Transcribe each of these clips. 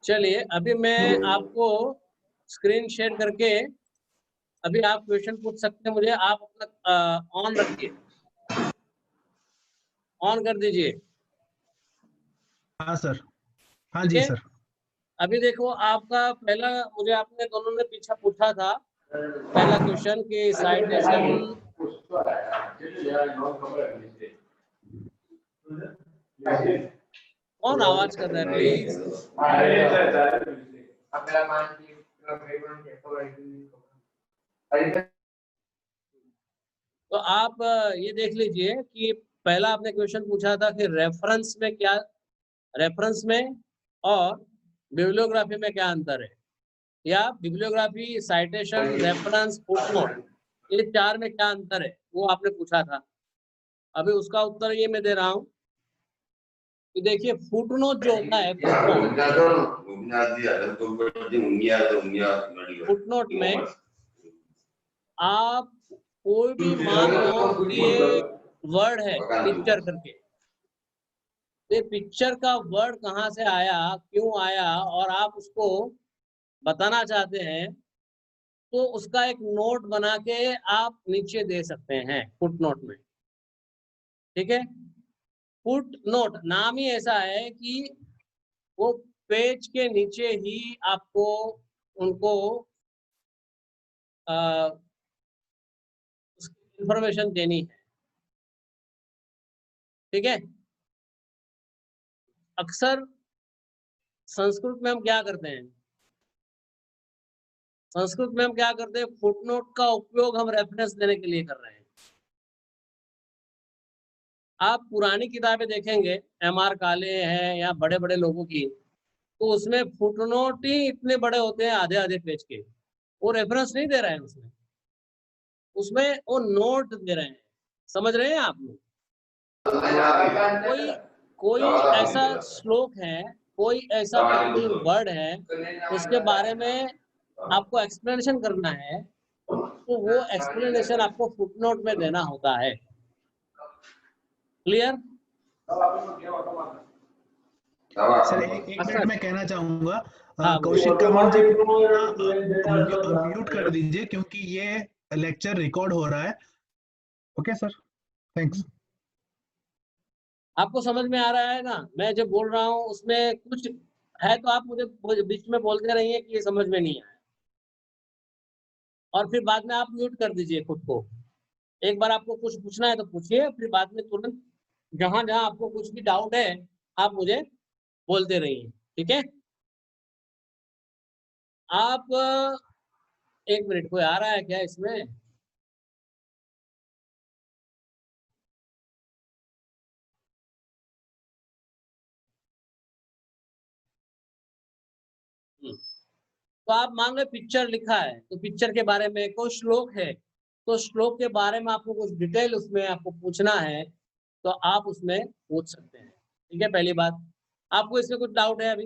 चलिए अभी मैं आपको स्क्रीन शेयर करके अभी आप क्वेश्चन पूछ सकते हैं मुझे। आप अपना ऑन रखिए, ऑन कर दीजिए। हाँ सर, हाँ ठीक जी है, सर। अभी देखो आपका पहला मुझे आपने दोनों ने पीछा पूछा था पहला क्वेश्चन की साइटेशन। कौन आवाज कर रहा है प्लीज? तो आप ये देख लीजिए कि पहला आपने क्वेश्चन पूछा था कि रेफरेंस में क्या, रेफरेंस में और बिब्लियोग्राफी में क्या अंतर है, या बिब्लियोग्राफी, साइटेशन, रेफरेंस, फुटनोट, ये चार में क्या अंतर है वो आपने पूछा था। अभी उसका उत्तर ये मैं दे रहा हूं कि देखिए फुटनोट जो होता है, फुटनोट में आप कोई भी मान लो कि ये वर्ड है पिक्चर करके, ये पिक्चर का वर्ड कहाँ से आया, क्यों आया, और आप उसको बताना चाहते हैं तो उसका एक नोट बना के आप नीचे दे सकते हैं फुट नोट में। ठीक है, फुट नोट नाम ही ऐसा है कि वो पेज के नीचे ही आपको उनको इंफॉर्मेशन देनी है। ठीक है, अक्सर संस्कृत में हम क्या करते हैं, संस्कृत में हम क्या करते हैं, फुटनोट का उपयोग हम रेफरेंस देने के लिए कर रहे हैं। आप पुरानी किताबें देखेंगे, एम.आर. काले हैं या बड़े बड़े लोगों की, तो उसमें फुटनोट ही इतने बड़े होते हैं, आधे आधे पेज के। वो रेफरेंस नहीं दे रहे हैं उसमें, उसमें वो नोट दे रहे हैं। समझ रहे हैं आप लोग? कोई कोई ऐसा श्लोक है, कोई ऐसा पर्टिकुलर वर्ड है, उसके बारे में आपको एक्सप्लेनेशन करना है, तो वो एक्सप्लेनेशन आपको फुटनोट में देना होता है। क्लियर? सर एक मिनट में कहना चाहूंगा, हाँ, कौशिक कमल जी म्यूट कर दीजिए क्योंकि ये लेक्चर रिकॉर्ड हो रहा है। Okay sir, thanks. आपको समझ में आ रहा है ना मैं जब बोल रहा हूँ? उसमें कुछ है तो आप मुझे बीच में बोलते रहिए कि ये समझ में नहीं आया, और फिर बाद में आप म्यूट कर दीजिए खुद को। एक बार आपको कुछ पूछना है तो पूछिए, फिर बाद में तुरंत जहां जहां आपको कुछ भी डाउट है आप मुझे बोलते रहिए। ठीक है, आप एक मिनट, कोई आ रहा है क्या इसमें? तो आप मान लो पिक्चर लिखा है, तो पिक्चर के बारे में कोई श्लोक है, तो श्लोक के बारे में आपको कुछ डिटेल उसमें आपको पूछना है तो आप उसमें पूछ सकते हैं। ठीक है, पहली बात। आपको इसमें कुछ डाउट है अभी?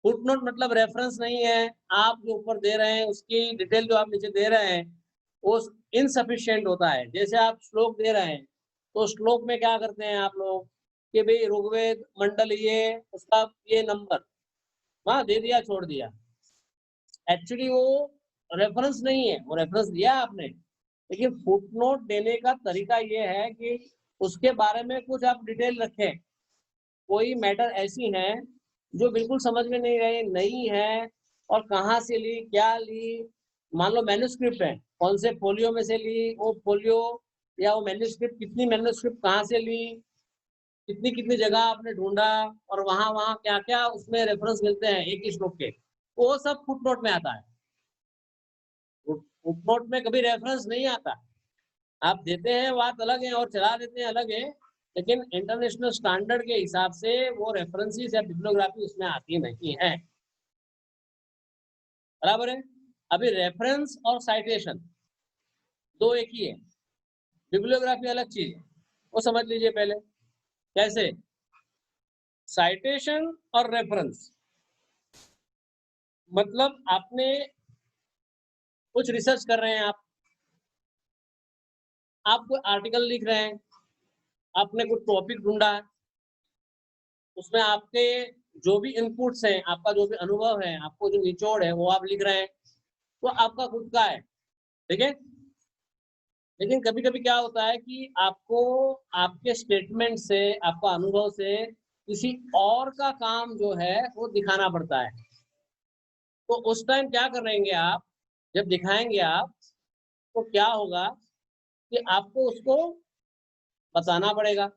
फुटनोट मतलब रेफरेंस नहीं है, आप जो ऊपर दे रहे हैं उसकी डिटेल जो आप नीचे दे रहे हैं वो इनसफिशिएंट होता है। जैसे आप श्लोक दे रहे हैं तो श्लोक में क्या करते हैं आप लोग कि भाई ऋग्वेद मंडल ये उसका ये नंबर वहां दे दिया, छोड़ दिया। एक्चुअली वो रेफरेंस नहीं है, वो रेफरेंस दिया आपने, लेकिन फुटनोट देने का तरीका ये है कि उसके बारे में कुछ आप डिटेल रखें। कोई मैटर ऐसी है जो बिल्कुल समझ में नहीं रही नहीं है, और कहाँ से ली, क्या ली। मान लो मैन्युस्क्रिप्ट है, कौन से फोलियो में से ली वो फोलियो, या वो मैन्युस्क्रिप्ट कितनी मैन्युस्क्रिप्ट कहाँ से ली, कितनी कितनी जगह आपने ढूंढा, और वहां वहां क्या क्या उसमें रेफरेंस मिलते हैं एक ही श्लोक के, वो सब फुटनोट में आता है। फुटनोट में कभी रेफरेंस नहीं आता। आप देते हैं बात अलग है और चला देते हैं अलग है, लेकिन इंटरनेशनल स्टैंडर्ड के हिसाब से वो रेफरेंसेस या बिब्लियोग्राफी उसमें आती नहीं है। बराबर है? अभी रेफरेंस और साइटेशन दो एक ही है, बिब्लियोग्राफी अलग चीज है, वो समझ लीजिए पहले। कैसे? साइटेशन और रेफरेंस मतलब आपने कुछ रिसर्च कर रहे हैं, आप कोई आर्टिकल लिख रहे हैं, आपने कुछ टॉपिक ढूंढा है, उसमें आपके जो भी इनपुट्स हैं, आपका जो भी अनुभव है, आपको जो निचोड़ है वो आप लिख रहे हैं, तो आपका खुद का है, ठीक है। लेकिन कभी-कभी क्या होता है कि आपको आपके स्टेटमेंट से, आपका अनुभव से किसी और का काम जो है वो दिखाना पड़ता है। तो उस टाइम क्या करेंगे आप, जब दिखाएँगे आप, तो क्या होगा कि आपको उसको बताना पड़ेगा।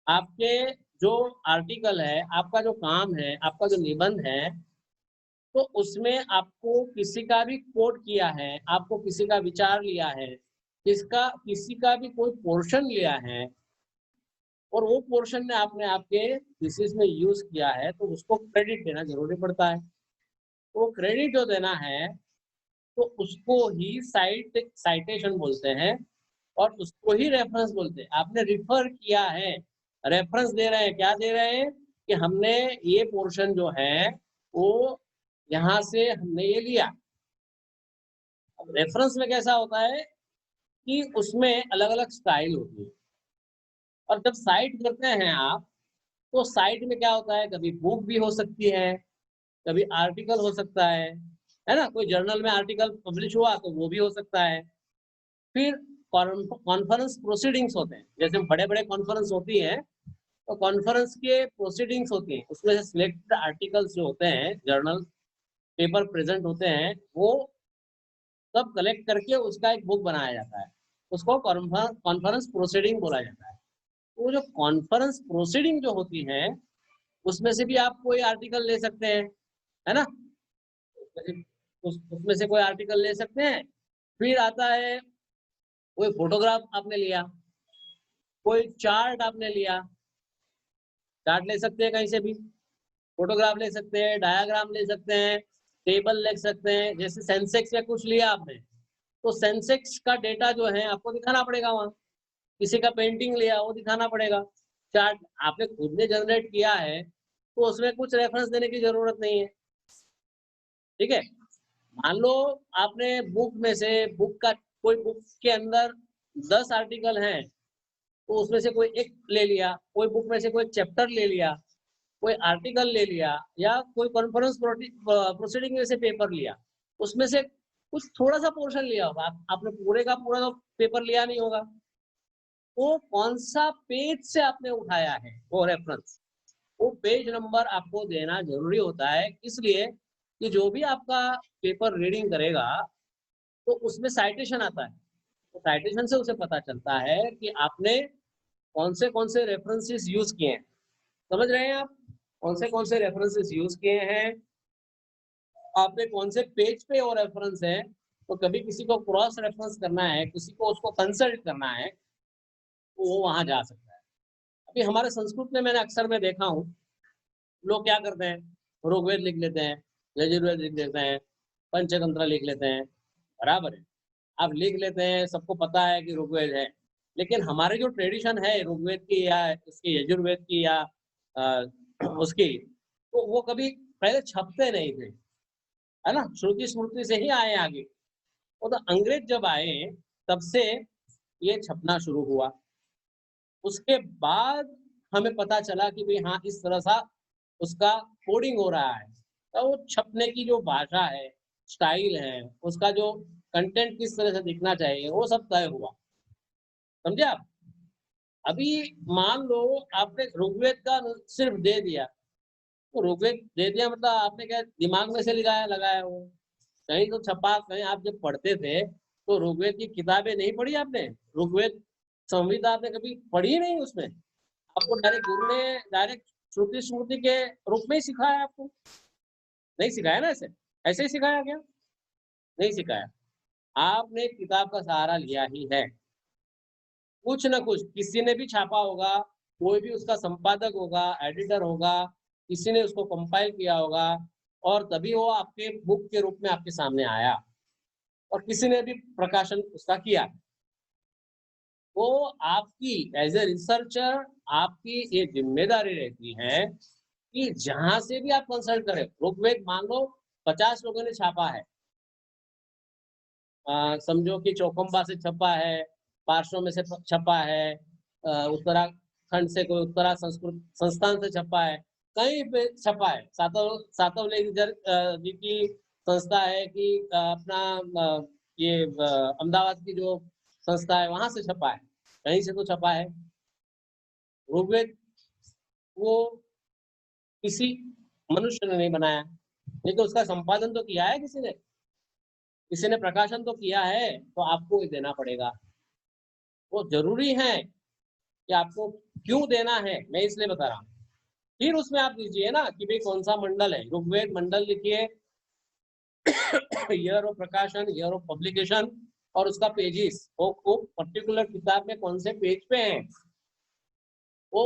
आपके जो आर्टिकल है, आपका जो काम है, आपका जो निबंध है, तो उसमें आपको किसी का भी कोट किया है, आपको किसी का विचार लिया है, किसी का भी कोई पोर्शन लिया है और वो पोर्शन ने आपने आपके थीसिस में यूज़ किया है, तो उसको क्रेडिट देना ज़रूरी पड़ता है। तो क्रेडिट जो देना है, तो उसको ही साइटेशन बोलते हैं और उसको ही रेफरेंस बोलते हैं। आपने रिफर किया है, रेफरेंस दे रहे हैं, क्या दे रहे हैं कि हमने ये पोर्शन जो है, वो यहाँ से हमने ये लिया। अब रेफरेंस में कैसा होता है कि उसमें अलग-अलग स्टाइल होती है और जब साइट करते हैं आप, तो साइट में क्या होता है, कभी बुक भी हो सकती है, कभी आर्टिकल हो सकता है ना? कोई जर्नल में आर्टिकल पब्लिश हुआ तो वो भी हो सकता है। फिर कॉन्फ्रेंस प्रोसीडिंग्स होते हैं, जैसे बड़े-बड़े कॉन्फ्रेंस होती हैं, तो कॉन्फ्रेंस के प्रोसीडिंग्स होती हैं, उसमें से सिलेक्टेड आर्टिकल्स जो होते हैं, जर्नल पेपर प्रेजेंट होते हैं, वो सब कलेक्ट करके उसका एक बुक बनाया जाता है। उसको कॉन्फ्रेंस प्रोसीडिंग बोला जाता है। वो जो कॉन्फ्रेंस प्रोसीडिंग जो होती है, उसमें से भी आप कोई आर्टिकल ले सकते हैं, है ना? उसमें से कोई आर्टिकल ले सकते हैं। फिर आता है कोई फोटोग्राफ आपने लिया, कोई चार्ट आपने लिया, चार्ट ले सकते हैं कहीं से भी, फोटोग्राफ ले सकते हैं, डायग्राम ले सकते हैं, टेबल ले सकते हैं। जैसे सेंसेक्स या कुछ लिया आपने, तो सेंसेक्स का डेटा जो है आपको दिखाना पड़ेगा वहाँ। किसी का पेंटिंग लिया वो दिखाना पड़ेगा। चार्ट आपने खुद ने जनरेट किया है, तो उसमें कुछ रेफरेंस देने की ज़रूरत नहीं है, ठीक है? मान लो आपने बुक का कोई बुक के अंदर 10 आर्टिकल हैं, तो उसमें से कोई एक ले लिया, कोई बुक में से कोई चैप्टर ले लिया, कोई आर्टिकल ले लिया या कोई कॉन्फ्रेंस प्रोसीडिंग में से पेपर लिया। उसमें से कुछ थोड़ा-सा पोर्शन लिया होगा, आपने पूरे का पूरा तो पेपर लिया नहीं होगा। वो कौन-सा पेज से आपने उठाया है, वो रेफरेंस, वो पेज नंबर आपको देना ज़रूरी होता है, इसलिए कि जो भी आपका पेपर रीडिंग करेगा, तो उसमें साइटेशन आता है। तो साइटेशन से उसे पता चलता है कि आपने कौन से रेफरेंसेस यूज़ किए हैं। समझ रहे हैं आप? कौन से रेफरेंसेस यूज़ किए हैं, आपने कौन से पेज पे वो रेफरेंस है, तो कभी किसी को क्रॉस रेफरेंस करना है, किसी को उसको कंसल्ट करना है, तो वो वहाँ जा सकता है। अभी हमारे संस्कृत में मैंने अक्सर मैं देखा हूँ, लोग क्या करते हैं, ऋग्वेद लिख लेते हैं, यजुर्वेद लिख लेते हैं, पंचतंत्र लिख लेते हैं, बराबर है। आप लिख लेते हैं, सबको पता है कि ऋग्वेद है, लेकिन हमारे जो ट्रेडिशन है ऋग्वेद की या इसकी यजुर्वेद की या अ, उसकी, तो वो कभी पहले छपते नहीं थे, है ना? श्रुति-स्मृति से ही आए आगे। वो तो अंग्रेज जब आए, तब से ये छपना शुरू हुआ। उसके बाद हमें पता चला कि भई हाँ, इस तरह सा उसका कोडिंग हो रहा है। तो वो छपने की जो भाषा है, स्टाइल है, उसका जो कंटेंट किस तरह से दिखना चाहिए, वो सब तय हुआ। समझे आप? अभी मान लो आपने ऋग्वेद का सिर्फ दे दिया, तो ऋग्वेद दे दिया मतलब आपने क्या दिमाग में से लगाया वो। कहीं तो छपा, कहीं आप जब पढ़ते थे, तो ऋग्वेद की किताबें नहीं पढ़ी आपने? ऋग्वेद संहिता आपने कभी पढ़ी ही नहीं उसमें? आपको डायरेक्ट गुरु ने डायरेक्ट श्रुति-स्मृति के रूप में ही सिखाया आपको? नहीं सिखाया ना ऐसे? ऐसे ही सिखाया क्या? नहीं सिखाया। आपने किताब का सहारा लिया ही है। कुछ न कुछ किसी ने भी छापा होगा, कोई भी उसका संपादक होगा, एडिटर होगा, किसी ने उसको कंपाइल किया होगा और तभी वो आपके बुक के रूप में आपके सामने आया और किसी ने भी प्रकाशन उसका किया। तो आपकी एज़ अ रिसर्चर आपकी ये ज़िम्मेदारी रहती है कि जहाँ से भी आप कंसल्ट करें, ऋग्वेद मान लो 50 लोगों ने छापा है। समझो कि चौखंबा से छपा है, पार्श्व में से छपा है, उत्तराखंड से कोई उत्तरा संस्कृत संस्थान से छपा है। कहीं पे छपा है। सातवलेखकर जी की संस्था है कि अपना ये अहमदाबाद की जो संस्था है वहां से छपा है, कहीं से तो छपा है। ऋग्वेद वो किसी मनुष्य ने नहीं बनाया, लेकिन उसका संपादन तो किया है किसी ने प्रकाशन तो किया है, तो आपको देना पड़ेगा। वो जरूरी है कि आपको क्यों देना है, मैं इसलिए बता रहा हूँ। फिर उसमें आप दीजिए ना कि भाई कौन सा मंडल है, ऋग्वेद मंडल लिखिए, ईयर ऑफ प्रकाशन, ईयर ऑफ पब्लिकेशन और उसका पेजेस, वो पर्टिकुलर किताब में कौन से पेज पे है। वो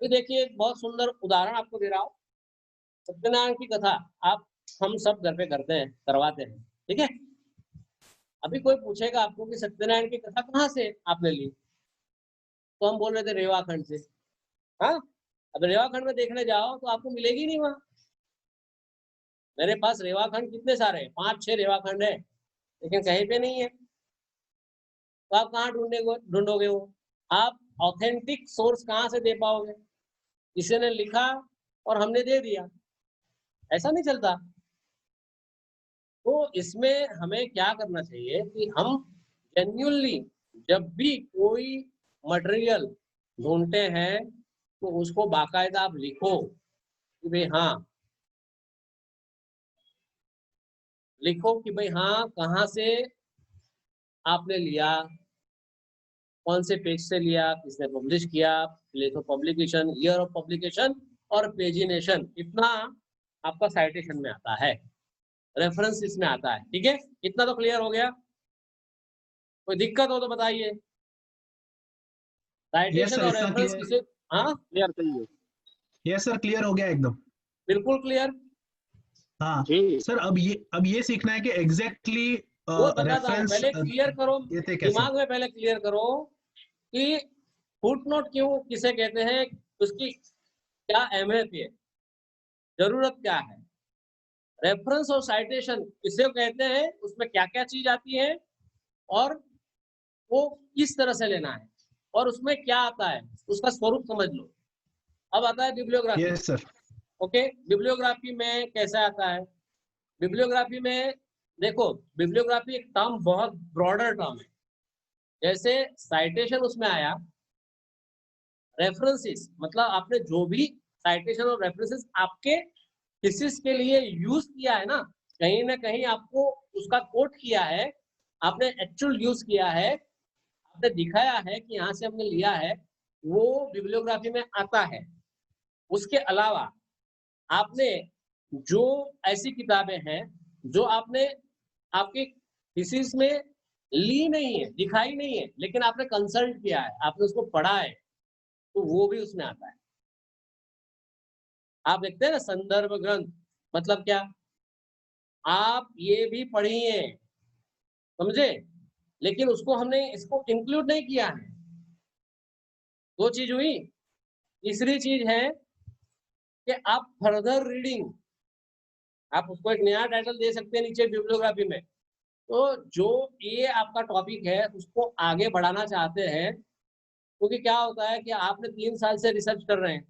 अभी देखिए एक बहुत सुंदर उदाहरण आपको दे रहा हूँ। सत्यनारायण की कथा आप हम सब घर पे करते हैं, करवाते हैं, ठीक है। अभी कोई पूछेगा आपको कि सत्यनारायण की कथा कहाँ से आपने ली, तो हम बोल रहे थे रेवाखंड से। हाँ, अब रेवाखंड में देखने जाओ तो आपको मिलेगी नहीं वहां। मेरे पास रेवाखंड कितने सारे हैं, 5-6 रेवाखंड है, लेकिन कहीं पे नहीं है। तो आप कहाँ ढूंढोगे वो? आप ऑथेंटिक सोर्स कहाँ से दे पाओगे? किसी ने लिखा और हमने दे दिया, ऐसा नहीं चलता। तो इसमें हमें क्या करना चाहिए कि हम जेन्युइनली जब भी कोई मटेरियल ढूंढते हैं तो उसको बाकायदा आप लिखो कि भाई हाँ, लिखो कि भाई हाँ कहाँ से आपने लिया, कौन से पेज से लिया, किसने पब्लिश किया, place of publication, year of publication और पेजिनेशन, इतना आपका साइटेशन में आता है, रेफरेंस इसमें आता है। ठीक है, इतना तो क्लियर हो गया? कोई दिक्कत हो तो बताइए। यस साइटेशन सर, और इतना रेफरेंस क्लियर। किसे, हाँ क्लियर चाहिए? यस सर, क्लियर हो गया एकदम। बिल्कुल क्लियर हाँ जी। सर, अब ये सीखना है कि एग्जैक्टली वो बताता हूँ, रेफरेंस पहले क्लियर करो, देते कैसे। दिमाग में पहले क्लियर करो कि फुटनोट क्यों किसे कहते हैं, उसकी क्या अहमियत है, जरूरत क्या है। रेफरेंस और साइटेशन किसे कहते हैं, उसमें क्या क्या चीज आती है और वो किस तरह से लेना है और उसमें क्या आता है, उसका स्वरूप समझ लो। अब आता है bibliography. Yes sir. Okay, bibliography में कैसा आता है? बिब्लियोग्राफी में देखो, बिब्लियोग्राफी एक टर्म बहुत ब्रॉडर टर्म है। जैसे साइटेशन उसमें आया, रेफरेंसेस मतलब आपने जो भी साइटेशन और रेफरेंसेस आपके थीसिस के लिए यूज किया है ना, कहीं ना कहीं आपको उसका कोट किया है, आपने एक्चुअल यूज किया है, आपने दिखाया है कि यहाँ से हमने लिया है, वो बिब्लियोग्राफी में आता है। उसके अलावा आपने जो ऐसी किताबें हैं जो आपने आपके थीसिस में ली नहीं है, दिखाई नहीं है, लेकिन आपने कंसल्ट किया है, आपने उसको पढ़ा है, तो वो भी उसमें आता है। आप देखते हैं ना संदर्भ ग्रंथ, मतलब क्या? आप ये भी पढ़िए, समझे, लेकिन उसको हमने इसको इंक्लूड नहीं किया है। दो चीज हुई। तीसरी चीज है कि आप फर्दर रीडिंग, आप उसको एक नया टाइटल दे सकते हैं नीचे बिब्लियोग्राफी में। तो जो ये आपका टॉपिक है उसको आगे बढ़ाना चाहते हैं, क्योंकि क्या होता है कि आपने 3 साल से रिसर्च कर रहे हैं,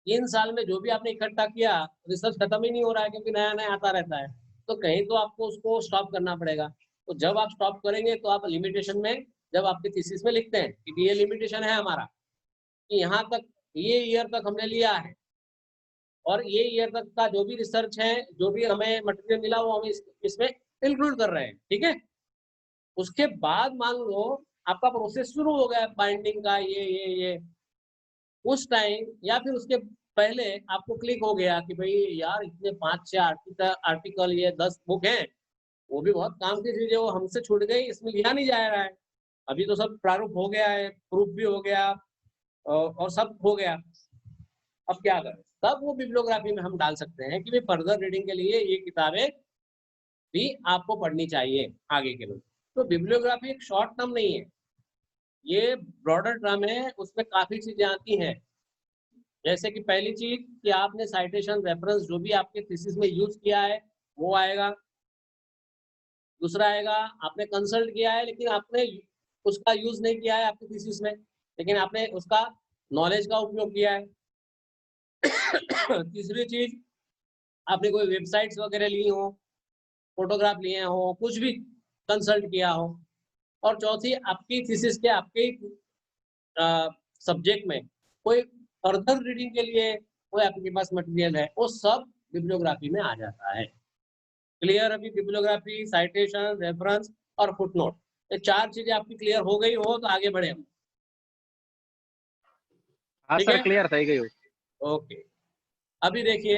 3 साल में जो भी आपने इकट्ठा किया, रिसर्च खत्म ही नहीं हो रहा है क्योंकि नया नया आता रहता है, तो कहीं तो आपको उसको स्टॉप करना पड़ेगा। तो जब आप स्टॉप करेंगे तो आप लिमिटेशन में, जब आपके थीसिस में लिखते हैं कि ये लिमिटेशन है हमारा कि यहाँ तक, ये ईयर तक हमने लिया है और ये ईयर तक का जो भी रिसर्च है, जो भी हमें मटेरियल मिला वो हम इसमें इंक्लूड कर रहे हैं, ठीक है। उसके बाद मान लो आपका प्रोसेस शुरू हो गया बाइंडिंग का, ये उस टाइम या फिर उसके पहले आपको क्लिक हो गया कि भाई यार इतने 5-6 आर्टिकल, ये 10 बुक हैं, वो भी बहुत काम की चीज है, वो हमसे छूट गई, इसमें लिया नहीं जा रहा है। अभी तो सब प्रारूप हो गया है, प्रूफ भी हो गया और सब हो गया। अब क्या करें? तब वो बिब्लियोग्राफी में हम डाल सकते हैं कि भाई फर्दर रीडिंग के लिए ये किताबें भी आपको पढ़नी चाहिए आगे के लिए। तो बिब्लियोग्राफी एक शॉर्ट टर्म नहीं है, ये ब्रॉडर टर्म है, उसमें काफी चीजें आती हैं। जैसे कि पहली चीज कि आपने साइटेशन रेफरेंस जो भी आपके थीसिस में यूज किया है वो आएगा। दूसरा आएगा आपने कंसल्ट किया है लेकिन आपने उसका यूज नहीं किया है आपके थीसिस में, लेकिन आपने उसका नॉलेज का उपयोग किया है। तीसरी चीज, आपने कोई वेबसाइट्स वगैरह ली हो, फोटोग्राफ लिए हो, कुछ भी कंसल्ट किया हो। और चौथी, आपकी थीसिस के आपके सब्जेक्ट में कोई फर्दर रीडिंग के लिए कोई आपके पास मटेरियल है, वो सब बिब्लियोग्राफी में आ जाता है। क्लियर? अभी बिब्लियोग्राफी, साइटेशन, रेफरेंस और फुटनोट, ये 4 चीजें आपकी क्लियर हो गई हो तो आगे बढ़े हम। हाँ ठीक सर, है? क्लियर થઈ ગયું। ओके, अभी देखिए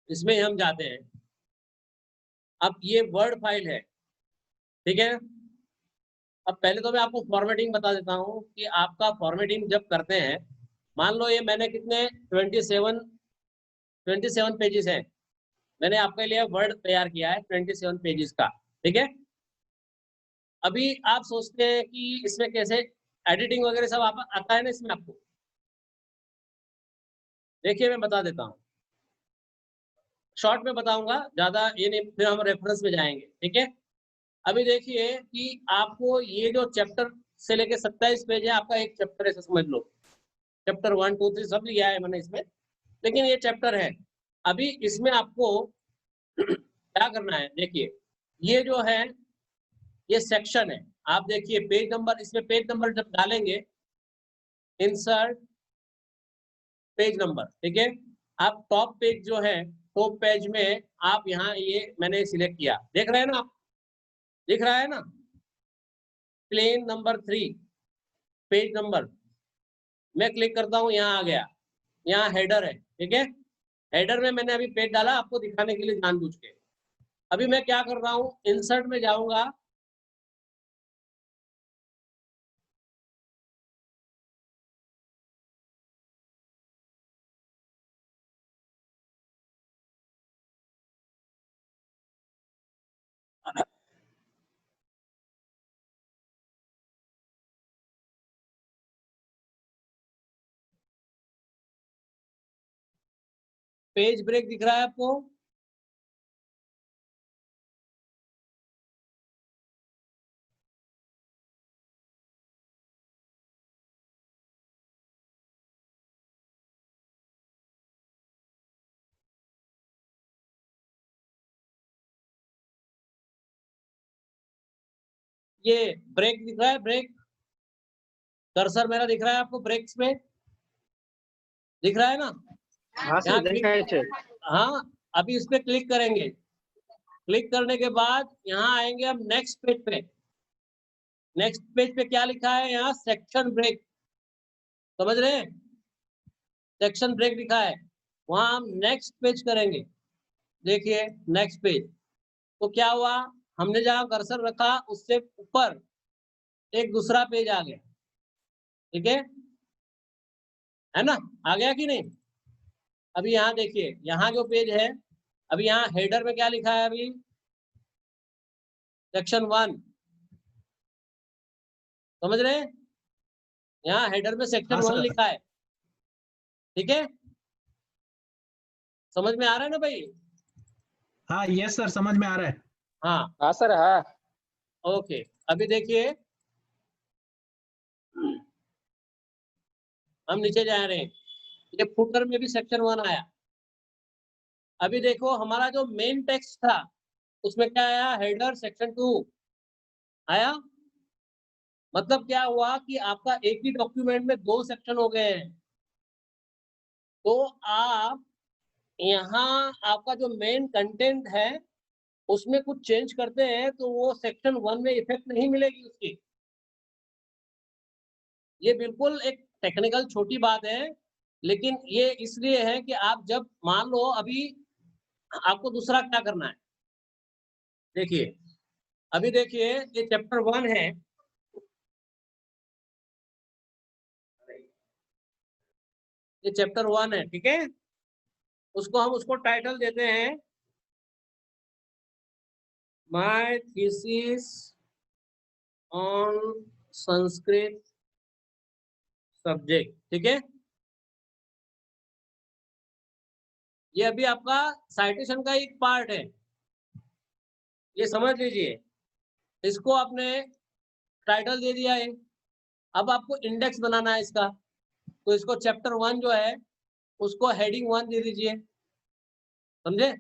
इसमें हम जाते हैं। अब ये वर्ड फाइल है, ठीक है? अब पहले तो मैं आपको फॉर्मेटिंग बता देता हूँ कि आपका फॉर्मेटिंग जब करते हैं, मान लो ये मैंने कितने 27 पेजेस हैं, मैंने आपके लिए वर्ड तैयार किया है 27 पेजेस का, ठीक है? अभी आप सोचते हैं कि इसमें कैसे एडिटिंग वगैरह सब आता है ना इसमें आपको? देखिए मैं बता देता हूँ, शॉर्ट में बताऊंगा, ज्यादा ये नहीं, फिर हम रेफरेंस में जाएंगे, ठीक है? अभी देखिए कि आपको ये जो चैप्टर से लेके 27 पेज है, आपका एक चैप्टर ऐसे समझ लो, चैप्टर 1, 2, 3 सब लिया है मैंने इसमें, लेकिन ये चैप्टर है। अभी इसमें आपको क्या करना है, देखिए ये जो है ये सेक्शन है। आप देखिए पेज नंबर, इसमें पेज नंबर जब डालेंगे, इंसर्ट पेज नंबर, ठीक है? आप टॉप पेज जो है, टॉप पेज में आप यहाँ ये मैंने सिलेक्ट किया, देख रहे हैं ना आप? दिख रहा है ना? प्लेन नंबर 3 पेज नंबर, मैं क्लिक करता हूँ, यहाँ आ गया, यहाँ हेडर है, ठीक है? हेडर में मैंने अभी पेज डाला आपको दिखाने के लिए जानबूझ के। अभी मैं क्या कर रहा हूँ, इंसर्ट में जाऊंगा, पेज ब्रेक दिख रहा है आपको? ये ब्रेक दिख रहा है, ब्रेक कर्सर मेरा दिख रहा है आपको? ब्रेक्स में दिख रहा है ना? हाँ सर, यहाँ દેખાય છે। हाँ, अभी इस पे क्लिक करेंगे, क्लिक करने के बाद यहाँ आएंगे हम नेक्स्ट पेज पे। नेक्स्ट पेज पे क्या लिखा है यहाँ? सेक्शन ब्रेक, समझ रहे हैं? सेक्शन ब्रेक लिखा है, वहां हम नेक्स्ट पेज करेंगे। देखिए नेक्स्ट पेज, तो क्या हुआ, हमने जहां कर्सर रखा उससे ऊपर एक दूसरा पेज आ गया, ठीक है ना? आ गया कि नहीं? अभी यहाँ देखिए, यहाँ जो पेज है, अभी यहाँ हेडर में क्या लिखा है? अभी सेक्शन 1, समझ रहे हैं? यहाँ हेडर में सेक्शन हाँ 1 सर। लिखा है, ठीक है? समझ में आ रहा है ना भाई? हाँ यस सर, समझ में आ रहा है। हाँ हाँ सर, हाँ। ओके, अभी देखिए हम नीचे जा रहे हैं, ये फुटर में भी सेक्शन 1 आया। अभी देखो हमारा जो मेन टेक्स्ट था उसमें क्या आया? हेडर सेक्शन 2 आया। मतलब क्या हुआ कि आपका एक ही डॉक्यूमेंट में 2 सेक्शन हो गए हैं। तो आप यहाँ आपका जो मेन कंटेंट है उसमें कुछ चेंज करते हैं तो वो सेक्शन 1 में इफेक्ट नहीं मिलेगी उसकी। ये बिल्कुल एक टेक्निकल छोटी बात है, लेकिन ये इसलिए है कि आप जब मान लो अभी आपको दूसरा क्या करना है, देखिए अभी देखिए ये चैप्टर 1 है, ये चैप्टर 1 है, ठीक है? उसको टाइटल देते हैं my thesis on Sanskrit subject, ठीक है? ये अभी आपका साइटेशन का एक पार्ट है, ये समझ लीजिए। इसको आपने टाइटल दे दिया है, अब आपको इंडेक्स बनाना है इसका, तो इसको चैप्टर 1 जो है उसको हेडिंग 1 दे दीजिए, समझे?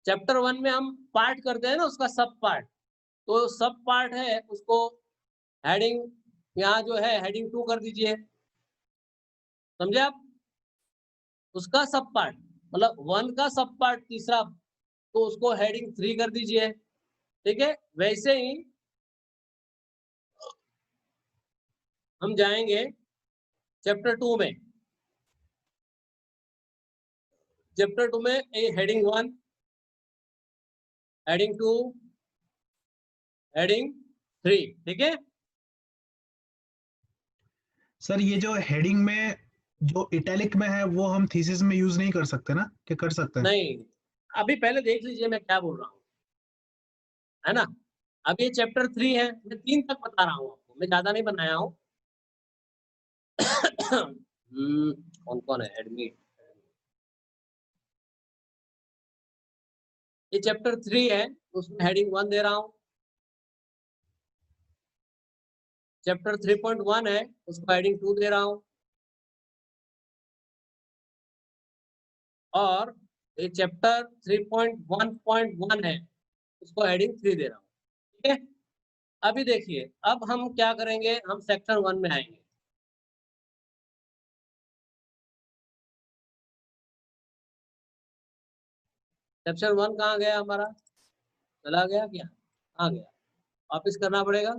चैप्टर 1 में हम पार्ट करते हैं ना, उसका सब पार्ट, तो सब पार्ट है उसको हेडिंग, यहाँ जो है हेडिंग 2 कर दीजिए, समझे आप? उसका सब पार्ट मतलब 1 का सब पार्ट तीसरा, तो उसको हेडिंग 3 कर दीजिए, ठीक है? वैसे ही हम जाएंगे चैप्टर 2 में। चैप्टर 2 में हेडिंग 1, हेडिंग 2, हेडिंग 3, ठीक है? सर ये जो हेडिंग में जो इटैलिक में है वो हम थीसिस में यूज नहीं कर सकते ना, कि कर सकते हैं? नहीं, अभी पहले देख लीजिए मैं क्या बोल रहा हूँ, है ना? अब ये चैप्टर 3 है, मैं 3 तक बता रहा हूँ आपको, मैं ज्यादा नहीं बनाया हूँ। कौन कौन है एडमिट? ये चैप्टर 3 है, उसमें हेडिंग 1 दे रहा हूँ। चैप्टर 3.1 है, उसको हेडिंग 2 दे रहा हूँ। और ये चैप्टर 3.1.1 है, उसको हेडिंग 3 दे रहा हूँ, ठीक है? अभी देखिए, अब हम क्या करेंगे, हम सेक्शन 1 में आएंगे। सेक्शन 1 कहाँ गया हमारा? चला गया क्या? कहाँ गया? वापिस करना पड़ेगा।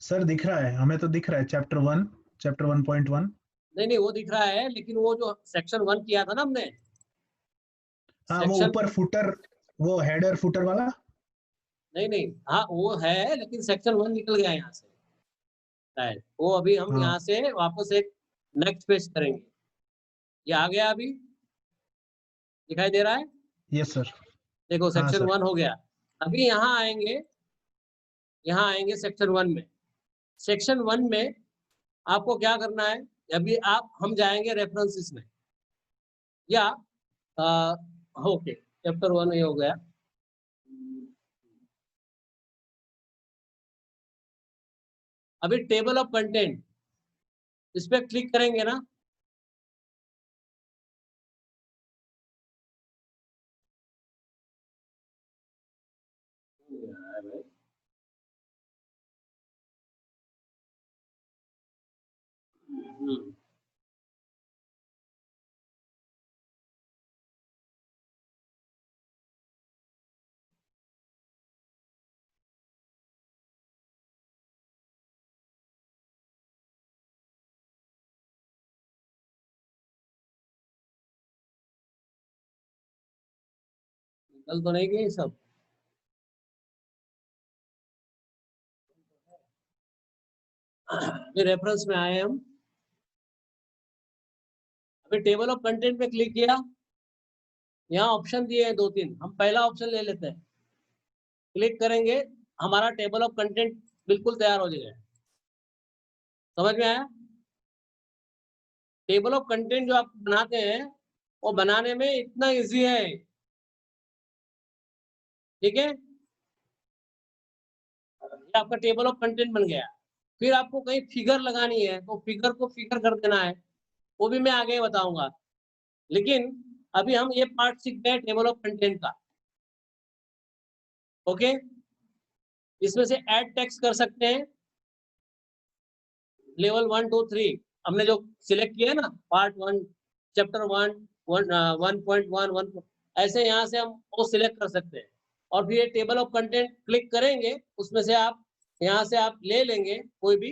सर दिख रहा है, हमें तो दिख रहा है चैप्टर 1.1। नहीं, वो दिख रहा है, लेकिन वो जो सेक्शन 1 किया था ना हमने, हाँ वो सेक्शन, ऊपर फुटर, वो हेडर फुटर वाला। नहीं, हाँ वो है, लेकिन सेक्शन 1 निकल गया यहाँ से शायद। वो अभी हम हाँ यहाँ से वापस एक नेक्स्ट पेज करेंगे। ये आ गया, अभी दिखाई दे रहा है? Yes sir. देखो हाँ सेक्शन सर। 1 हो गया। अभी यहाँ आएंगे, यहाँ आएंगे सेक्शन 1 में। सेक्शन 1 में आपको क्या करना है, अभी हम जाएंगे रेफरेंसेस में, या ओके चैप्टर 1 ये हो गया। अभी टेबल ऑफ कंटेंट, इस पे क्लिक करेंगे ना, निकल तो नहीं गए सब? अभी रेफरेंस में आए हम, अभी टेबल ऑफ कंटेंट पे क्लिक किया, यहाँ ऑप्शन दिए हैं 2-3, हम पहला ऑप्शन ले लेते हैं। क्लिक करेंगे, हमारा टेबल ऑफ कंटेंट बिल्कुल तैयार हो जाएगा। समझ में आया? टेबल ऑफ कंटेंट जो आप बनाते हैं, वो बनाने में इतना इजी है, ठीक है? ये आपका टेबल ऑफ कंटेंट बन गया। फिर आपको कहीं फिगर लगानी है, तो फिगर को फिगर कर देना है, वो भी मैं आगे बताऊंगा। लेकिन अभी हम ये पार्ट सीख गए टेबल ऑफ कंटेंट का, ओके? इसमें से ऐड टेक्स्ट कर सकते हैं, लेवल 1 2 3 हमने जो सिलेक्ट किया है ना, पार्ट 1 चैप्टर 1.1 ऐसे यहाँ से हम वो सिलेक्ट कर सकते हैं। और फिर ये टेबल ऑफ कंटेंट क्लिक करेंगे, उसमें से आप यहाँ से आप ले लेंगे कोई भी,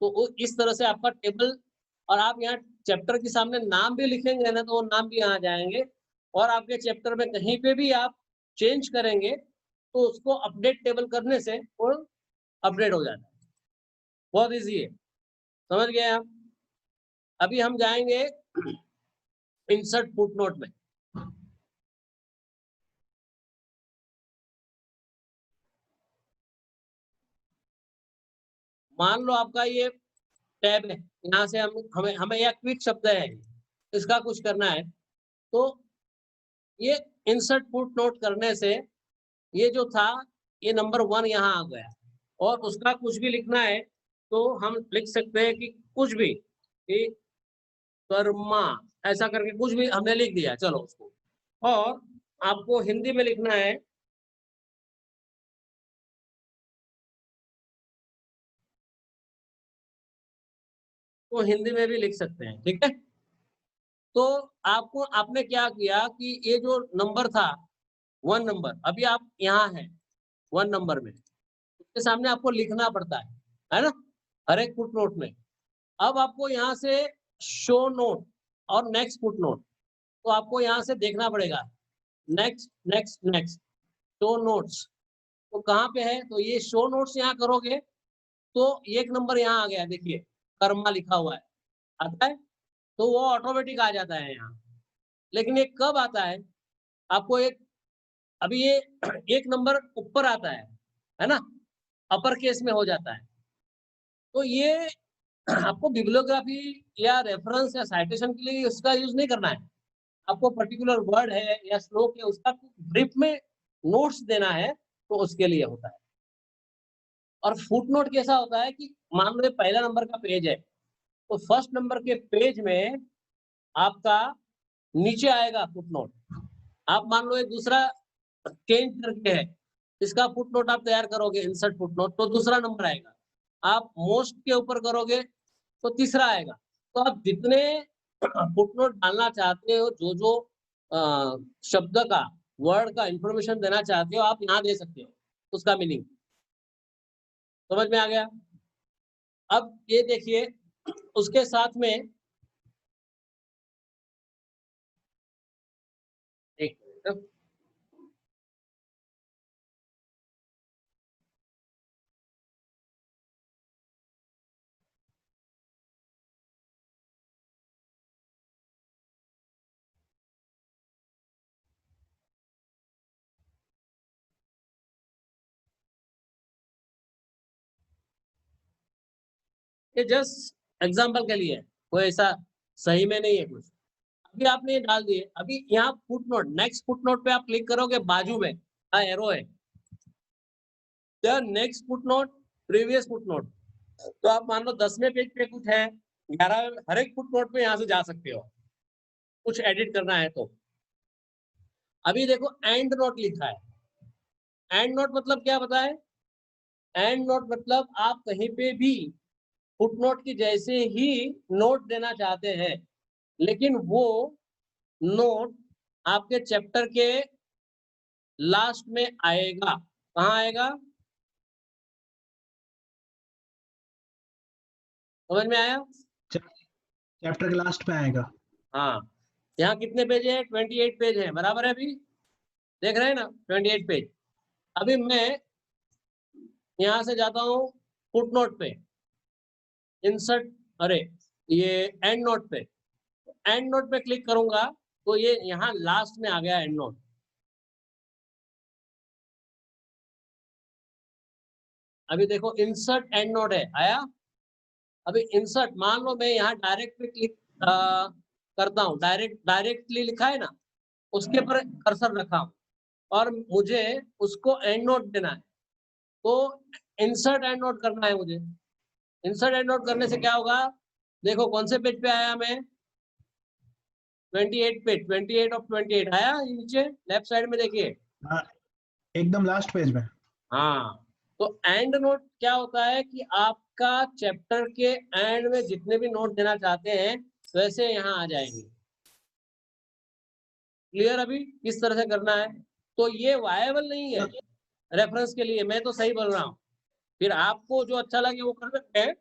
तो इस तरह से आपका टेबल, और आप यहाँ चैप्टर के सामने नाम भी लिखेंगे ना, तो वो नाम भी यहाँ जाएंगे। और आपके चैप्टर में कहीं पे भी आप चेंज करेंगे, तो उसको अपडेट टेबल करने से वो अपडेट हो जाता है। बहुत ईजी है, समझ गए आप? अभी हम जाएंगे इंसर्ट फुटनोट में। मान लो आपका ये टैब है, यहाँ से हम हमें यह क्विक शब्द है, इसका कुछ करना है, तो ये इंसर्ट फुटनोट करने से ये जो था, ये नंबर 1 यहाँ आ गया, और उसका कुछ भी लिखना है तो हम लिख सकते हैं कि कुछ भी, कि कर्मा ऐसा करके कुछ भी हमने लिख दिया, चलो उसको। और आपको हिंदी में लिखना है, तो हिंदी में भी लिख सकते हैं, ठीक है। तो आपने क्या किया कि ये जो नंबर था 1 नंबर, अभी आप यहाँ हैं 1 नंबर में, उसके सामने आपको लिखना पड़ता है ना? हर एक फुटनोट में। अब आपको यहाँ से शो नोट और नेक्स्ट फुटनोट, तो आपको यहाँ से देखना पड़ेगा next, next, next, show notes, तो कहाँ पे है? तो ये शो नोट्स यहाँ करोगे तो 1 नंबर यहाँ आ गया, देखिए कर्मा लिखा हुआ है, आता है? तो वो ऑटोमेटिक आ जाता है यहाँ। लेकिन ये कब आता है? आपको एक, अभी ये 1 नंबर ऊपर आता है ना? अपर केस में हो जाता है। तो ये आपको बिब्लियोग्राफी या रेफरेंस या साइटेशन के लिए इसका यूज़ नहीं करना है। आपको पर्टिकुलर वर्ड है या श्लोक है, उसका ब्रीफ में नोट्स देना है, तो उसके लिए होता है। और फुटनोट कैसा होता है कि मान लो ये पहला नंबर का पेज है, तो फर्स्ट नंबर के पेज में आपका नीचे आएगा फुटनोट। आप मान लो ये दूसरा चेंज करके है, इसका फुटनोट आप तैयार करोगे, इंसर्ट फुटनोट, तो दूसरा नंबर आएगा। आप मोस्ट के ऊपर करोगे तो तीसरा आएगा। तो आप जितने फुटनोट डालना चाहते हो, जो शब्द का, वर्ड का इंफॉर्मेशन देना चाहते हो, आप यहाँ दे सकते हो उसका मीनिंग। समझ में आ गया? अब ये देखिए, उसके साथ में एक मिनट, ये जस्ट एग्जांपल के लिए है, कोई ऐसा सही में नहीं है कुछ। अभी आपने ये डाल दिए, अभी यहाँ फुटनोट, नेक्स्ट फुटनोट पे आप क्लिक करोगे, बाजू में एरो है, नेक्स्ट फुटनोट, प्रीवियस फुटनोट। तो आप मान लो 10वें पेज पे कुछ है, 11वें, हर एक फुटनोट पे यहाँ से जा सकते हो, कुछ एडिट करना है तो। अभी देखो एंड नोट लिखा है। एंड नोट मतलब क्या बताए? एंड नोट मतलब आप कहीं पे भी फुटनोट की जैसे ही नोट देना चाहते हैं, लेकिन वो नोट आपके चैप्टर के लास्ट में आएगा। कहाँ आएगा? समझ में आया? चैप्टर के लास्ट में आएगा। हाँ, यहाँ कितने पेज है? 28 पेज है, बराबर है? अभी देख रहे हैं ना 28 पेज। अभी मैं यहाँ से जाता हूँ फुटनोट पे, इंसर्ट, अरे ये एंड नोट पे, एंड नोट पे क्लिक करूंगा तो ये यहाँ लास्ट में आ गया एंड नोट। अभी देखो इंसर्ट एंड नोट है, आया? अभी इंसर्ट, मान लो मैं यहाँ डायरेक्ट पे क्लिक करता हूँ, डायरेक्टली लिखा है ना, उसके पर कर्सर रखा हूँ और मुझे उसको एंड नोट देना है, तो इंसर्ट एंड नोट करना है मुझे। इंसर्ट एंड नोट करने से क्या होगा? देखो कौन से पेज पे आया मैं? 28 पे, 28 ऑफ 28 आया नीचे लेफ्ट साइड में, देखिए। हाँ, एकदम लास्ट पेज में। हाँ, तो एंड नोट क्या होता है कि आपका चैप्टर के एंड में जितने भी नोट देना चाहते हैं वैसे यहाँ आ जाएंगे। क्लियर? अभी किस तरह से करना है, तो ये वायबल नहीं है रेफरेंस के लिए, मैं तो सही बोल रहा हूँ। फिर आपको जो अच्छा लगे वो कर सकते हैं।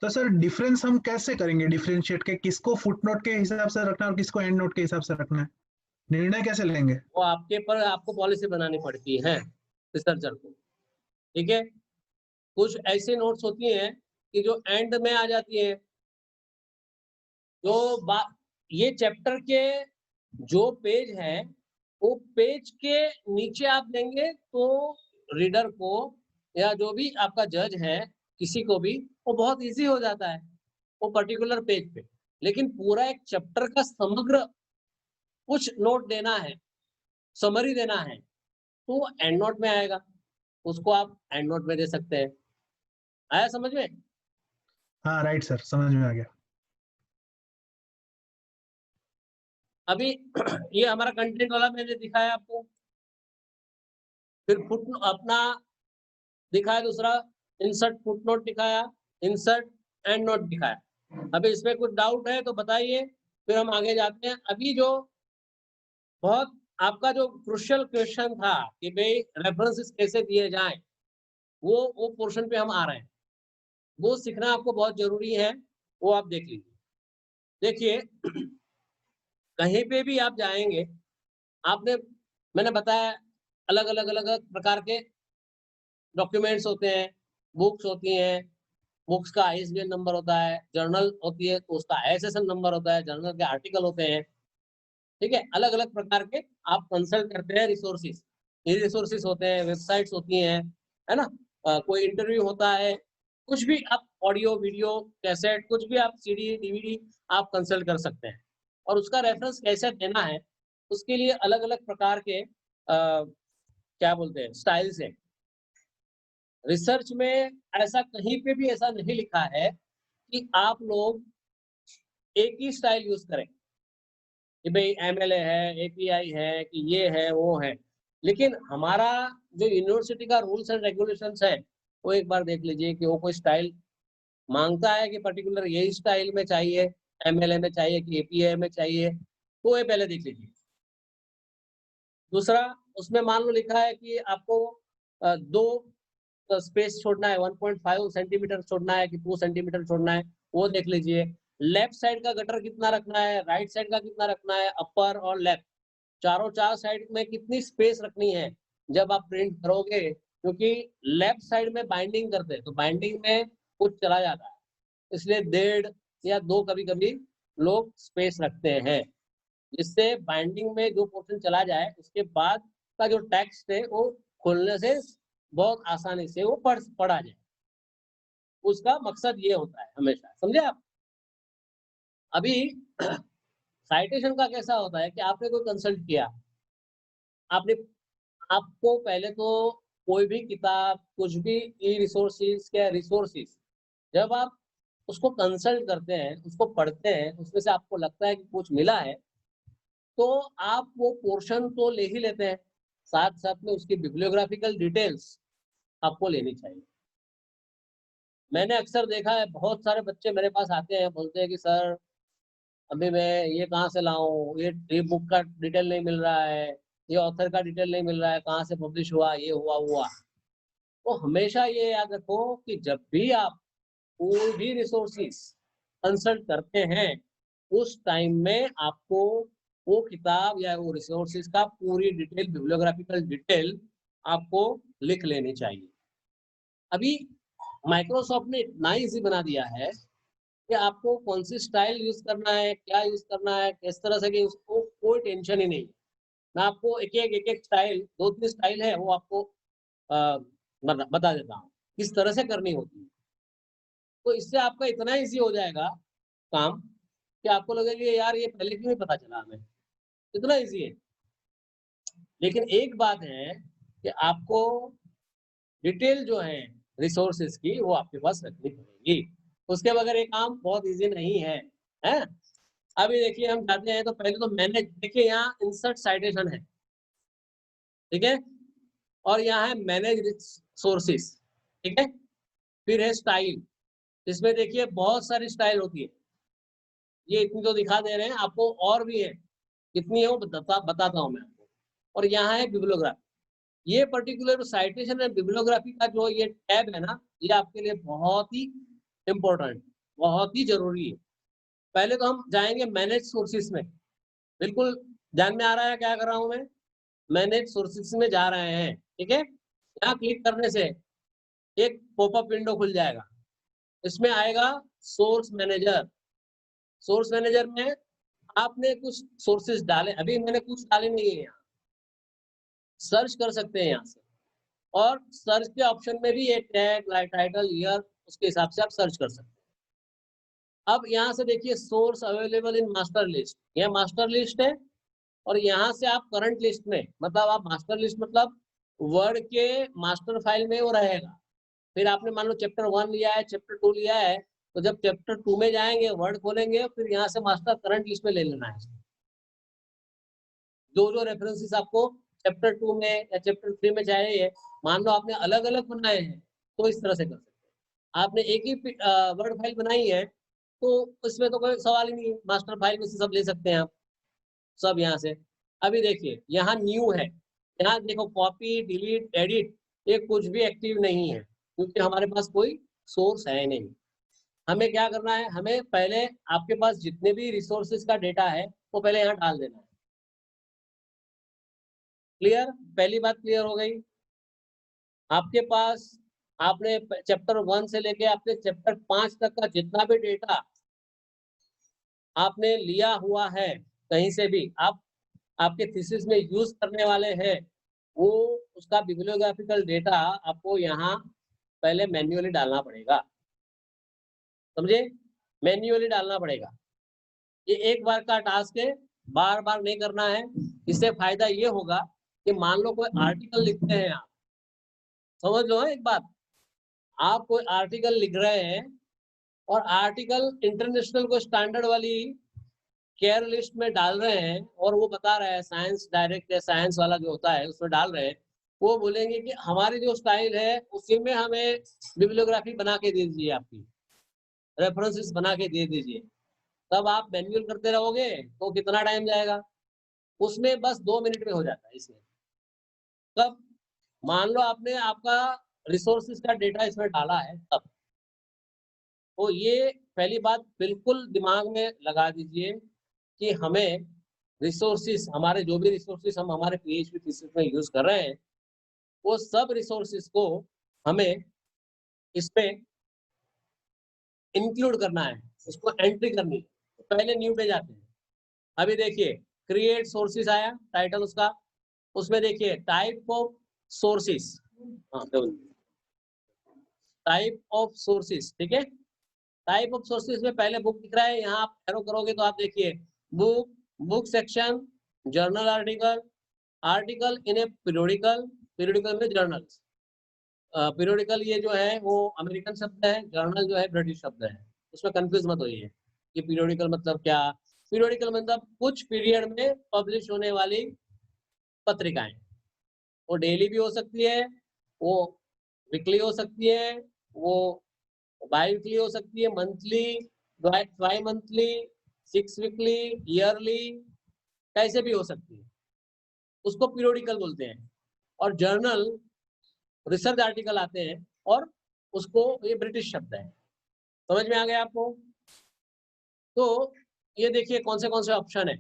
तो सर डिफरेंस हम कैसे करेंगे, डिफरेंशिएट के किसको फुटनोट के हिसाब से रखना है और किसको एंड नोट के हिसाब से रखना है, निर्णय कैसे लेंगे? वो आपके पर, आपको पॉलिसी बनानी पड़ती है रिसर्चर को, ठीक है। कुछ ऐसे नोट्स होती हैं कि जो एंड में आ जाती है, जो ये चैप्टर के जो पेज है, वो पेज के नीचे आप देंगे तो रीडर को या जो भी आपका जज है, किसी को भी वो बहुत इजी हो जाता है वो पर्टिकुलर पेज पे। लेकिन पूरा एक चैप्टर का समग्र कुछ नोट देना है, समरी देना है, तो एंड नोट में आएगा, उसको आप एंड नोट में दे सकते हैं। आया समझ में? हाँ राइट सर, समझ में आ गया। अभी ये हमारा कंटेंट वाला मैंने दिखाया आपको। फिर फुट अपना दिखाया दूसरा, इंसर्ट फुटनोट दिखाया, इंसर्ट एंड नोट दिखाया। अभी इसमें कुछ डाउट है तो बताइए, फिर हम आगे जाते हैं। अभी जो बहुत आपका जो क्रुशियल क्वेश्चन था कि भाई रेफरेंसेस कैसे दिए जाएं, वो पोर्शन पे हम आ रहे हैं। वो सीखना आपको बहुत जरूरी है, वो आप देख लीजिए। देखिए कहीं पे भी आप जाएंगे, आपने मैंने बताया अलग अलग अलग अलग प्रकार के डॉक्यूमेंट्स होते हैं, बुक्स होती हैं, बुक्स का आईएसबीएन नंबर होता है, जर्नल होती है तो उसका आईएसएन नंबर होता है, जर्नल के आर्टिकल होते हैं, ठीक है? अलग-अलग प्रकार के आप कंसल्ट करते हैं रिसोर्सेज। ये रिसोर्सेज होते हैं, वेबसाइट्स होती हैं, है ना? कोई इंटरव्यू होता है, कुछ भी आप ऑडियो, वीडियो, कैसेट कुछ भी आप सीडी, डीवीडी आप कंसल्ट कर सकते हैं। और उसका रेफरेंस कैसे देना है, उसके लिए अलग-अलग प्रकार के क्या बोलते हैं स्टाइल्स हैं। रिसर्च में ऐसा कहीं पे भी ऐसा नहीं लिखा है कि आप लोग एक ही स्टाइल यूज़ करें। कि भाई एमएलए है, एपीआई है, कि ये है, वो है। लेकिन हमारा जो यूनिवर्सिटी का रूल्स एंड रेगुलेशंस है, वो एक बार देख लीजिए कि वो कोई स्टाइल माँगता है कि पर्टिकुलर यही स्टाइल में चाहिए, एमएलए में चाहिए कि एपीआई में चाहिए, तो ये पहले देख लीजिए। दूसरा, उसमें मान लो लिखा है कि आपको 2 स्पेस छोड़ना है, 1.5 सेंटीमीटर छोड़ना है कि 2 सेंटीमीटर छोड़ना है, वो देख लीजिए। लेफ्ट साइड का गटर कितना रखना है, राइट साइड का कितना रखना है, अपर और लेफ्ट, चारों 4 साइड में कितनी स्पेस रखनी है, जब आप प्रिंट करोगे, क्योंकि लेफ्ट साइड में बाइंडिंग करते हैं, तो बाइंडिंग में कुछ चला जाता है, इसलिए 1.5 या 2 कभी-कभी लोग स्पेस रखते हैं, जिससे बाइंडिंग में जो पोर्शन चला जाए, उसके बाद का जो टेक्स्ट है, वो खोलने से बहुत आसानी से वो पढ़ा जाए। उसका मकसद ये होता है हमेशा, समझे आप? अभी साइटेशन का कैसा होता है कि आपने कोई कंसल्ट किया, आपने आपको पहले तो कोई भी किताब, कुछ भी ई-रिसोर्सेज़ या रिसोर्सेज़ जब आप उसको कंसल्ट करते हैं, उसको पढ़ते हैं, उसमें से आपको लगता है कि कुछ मिला है, तो आप वो पोर्शन तो ले ही लेते हैं, साथ-साथ में उसकी बिब्लियोग्राफिकल डिटेल्स आपको लेनी चाहिए। मैंने अक्सर देखा है बहुत सारे बच्चे मेरे पास आते हैं, बोलते हैं कि सर अभी मैं ये कहाँ से लाऊँ? ये बुक का डिटेल नहीं मिल रहा है, ये ऑथर का डिटेल नहीं मिल रहा है, कहाँ से पब्लिश हुआ, ये हुआ, वो हुआ। तो हमेशा ये याद रखो कि जब भी आप कोई भी रिसोर्सेज़ कंसल्ट करते हैं, उस टाइम में आपको वो किताब या वो रिसोर्सेज़ का पूरी डिटेल बिब्लियोग्राफिकल डिटेल आपको लिख लेनी चाहिए। अभी माइक्रोसॉफ्ट ने इतना ईज़ी बना दिया है कि आपको कौन-सी स्टाइल यूज़ करना है, क्या यूज़ करना है, किस तरह से कि उसको कोई टेंशन ही नहीं है। मैं आपको एक-एक स्टाइल 2-3 स्टाइल है वो आपको अ, बता देता हूँ, किस तरह से करनी होती है। तो इससे आपका इतना ईज़ी हो जाएगा काम कि आपको लगेगा कि यार ये पहले क्यों नहीं पता चला हमें, इतना ईज़ी है। लेकिन एक बात है कि आपको डिटेल जो है रिसोर्सेज़ की वो आपके पास रखनी पड़ेगी। उसके बगैर ये काम बहुत ईज़ी नहीं है, हैं? अभी देखिए हम जाते हैं तो पहले तो मैनेज देखिए यहाँ इंसर्ट साइटेशन है, ठीक है? और यहाँ है मैनेज सोर्सेज़, ठीक है? फिर है स्टाइल, इसमें देखिए बहुत सारी स्टाइल होती है। ये इतनी तो दिखा दे रहे हैं, आपको और भी है, कितनी है वो बताता हूँ मैं आपको। और यहाँ है बिब्लियोग्राफी, ये पर्टिकुलर साइटेशन एंड बिब्लियोग्राफी का जो ये टैब है ना, ये आपके लिए बहुत ही इम्पोर्टेंट, बहुत ही ज़रूरी है। पहले तो हम जाएँगे मैनेज सोर्सेज़ में, बिल्कुल ध्यान में आ रहा है क्या कर रहा हूँ मैं? मैनेज सोर्सेज़ में जा रहे हैं, ठीक है? यहाँ क्लिक करने से एक पॉपअप विंडो खुल जाएगा, इसमें आएगा सोर्स मैनेजर। सोर्स मैनेजर में आपने कुछ सोर्सेज़ डाले, अभी मैंने कुछ डाले नहीं है यहाँ, सर्च कर सकते हैं यहाँ से और सर्च के ऑप्शन में भी एक टैग, टाइटल, ईयर उसके हिसाब से आप सर्च कर सकते हैं। अब यहाँ से देखिए source available in master list, यह मास्टर लिस्ट है और यहाँ से आप करंट लिस्ट में मतलब आप मास्टर लिस्ट मतलब वर्ड के मास्टर फाइल में वो रहेगा। फिर आपने मान लो चैप्टर 1 लिया है, चैप्टर 2 लिया है, तो जब चैप्टर 2 में जाएंगे, वर्ड खोलेंगे, फिर यहाँ से मास्टर करंट लिस्ट में ले लेना है। जो रेफरेंसेस आपको चैप्टर 2 में या चैप्टर 3 में चाहिए, मान लो आपने अलग अलग बनाए हैं तो इस तरह से कर सकते हैं। आपने एक ही वर्ड फाइल बनाई है तो उसमें तो कोई सवाल ही नहीं है, मास्टर फाइल में से सब ले सकते हैं आप, सब यहाँ से। अभी देखिए यहाँ न्यू है, यहाँ देखो कॉपी डिलीट एडिट ये कुछ भी एक्टिव नहीं है क्योंकि हमारे पास कोई सोर्स है नहीं। हमें क्या करना है, हमें पहले आपके पास जितने भी रिसोर्सेज का डेटा है वो पहले यहाँ डाल देना है। क्लियर? पहली बात क्लियर हो गई। आपके पास आपने चैप्टर 1 से लेके आपने चैप्टर 5 तक का जितना भी डेटा आपने लिया हुआ है कहीं से भी, आप आपके थीसिस में यूज करने वाले हैं, वो उसका बिब्लियोग्राफिकल डेटा आपको यहाँ पहले मैन्युअली डालना पड़ेगा। समझे? मैन्युअली डालना पड़ेगा। ये एक बार का टास्क है, बार बार नहीं करना है। इससे फायदा ये होगा कि मान लो कोई आर्टिकल लिखते हैं आप, समझ लो एक बात, आप कोई आर्टिकल लिख रहे हैं और आर्टिकल इंटरनेशनल को स्टैंडर्ड वाली केयर लिस्ट में डाल रहे हैं और वो बता रहा है साइंस डायरेक्ट या साइंस वाला जो होता है उसमें डाल रहे हैं, वो बोलेंगे कि हमारी जो स्टाइल है उसी में हमें बिब्लियोग्राफी बना के दे दीजिए, आपकी रेफरेंसेस बना के दे दीजिए। तब आप मैन्युअल करते रहोगे तो कितना टाइम जाएगा, उसमें बस 2 मिनट में हो जाता है। इसमें तब मान लो आपने आपका रिसोर्सेज का डेटा इसमें डाला है तब, तो ये पहली बात बिल्कुल दिमाग में लगा दीजिए कि हमें रिसोर्सेज, हमारे जो भी रिसोर्सेज हम हमारे पीएचडी थीसिस में यूज कर रहे हैं, वो सब रिसोर्सेज को हमें इसमें इंक्लूड करना है, उसको एंट्री करनी है। तो पहले न्यू पे जाते हैं। अभी देखिए क्रिएट सोर्सेज आया टाइटल उसका, उसमें देखिए type of sources, type of sources, ठीक है। टाइप ऑफ सोर्सेज में पहले बुक दिख रहा है, यहाँ आप एरो करोगे तो आप देखिए book, book section, journal article, article in A periodical, periodical में जर्नल्स। पीरियोडिकल ये जो है वो अमेरिकन शब्द है, जर्नल जो है ब्रिटिश शब्द है, उसमें कंफ्यूज मत होइए कि पीरियोडिकल मतलब क्या। पीरियोडिकल मतलब कुछ पीरियड में पब्लिश होने वाली पत्रिकाएं, वो डेली भी हो सकती है, वो वीकली हो सकती है, वो बाई वीकली हो सकती है, मंथली, ट्वाई मंथली, 6 वीकली, ईयरली, कैसे भी हो सकती है, उसको पीरियोडिकल बोलते हैं। और जर्नल रिसर्च आर्टिकल आते हैं और उसको, ये ब्रिटिश शब्द है। समझ में आ गया आपको? तो ये देखिए कौन से ऑप्शन है,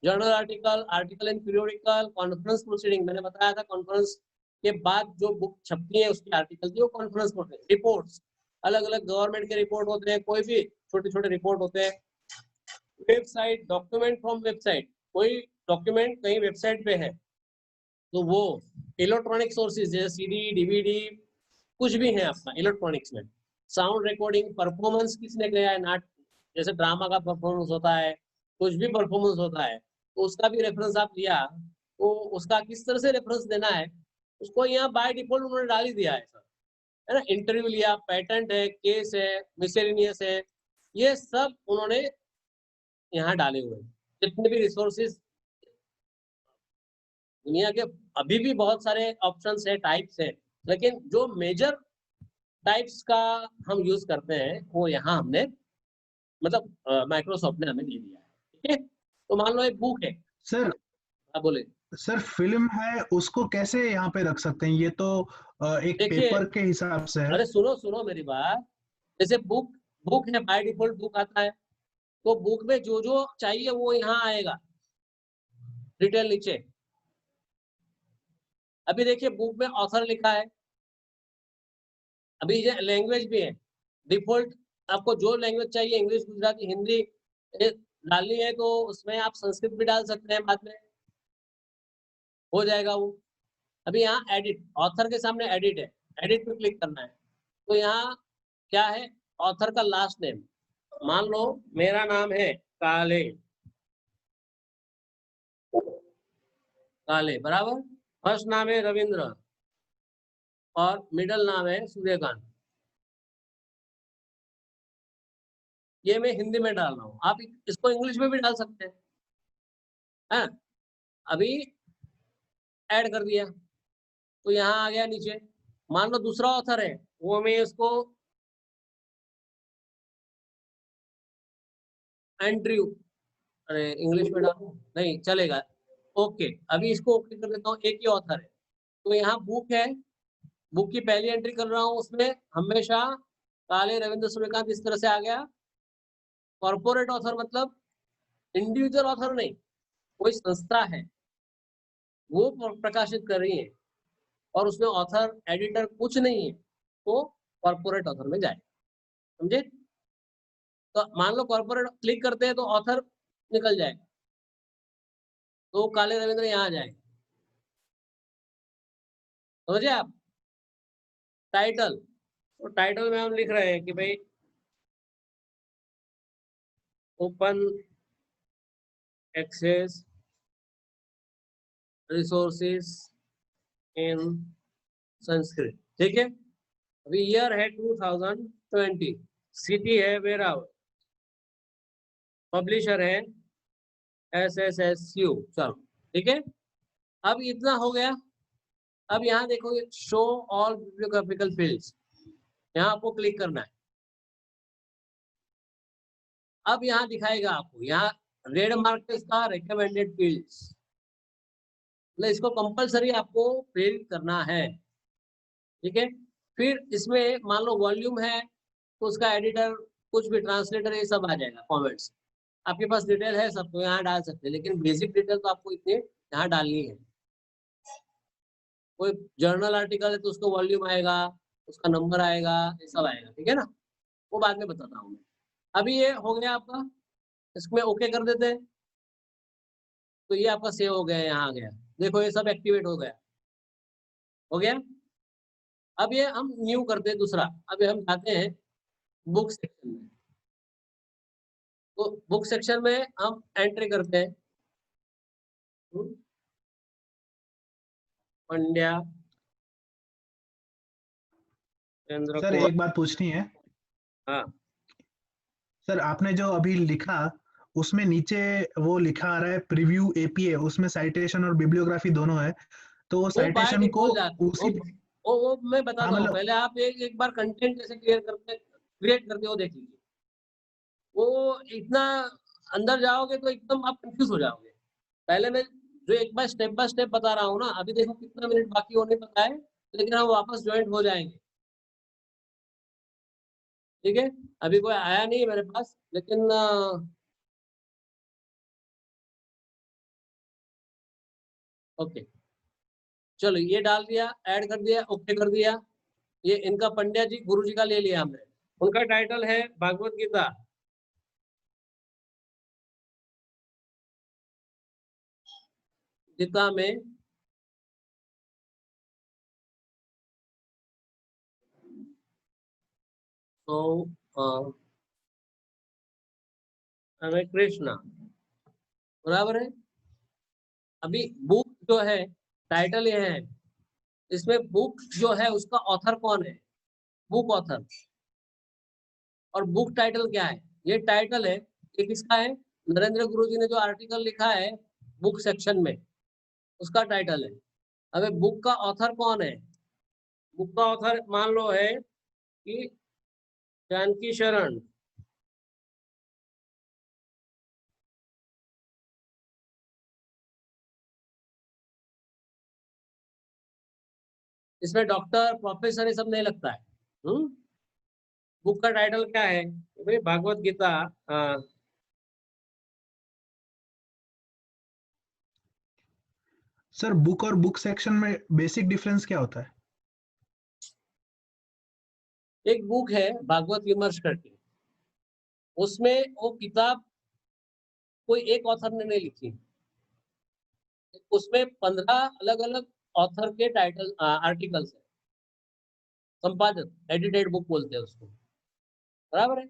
journal article, article in periodical, conference proceeding, मैंने बताया था कॉन्फ्रेंस के बाद जो बुक छपती है उसकी आर्टिकल थी वो कॉन्फ्रेंस प्रोसीडिंग। रिपोर्ट्स, अलग अलग गवर्नमेंट के रिपोर्ट होते हैं, कोई भी छोटे छोटे रिपोर्ट होते हैं। वेबसाइट, डॉक्यूमेंट फ्रॉम वेबसाइट, कोई डॉक्यूमेंट कहीं वेबसाइट पे है तो वो इलेक्ट्रॉनिक सोर्सेज जैसे सीडी, डीवीडी, कुछ भी है आपका इलेक्ट्रॉनिक्स में। साउंड रिकॉर्डिंग, परफॉर्मेंस किसने किया है, नाट जैसे ड्रामा का परफॉर्मेंस होता है, कुछ भी परफॉर्मेंस होता है तो उसका भी रेफरेंस आप लिया, तो उसका किस तरह से रेफरेंस देना है उसको यहाँ बाय डिफॉल्ट उन्होंने डाल ही दिया है सर, है ना। इंटरव्यू लिया, पेटेंट है, केस है, मिसलेनियस है, ये सब उन्होंने यहाँ डाले हुए हैं। जितने भी रिसोर्सेज दुनिया के, अभी भी बहुत सारे ऑप्शंस है, टाइप्स है, लेकिन जो मेजर टाइप्स का हम यूज करते हैं वो यहाँ हमने, मतलब माइक्रोसॉफ्ट ने हमें दे दिया है, ठीक है। तो मान लो एक बुक है, सर आप बोले। सर फिल्म है उसको कैसे यहाँ पे रख सकते हैं, ये तो एक देखिए, पेपर के हिसाब से है। अरे सुनो सुनो मेरी बात, जैसे बुक, बुक है, बाय डिफॉल्ट बुक आता है, तो बुक में जो जो चाहिए वो यहाँ आएगा डिटेल नीचे। अभी देखिए बुक में ऑथर लिखा है, अभी ये लैंग्वेज भी है डिफॉल्ट, आपको जो लैंग्वेज चाहिए इंग्लिश, गुजराती, हिंदी डालनी है तो उसमें आप संस्कृत भी डाल सकते हैं, बाद में हो जाएगा वो। अभी यहाँ एडिट, ऑथर के सामने एडिट है, एडिट पे क्लिक करना है, तो यहाँ क्या है, ऑथर का लास्ट नेम, मान लो मेरा नाम है काले, काले बराबर, फर्स्ट नाम है रविंद्र और मिडिल नाम है सूर्यकांत, ये मैं हिंदी में डाल रहा हूँ, आप इसको इंग्लिश में भी डाल सकते हैं। हाँ, अभी ऐड कर दिया तो यहाँ आ गया नीचे। मान लो दूसरा ऑथर है, वो मैं इसको एंड्रयू, अरे इंग्लिश में डालूं नहीं चलेगा। ओके, अभी इसको ओके कर देता हूँ, एक ही ऑथर है। तो यहाँ बुक है, बुक की पहली एंट्री कर रहा हूँ, उसमें हमेशा काले रविंद्र सूर्यकांत इस तरह से आ गया। कॉर्पोरेट ऑथर मतलब इंडिविजुअल ऑथर नहीं, कोई संस्था है वो प्रकाशित कर रही है और उसमें ऑथर एडिटर कुछ नहीं है, तो कॉर्पोरेट ऑथर में जाए, समझे। तो मान लो कॉर्पोरेट क्लिक करते हैं तो ऑथर निकल जाएगा, तो काले रविंद्र यहाँ आ जाएगा, समझे आप। टाइटल, तो टाइटल में हम लिख रहे हैं कि भाई open access resources in Sanskrit, ठीक है। अभी ईयर है 2020, सिटी है वेरावल, पब्लिशर है SSSU, चलो ठीक है। अब इतना हो गया। अब यहाँ देखो शो ऑल बिब्लियोग्राफिकल फील्ड्स, यहाँ आपको क्लिक करना है। अब यहाँ दिखाएगा आपको, यहाँ रेड मार्क इसका रिकमेंडेड फील्ड्स, मतलब इसको कंपलसरी आपको फिल करना है, ठीक है। फिर इसमें मान लो वॉल्यूम है तो उसका एडिटर, कुछ भी ट्रांसलेटर, ये सब आ जाएगा, कमेंट्स आपके पास डिटेल है सब तो यहाँ डाल सकते हैं, लेकिन बेसिक डिटेल तो आपको इतने यहाँ डालनी है। कोई जर्नल आर्टिकल है तो उसको वॉल्यूम आएगा, उसका नंबर आएगा, ये सब आएगा, ठीक है ना, वो बाद में बताता हूँ मैं। अभी ये हो गया आपका, इसमें ओके कर देते हैं तो ये आपका सेव हो गया, यहाँ आ गया, देखो ये सब एक्टिवेट हो गया, हो गया। अब ये हम न्यू करते हैं दूसरा, अब हम जाते हैं बुक सेक्शन में। तो बुक सेक्शन में हम एंट्री करते हैं पंड्या चंद्र सर कुमार। एक बात पूछनी है। हाँ, सर आपने जो अभी लिखा उसमें नीचे वो लिखा आ रहा है प्रीव्यू एपीए, उसमें साइटेशन और बिब्लियोग्राफी दोनों है, तो वो वो बाय साइटेशन को डिफॉल्ट जाते हैं, उसी वो मैं हाँ बताता हूँ, मतलब पहले आप एक बार कंटेंट कैसे क्रिएट करते हो देख लीजिए। वो इतना अंदर जाओगे तो एकदम आप कंफ्यूज हो जाओगे। पहले मैं जो एक बार स्टेप बाय स्टेप बता रहा हूँ ना, अभी देखो कितना मिनट बाकी होने पता है, लेकिन हम वापस ज्वाइंट हो जाएंगे, ठीक है। अभी कोई आया नहीं है मेरे पास, लेकिन ओके, चलो ये डाल दिया, ऐड कर दिया, ओके कर दिया। ये इनका पंड्या जी गुरु जी का ले लिया हमने, उनका टाइटल है भागवत गीता। गीता में तो हमें कृष्णा, बराबर है। अभी बुक जो है, टाइटल ये है, इसमें बुक जो है उसका ऑथर कौन है, बुक ऑथर। और बुक टाइटल क्या है, ये टाइटल है, ये किसका है, नरेंद्र गुरु जी ने जो आर्टिकल लिखा है बुक सेक्शन में, उसका टाइटल है। अबे बुक का ऑथर कौन है, बुक का ऑथर मान लो है कि जानकी शरण, इसमें डॉक्टर प्रोफेसर ये सब नहीं लगता है। बुक का टाइटल क्या है भाई, भागवत गीता। सर बुक और बुक सेक्शन में बेसिक डिफरेंस क्या होता है? एक बुक है भागवत विमर्श करके, उसमें वो किताब कोई एक ऑथर ने नहीं लिखी, उसमें 15 अलग अलग ऑथर के टाइटल आर्टिकल्स है, संपादक एडिटेड बुक बोलते हैं उसको, बराबर है।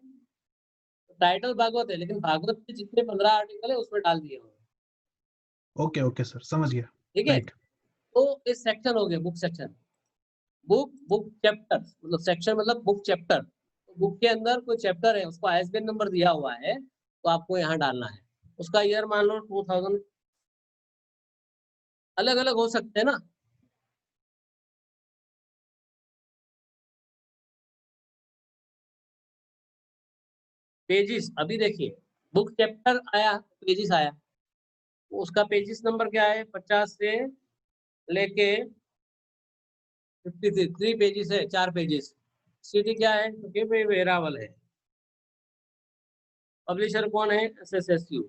टाइटल भागवत है, लेकिन भागवत के जितने 15 आर्टिकल है उसमें डाल दिए उन्होंने, ओके ओके सर, समझ गया। ठीक है। राइट। तो इस सेक्शन हो गया book section, book book chapter, मतलब सेक्शन मतलब बुक चैप्टर। तो बुक के अंदर कोई चैप्टर है, उसको आईएसबीएन नंबर दिया हुआ है, तो आपको यहाँ डालना है। उसका ईयर मान लो 2000, अलग-अलग हो सकते हैं ना। पेजेस अभी देखिए, बुक चैप्टर आया, पेजेस आया, तो उसका पेजेस नंबर क्या है, 50 से लेके 53, 3 पेजेस है, 4 पेजेस। सिटी क्या है, क्योंकि भाई वेरावल है। पब्लिशर कौन है, एसएसएसयू।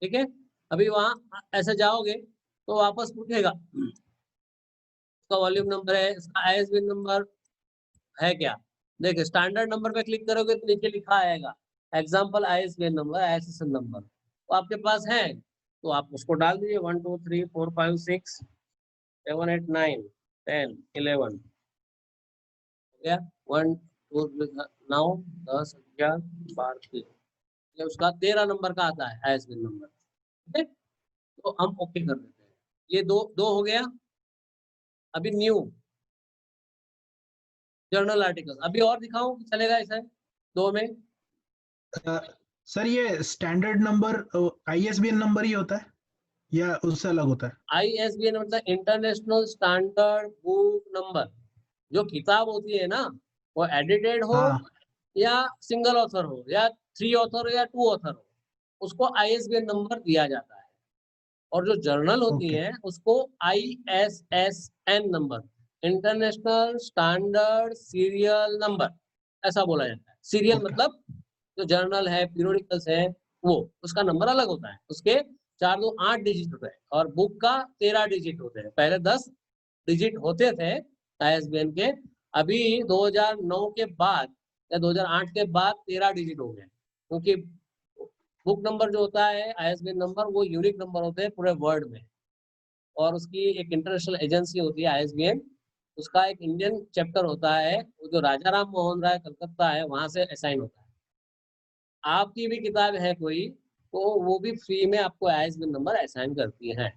ठीक है, अभी वहां ऐसे जाओगे तो वापस पूछेगा उसका वॉल्यूम नंबर है, इसका आईएसबीएन नंबर है क्या। देखिए स्टैंडर्ड नंबर पे क्लिक करोगे तो नीचे लिखा आएगा example ISBN number, ISSN number, तो आपके पास है तो आप उसको डाल दीजिए 1 2 3 4 5 6 7 8 9 10 11 हो गया, 1 2 9 10 11 12 ये उसका 13 नंबर का आता है आईएसबीएन नंबर। ठीक है, तो हम ओके कर देते हैं। ये दो दो हो गया। अभी न्यू जर्नल आर्टिकल, अभी और दिखाऊं कि चलेगा ऐसा दो में। सर ये स्टैंडर्ड नंबर आईएसबीएन नंबर ही होता है या उससे अलग होता है? आईएसबीएन मतलब इंटरनेशनल स्टैंडर्ड बुक नंबर। जो किताब होती है ना, वो एडिटेड हो हाँ। या सिंगल ऑथर हो या 3 ऑथर हो या 2 ऑथर हो, उसको आईएसबीएन नंबर दिया जाता है। और जो जर्नल होती ओके। है उसको ISSN number, international standard serial number, ऐसा बोला जाता है। Serial okay. मतलब जो जर्नल है, पीरियोडिकल्स है, वो उसका नंबर अलग होता है। उसके 4 2 8 डिजिट होते हैं और बुक का 13 डिजिट होते हैं। पहले 10 डिजिट होते थे आईएसबीएन के, अभी 2009 के बाद या 2008 के बाद 13 डिजिट हो गए, क्योंकि बुक नंबर जो होता है आईएसबीएन नंबर वो यूनिक नंबर होते हैं पूरे वर्ल्ड में। और उसकी एक इंटरनेशनल एजेंसी होती है आईएसबीएन, उसका एक इंडियन चैप्टर होता है, वो जो राजा राम मोहन राय कलकत्ता है वहां से असाइन होता है। आपकी भी किताब है कोई, तो वो भी फ्री में आपको आईएसबीएन नंबर असाइन करती है।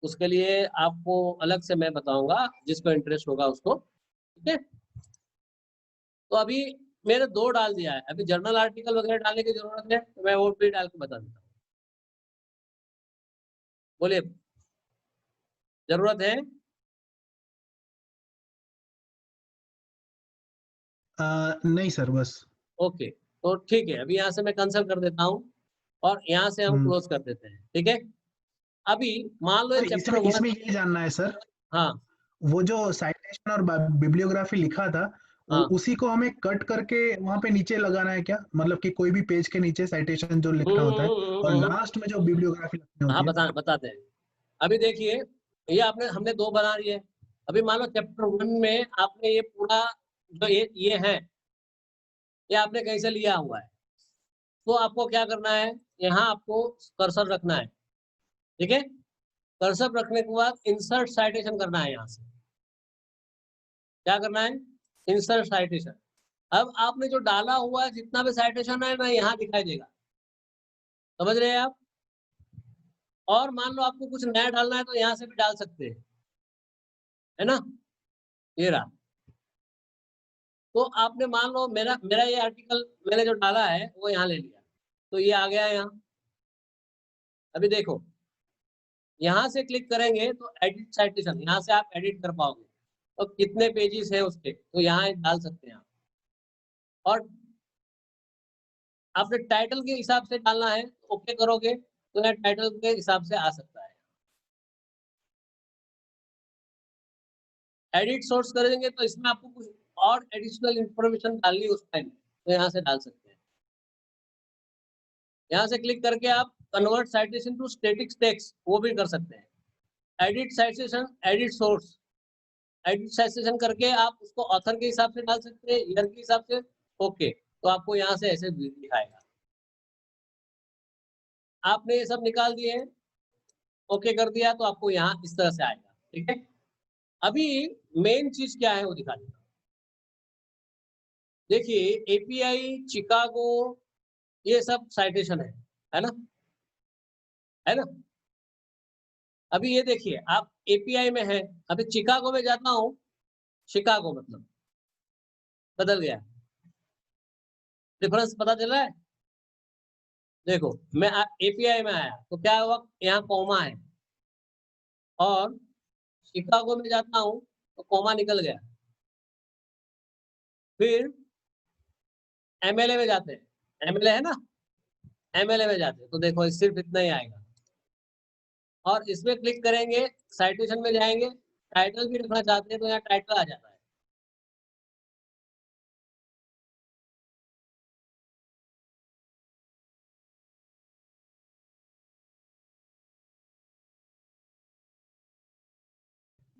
उसके लिए आपको अलग से मैं बताऊंगा, जिसको इंटरेस्ट होगा उसको। ठीक है, तो अभी मैंने 2 डाल दिया है, अभी जर्नल आर्टिकल वगैरह डालने की जरूरत है तो मैं वो भी डाल के बता देता हूँ। बोलिए, जरूरत है? नहीं सर, बस। ओके, तो ठीक है, अभी यहाँ से मैं कैंसिल कर देता हूँ और यहाँ से हम हम्म। क्लोज कर देते हैं। ठीक है, अभी मान लो ये सर चैप्टर इसमें 1। इसमें ये जानना है सर, हाँ वो जो साइटेशन और बिब्लियोग्राफी लिखा था, हाँ, उसी को हमें कट करके वहां पे नीचे लगाना है क्या? मतलब कि कोई भी पेज के नीचे साइटेशन जो लिखना होता है और हम्म। लास्ट में जो बिब्लियोग्राफी लिखनी हाँ होती है। बताते हैं। अभी देखिए, ये आपने हमने 2 बना लिए। अभी मान लो चैप्टर 1 में आपने ये पूरा जो ये है, ये आपने कहीं से लिया हुआ है, तो आपको क्या करना है, यहाँ आपको कर्सर रखना है। ठीक है, कर्सर रखने के बाद इंसर्ट साइटेशन करना है। यहाँ से क्या करना है, इंसर्ट साइटेशन। अब आपने जो डाला हुआ है जितना भी साइटेशन है ना, यहाँ दिखाई देगा। समझ रहे हैं आप? और मान लो आपको कुछ नया डालना है तो यहाँ से भी डाल सकते हैं, है ना। ये रहा, तो आपने मान लो मेरा मेरा ये आर्टिकल मैंने जो डाला है वो यहाँ ले लिया, तो ये आ गया यहाँ। अभी देखो, यहाँ से क्लिक करेंगे तो एडिट साइटेशन, यहाँ से आप एडिट कर पाओगे और कितने पेजेस है उसके, तो यहाँ डाल सकते हैं आप। और आपने टाइटल के हिसाब से डालना है, ओके करोगे तो यहाँ टाइटल के हिसाब से आ सकता है। एडिट सोर्स करेंगे तो इसमें आपको कुछ और एडिशनल इंफॉर्मेशन डालनी है उस टाइम, तो यहाँ से डाल सकते हैं। यहाँ से क्लिक करके आप convert citation to static text वो भी कर सकते हैं। Edit citation, edit source, edit citation करके आप उसको ऑथर के हिसाब से डाल सकते हैं, ईयर के हिसाब से। ओके, तो आपको यहाँ से ऐसे दिखाएगा। आपने ये सब निकाल दिए, ओके कर दिया, तो आपको यहाँ इस तरह से आएगा। ठीक है, अभी मेन चीज क्या है वो दिखा देता हूँ। देखिए एपीआई, चिकागो, ये सब साइटेशन है ना, है ना। अभी ये देखिए आप एपीआई में है, अभी चिकागो में जाता हूँ, शिकागो मतलब बदल गया, डिफरेंस पता चल रहा है? देखो मैं एपीआई में आया तो क्या हुआ, यहाँ कॉमा है, और शिकागो में जाता हूँ तो कॉमा निकल गया। फिर एमएलए में जाते हैं, एमएलए है ना, एमएलए में जाते हैं तो देखो सिर्फ इतना ही आएगा, और इसमें क्लिक करेंगे, साइटेशन में जाएंगे, टाइटल भी रखना चाहते हैं तो यहाँ टाइटल आ जाता है।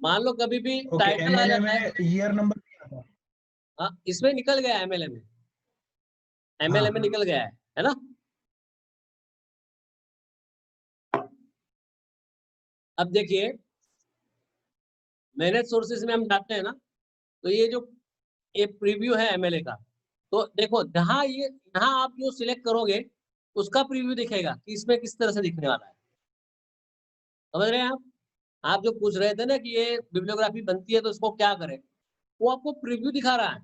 मान लो कभी भी ओके, टाइटल आ एमएलए जाता है, में ईयर नंबर नहीं आता। हाँ इसमें निकल गया एमएलए में, एमएलए में हाँ, निकल गया है ना। अब देखिए मैनेज सोर्सेज में हम जाते हैं ना, तो ये जो ये प्रीव्यू है एमएलए का, तो देखो जहाँ ये यहाँ आप जो सिलेक्ट करोगे उसका प्रीव्यू दिखेगा कि इसमें किस तरह से दिखने वाला है, समझ रहे हैं आप जो पूछ रहे थे ना कि ये बिब्लियोग्राफी बनती है तो इसको क्या करें, वो आपको प्रीव्यू दिखा रहा है।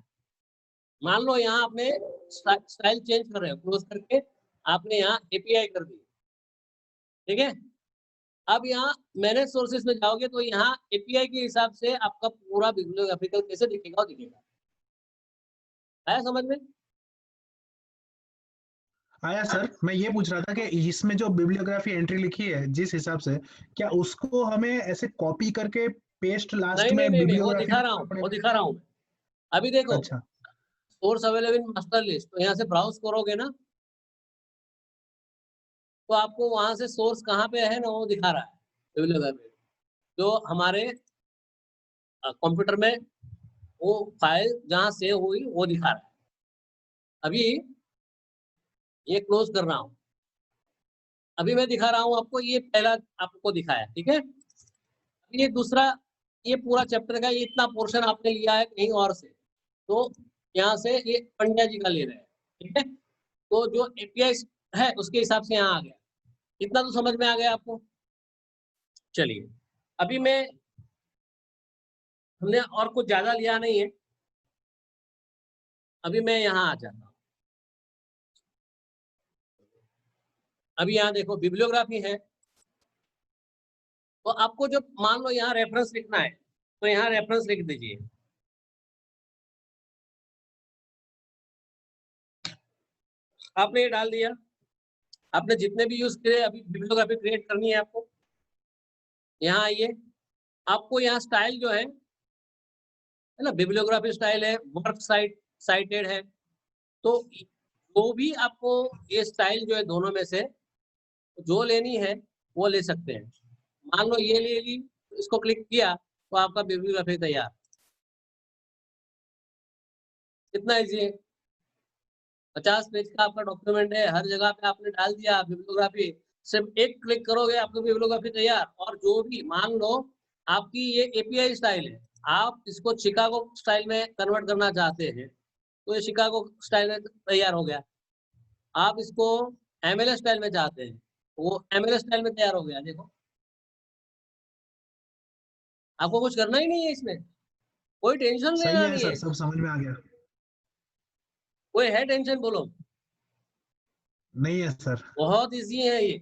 मान लो यहाँ आपने स्टाइल चेंज कर रहे हो, क्लोज करके आपने यहाँ एपीआई कर दी, ठीक है। अब यहाँ मैनेज सोर्सेज में जाओगे तो यहाँ एपीआई के हिसाब से आपका पूरा बिब्लियोग्राफिकल कैसे दिखेगा वो दिखेगा, आया समझ में? आया सर। मैं ये पूछ रहा था कि इसमें जो बिब्लियोग्राफी एंट्री लिखी है जिस हिसाब से, क्या उसको हमें ऐसे कॉपी करके पेस्ट लास्ट नहीं नहीं में नहीं नहीं, वो बिब्लियोग्राफी दिखा में रहा करना हूँ, वो पड़ेगा? दिखा रहा हूँ। अभी देखो अच्छा। Source available in master list, तो यहाँ से ब्राउज करोगे ना तो आपको वहां से सोर्स कहाँ पे है ना वो दिखा रहा है बिब्लियोग्राफी, जो हमारे कंप्यूटर में वो फाइल जहाँ सेव हुई वो दिखा रहा है। अभी ये क्लोज कर रहा हूँ, अभी मैं दिखा रहा हूँ आपको, ये पहला आपको दिखाया, ठीक है। अभी ये दूसरा, ये पूरा चैप्टर का ये इतना पोर्शन आपने लिया है कहीं और से, तो यहाँ से ये पंड्या जी का ले रहे हैं, ठीक है। तो जो एपीआई है उसके हिसाब से यहाँ आ गया, इतना तो समझ में आ गया आपको। चलिए अभी मैं, हमने और कुछ ज्यादा लिया नहीं है, अभी मैं यहाँ आ जाता हूँ। अभी यहाँ देखो बिब्लियोग्राफी है, तो आपको जो मान लो यहाँ रेफरेंस लिखना है तो यहाँ रेफरेंस लिख दीजिए। आपने ये डाल दिया, आपने जितने भी यूज किए, अभी बिब्लियोग्राफी क्रिएट करनी है आपको। यहाँ आइए, आपको यहाँ स्टाइल जो है ना, बिब्लियोग्राफी स्टाइल है, वर्क साइटेड है, तो वो भी आपको ये स्टाइल जो है दोनों में से जो लेनी है वो ले सकते हैं। मान लो ये ले ली, इसको क्लिक किया तो आपका बिब्लियोग्राफी तैयार। कितना इजी है, 50 पेज का आपका डॉक्यूमेंट है, हर जगह पे आपने डाल दिया बिब्लियोग्राफी, सिर्फ एक क्लिक करोगे आपको बिब्लियोग्राफी तैयार। और जो भी मान लो आपकी ये एपीआई स्टाइल है, आप इसको शिकागो स्टाइल में कन्वर्ट करना चाहते हैं तो ये शिकागो स्टाइल में तैयार हो गया। आप इसको एमएलए स्टाइल में चाहते हैं, वो एमएलए स्टाइल में तैयार हो गया। देखो आपको कुछ करना ही नहीं है इसमें, कोई टेंशन सही लेना है नहीं सर, है। सब समझ में आ गया। कोई है टेंशन बोलो? नहीं है सर। बहुत इजी है ये।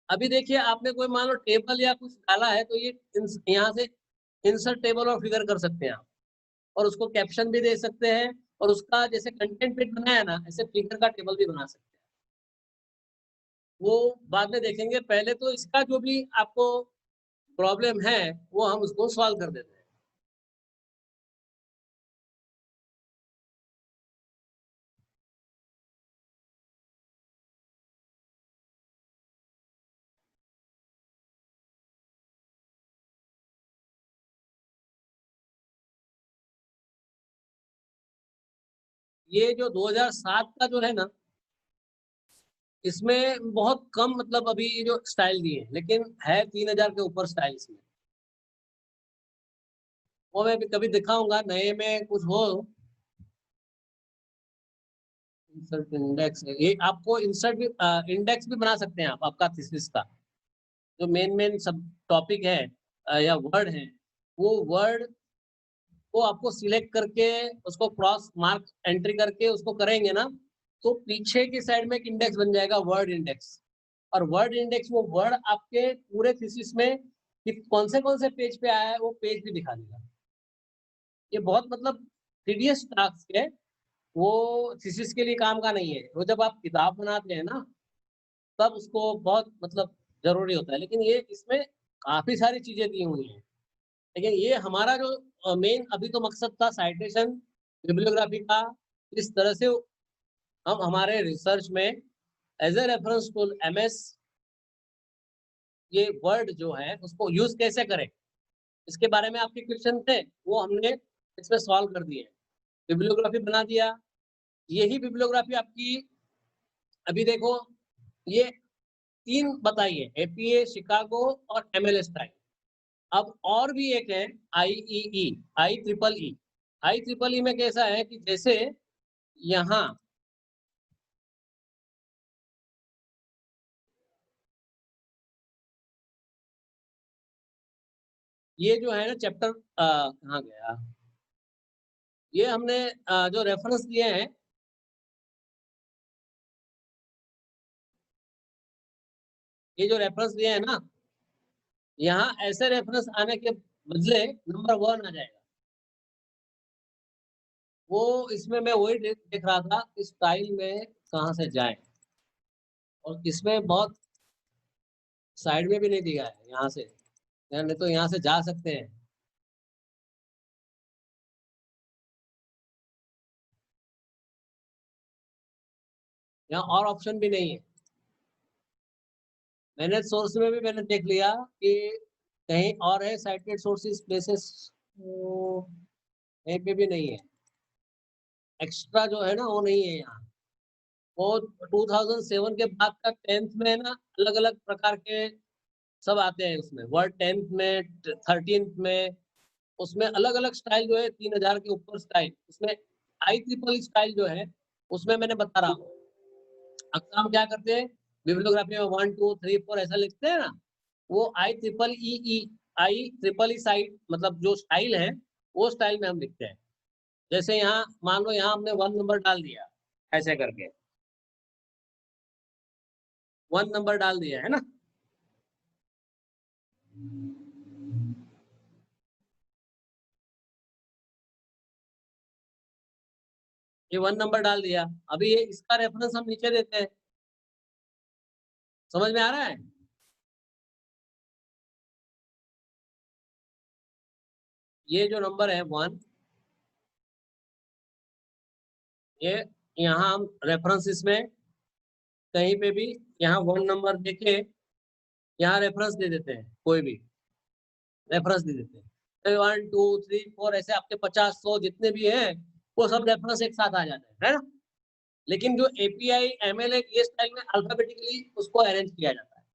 अभी देखिए आपने कोई मान लो टेबल या कुछ डाला है तो ये यहाँ से इंसर्ट टेबल और फिगर कर सकते हैं आप, और उसको कैप्शन भी दे सकते हैं, और उसका जैसे कंटेंट पेज बनाया ना ऐसे फिगर का टेबल भी बना सकते हैं। वो बाद में देखेंगे, पहले तो इसका जो भी आपको प्रॉब्लम है वो हम उसको सॉल्व कर देते हैं। ये जो 2007 का जो है ना, इसमें बहुत कम मतलब अभी ये जो स्टाइल दिए हैं, लेकिन है 3000 के ऊपर स्टाइल इसमें। वो मैं भी कभी दिखाऊंगा नए में कुछ हो। इंसर्ट इंडेक्स, ये आपको इंसर्ट भी इंडेक्स भी बना सकते हैं आप आपका थीसिस का, जो मेन सब टॉपिक है या वर्ड है, वो वर्ड को आपको सिलेक्ट करके उसको क्रॉस मार्क एंट्री करके उसको करेंगे ना, तो पीछे की साइड में एक इंडेक्स बन जाएगा, वर्ड इंडेक्स। और वर्ड इंडेक्स वो वर्ड आपके पूरे थीसिस में कि कौन से पेज पे आया है वो पेज भी दिखा देगा। ये बहुत मतलब टीडियस टास्क है, वो थीसिस के लिए काम का नहीं है। वो जब आप किताब बनाते हैं ना, तब उसको बहुत मतलब ज़रूरी होता है। लेकिन ये इसमें काफ़ी सारी चीज़ें दी हुई हैं। लेकिन ये हमारा जो मेन अभी तो मकसद था साइटेशन, बिब्लियोग्राफी का, इस तरह से हम हमारे रिसर्च में as a reference tool MS ये वर्ड जो है उसको यूज़ कैसे करें? इसके बारे में आपके क्वेश्चन थे, वो हमने इसमें सॉल्व कर दिए। बिब्लियोग्राफी बना दिया, यही बिब्लियोग्राफी आपकी अभी देखो ये 3 बताई है, एपीए, शिकागो और एमएलएस टाइप। अब और भी एक है आईईई, IEEE। IEEE में कैसा है कि जैसे यहाँ ये जो है ना चैप्टर कहाँ गया? ये हमने जो रेफरेंस दिए हैं, ये जो रेफरेंस दिए हैं ना, यहाँ ऐसे रेफरेंस आने के बदले नंबर 1 आ जाएगा। वो इसमें मैं वही देख रहा था कि स्टाइल में कहाँ से जाएँ और इसमें बहुत साइड में भी नहीं दिया है यहाँ से, नहीं तो यहाँ से जा सकते हैं। यहाँ और ऑप्शन भी नहीं है। मैंने सोर्स में भी मैंने देख लिया कि कहीं और है साइटेड सोर्सेज प्लेसेस, कहीं पे भी नहीं है। एक्स्ट्रा जो है ना वो नहीं है यहाँ। वो 2007 के बाद का 10th में ना अलग-अलग प्रकार के सब आते हैं उसमें। वर्ड 10th में, 13th में, उसमें अलग-अलग स्टाइल जो है 3000 के ऊपर स्टाइल। उसमें IEEE स्टाइल जो है उसमें मैंने बता रहा हूँ। अक्सर हम क्या करते हैं बिब्लियोग्राफी में 1 2 3 4 ऐसा लिखते हैं ना, वो IEEE साइट मतलब जो स्टाइल है वो स्टाइल में हम लिखते हैं। जैसे यहाँ मान लो यहाँ हमने 1 नंबर डाल दिया ऐसे करके, 1 नंबर डाल दिया है ना। ये 1 नंबर डाल दिया। अभी ये इसका रेफरेंस हम नीचे देते हैं। समझ में आ रहा है? ये जो नंबर है 1, ये यहाँ हम रेफरेंस इसमें कहीं पे भी यहाँ 1 नंबर देके यहाँ रेफरेंस दे देते हैं, कोई भी रेफरेंस दे देते हैं। 1 2 3 4 ऐसे आपके 50 100 जितने भी हैं वो सब रेफरेंस एक साथ आ जाते हैं, है ना? लेकिन जो एपीआई एमएल है ये स्टाइल में अल्फाबेटिकली उसको अरेंज किया जाता है।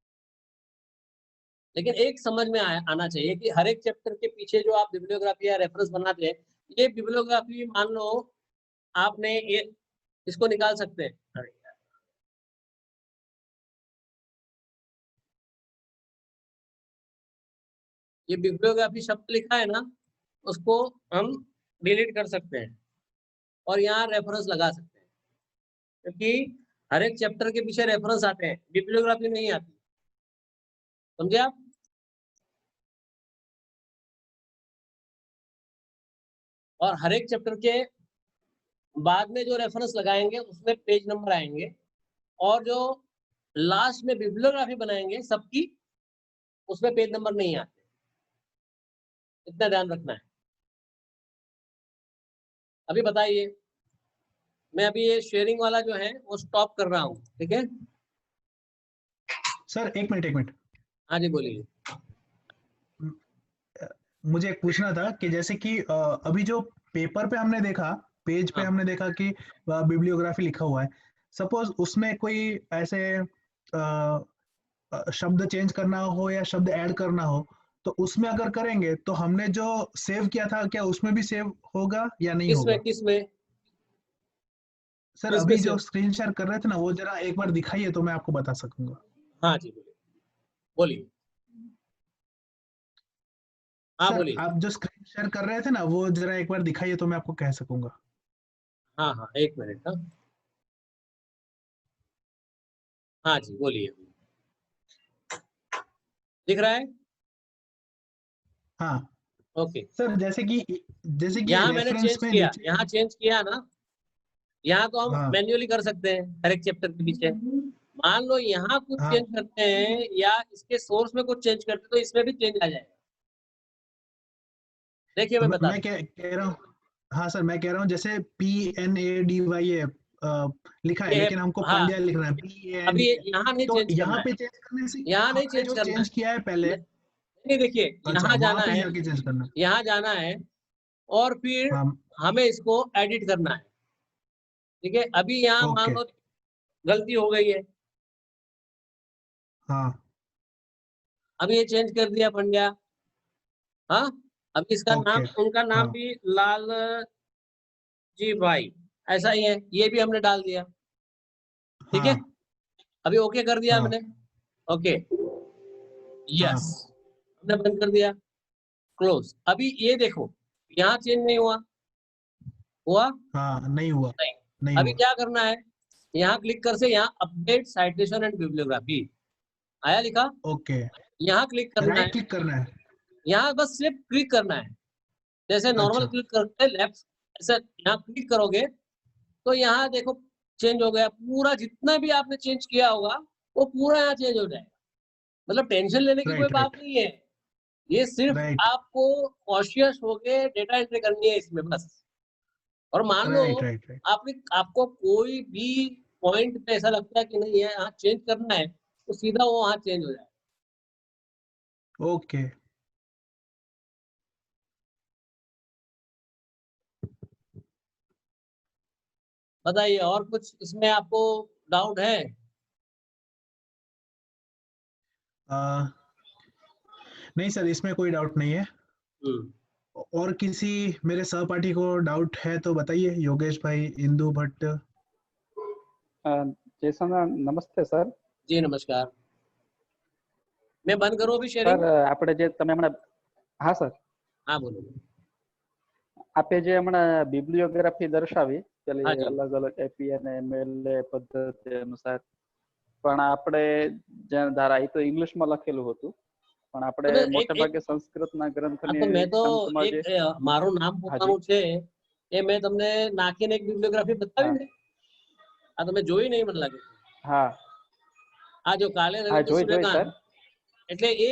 लेकिन एक समझ में आना चाहिए कि हर एक चैप्टर के पीछे जो आप बिब्लियोग्राफी या रेफरेंस बनाते हैं, ये बिब्लियोग्राफी मान लो आपने ये इसको निकाल सकते हैं। अरे यार, ये बिब्लियोग्राफी शब्द लिखा है ना, उसको हम डिलीट कर सकते हैं और यहाँ रेफरेंस लगा सकते हैं, क्योंकि हर एक चैप्टर के पीछे रेफरेंस आते हैं, बिब्लियोग्राफी नहीं आती। समझे आप? और हर एक चैप्टर के बाद में जो रेफरेंस लगाएंगे उसमें पेज नंबर आएंगे और जो लास्ट में बिब्लियोग्राफी बनाएंगे सबकी, उसमें पेज नंबर नहीं आते। इतना ध्यान रखना है। अभी बताइए, मैं अभी ये शेयरिंग वाला जो है वो स्टॉप कर रहा हूँ, ठीक है? सर एक मिनट। हाँ जी, बोलिए। मुझे एक पूछना था कि जैसे कि अभी जो पेपर पे हमने देखा, पेज पे हाँ, हमने देखा कि बिब्लियोग्राफी लिखा हुआ है। सपोज उसमें कोई ऐसे शब्द चेंज करना हो या शब्द ऐड करना हो, तो उसमें अगर करेंगे तो हमने जो सेव किया था क्या उसमें भी सेव होगा या नहीं किसमें होगा? किसमें सर किसमें अभी से? जो स्क्रीन शेयर कर रहे थे ना वो जरा एक बार दिखाइए तो मैं आपको बता सकूंगा। हाँ जी, बोलिए बोलिए। हाँ सर बोलिए। आप जो स्क्रीन शेयर कर रहे थे ना, वो जरा एक बार दिखाइए तो मैं आपको कह सकूंगा। हाँ हाँ, एक मिनट। हाँ हाँ जी, बोलिए। दिख रहा है? हाँ ओके। सर, जैसे कि यहाँ मैंने रेफरेंस चेंज में किया, नीचे। यहाँ चेंज किया ना, यहाँ तो हम हाँ मैन्युअली कर सकते हैं हर एक चैप्टर के पीछे। मान लो यहाँ कुछ हाँ, चेंज करते हैं या इसके सोर्स में कुछ चेंज करते हैं, तो इसमें भी चेंज आ जाएगा। देखिए तो मैं मैं, बता मैं दूं। कह रहा हूँ। हाँ सर, मैं कह रहा हूँ जैसे PNADY है, लिखा है, ये है, लेकिन हमको हाँ, पांड्या लिखना है, अभी PANDA। यहाँ नहीं तो चेंज करना यहाँ है, पे चेंज करने से यहाँ नहीं हमने चेंज जो करना है। चेंज किया है पहले। नहीं, देखिए अच्छा, यहाँ वहां जाना पे है, जाके चेंज करना है। यहाँ जाना है और फिर हाँ हमें इसको एडिट करना है। ठीक है, अभी यहाँ मान ओके। लो गलती हो गई है, हाँ अभी ये चेंज कर दिया पंड्या। हाँ, अभी इसका ओके। नाम, उनका नाम हाँ भी लाल जी भाई ऐसा ही है, ये भी हमने डाल दिया। ठीक है, हाँ अभी ओके कर दिया हाँ हमने। ओके, हाँ यस, हमने बंद कर दिया, क्लोज। अभी ये देखो, यहाँ चेंज नहीं हुआ, हुआ हाँ, नहीं हुआ। नहीं। नहीं अभी हुआ। क्या करना है, यहाँ क्लिक कर से यहाँ अपडेट साइटेशन एंड बिब्लियोग्राफी आया लिखा, ओके, यहाँ क्लिक करना है। राइट क्लिक करना है। यहाँ बस सिर्फ क्लिक करना है, जैसे नॉर्मल अच्छा, क्लिक करते हैं लेफ्ट, ऐसे यहाँ क्लिक करोगे तो यहाँ देखो चेंज हो गया पूरा, जितना भी आपने चेंज किया होगा वो पूरा यहाँ चेंज हो जाएगा। मतलब टेंशन लेने की कोई राइट बात राइट नहीं है, ये सिर्फ राइट आपको कॉशियस होके डेटा एंट्री करनी है इसमें बस। और मान लो राइट राइट राइट। आपको कोई भी पॉइंट पे ऐसा लगता है कि नहीं है यहाँ चेंज करना है, तो सीधा वो वहाँ चेंज हो जाए। ओके। बताइए और कुछ इसमें आपको डाउट है? नहीं सर, इसमें कोई डाउट नहीं है। हम्म। और किसी मेरे सहपाठी को डाउट है तो बताइए, योगेश भाई, इंदु भट्ट। जेसन नमस्ते सर। जी नमस्कार, मैं बंद करूँ अभी સર शेयरिंग? આપણે જે તમે હમણાં હા સર हाँ बोलो। આપે જે હમણાં બિબ્લિયોગ્રાફી દર્શાવી પેલી हाँ जी, અલગ અલગ એપી અને એમએલએ પદ્ધતિ અનુસાર, પણ આપણે જે ધારા એ તો ઇંગ્લિશમાં લખેલું હતું, પણ આપણે તમે મોટે એક ભાગે સંસ્કૃતના આ ગ્રંથની તો मैं तो અંતમાં એક જે મારું નામ હાજી પોતાનું છે એ મેં તમને નાખીને એક બિબ્લિયોગ્રાફી બતાવી હા ને, આ તમે જોઈ નહીં મને લાગે. હા આ જો કાલે હા રવિન્દ્ર જોઈ સૂર્યકાંત, સર. એટલે એ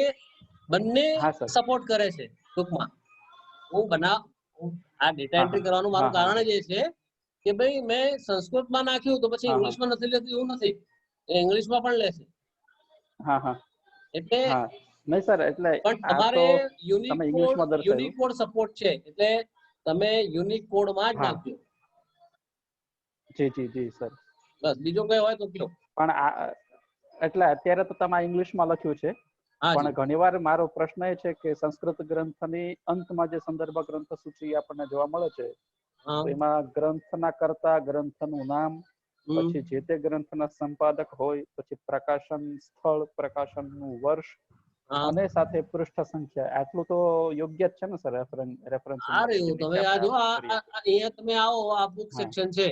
બંને હા સર. સપોર્ટ કરે છે ટૂંકમાં. હું આ ડેટા હા એન્ટ્રી હા કરવાનું હા મારું હા કારણ જ એ છે કે ભાઈ મેં સંસ્કૃતમાં નાખ્યું તો પછી હા હા ઇંગ્લિશમાં નથી લેતું એવું નથી, એ ઇંગ્લિશમાં પણ લેશે. હા હા એટલે હા નહીં સર, એટલે પણ આ તો તમારે તમે ઇંગ્લિશમાં દર્શાવ્યું. યુનિક કોડ સપોર્ટ છે, એટલે તમે યુનિક કોડમાં જ હા નાખજો. જી જી જી સર. બસ બીજો કઈ હોય તો કયો. પણ આ એટલે અત્યારે તો તમે ઇંગ્લિશમાં લખ્યું છે, હા પણ જી, ઘણીવાર મારો પ્રશ્ન એ છે કે સંસ્કૃત ગ્રંથની અંતમાં જે સંદર્ભ ગ્રંથ સૂચિ આપણને જોવા મળે છે, હા, તો એમાં ગ્રંથના કર્તા, ગ્રંથનું નામ, પછી જે તે ગ્રંથના સંપાદક હોય, પછી પ્રકાશન સ્થળ, પ્રકાશનનું વર્ષ હા. અને સાથે પૃષ્ઠ સંખ્યા, આટલું તો યોગ્ય જ છે ને સર રેફરન્સ આ માટે રહ્યું જે તમે રીતે આ જો આપણે કરીએ છીએ. અહીંયા તમે આવો, આ બુક હા સેક્શન છે,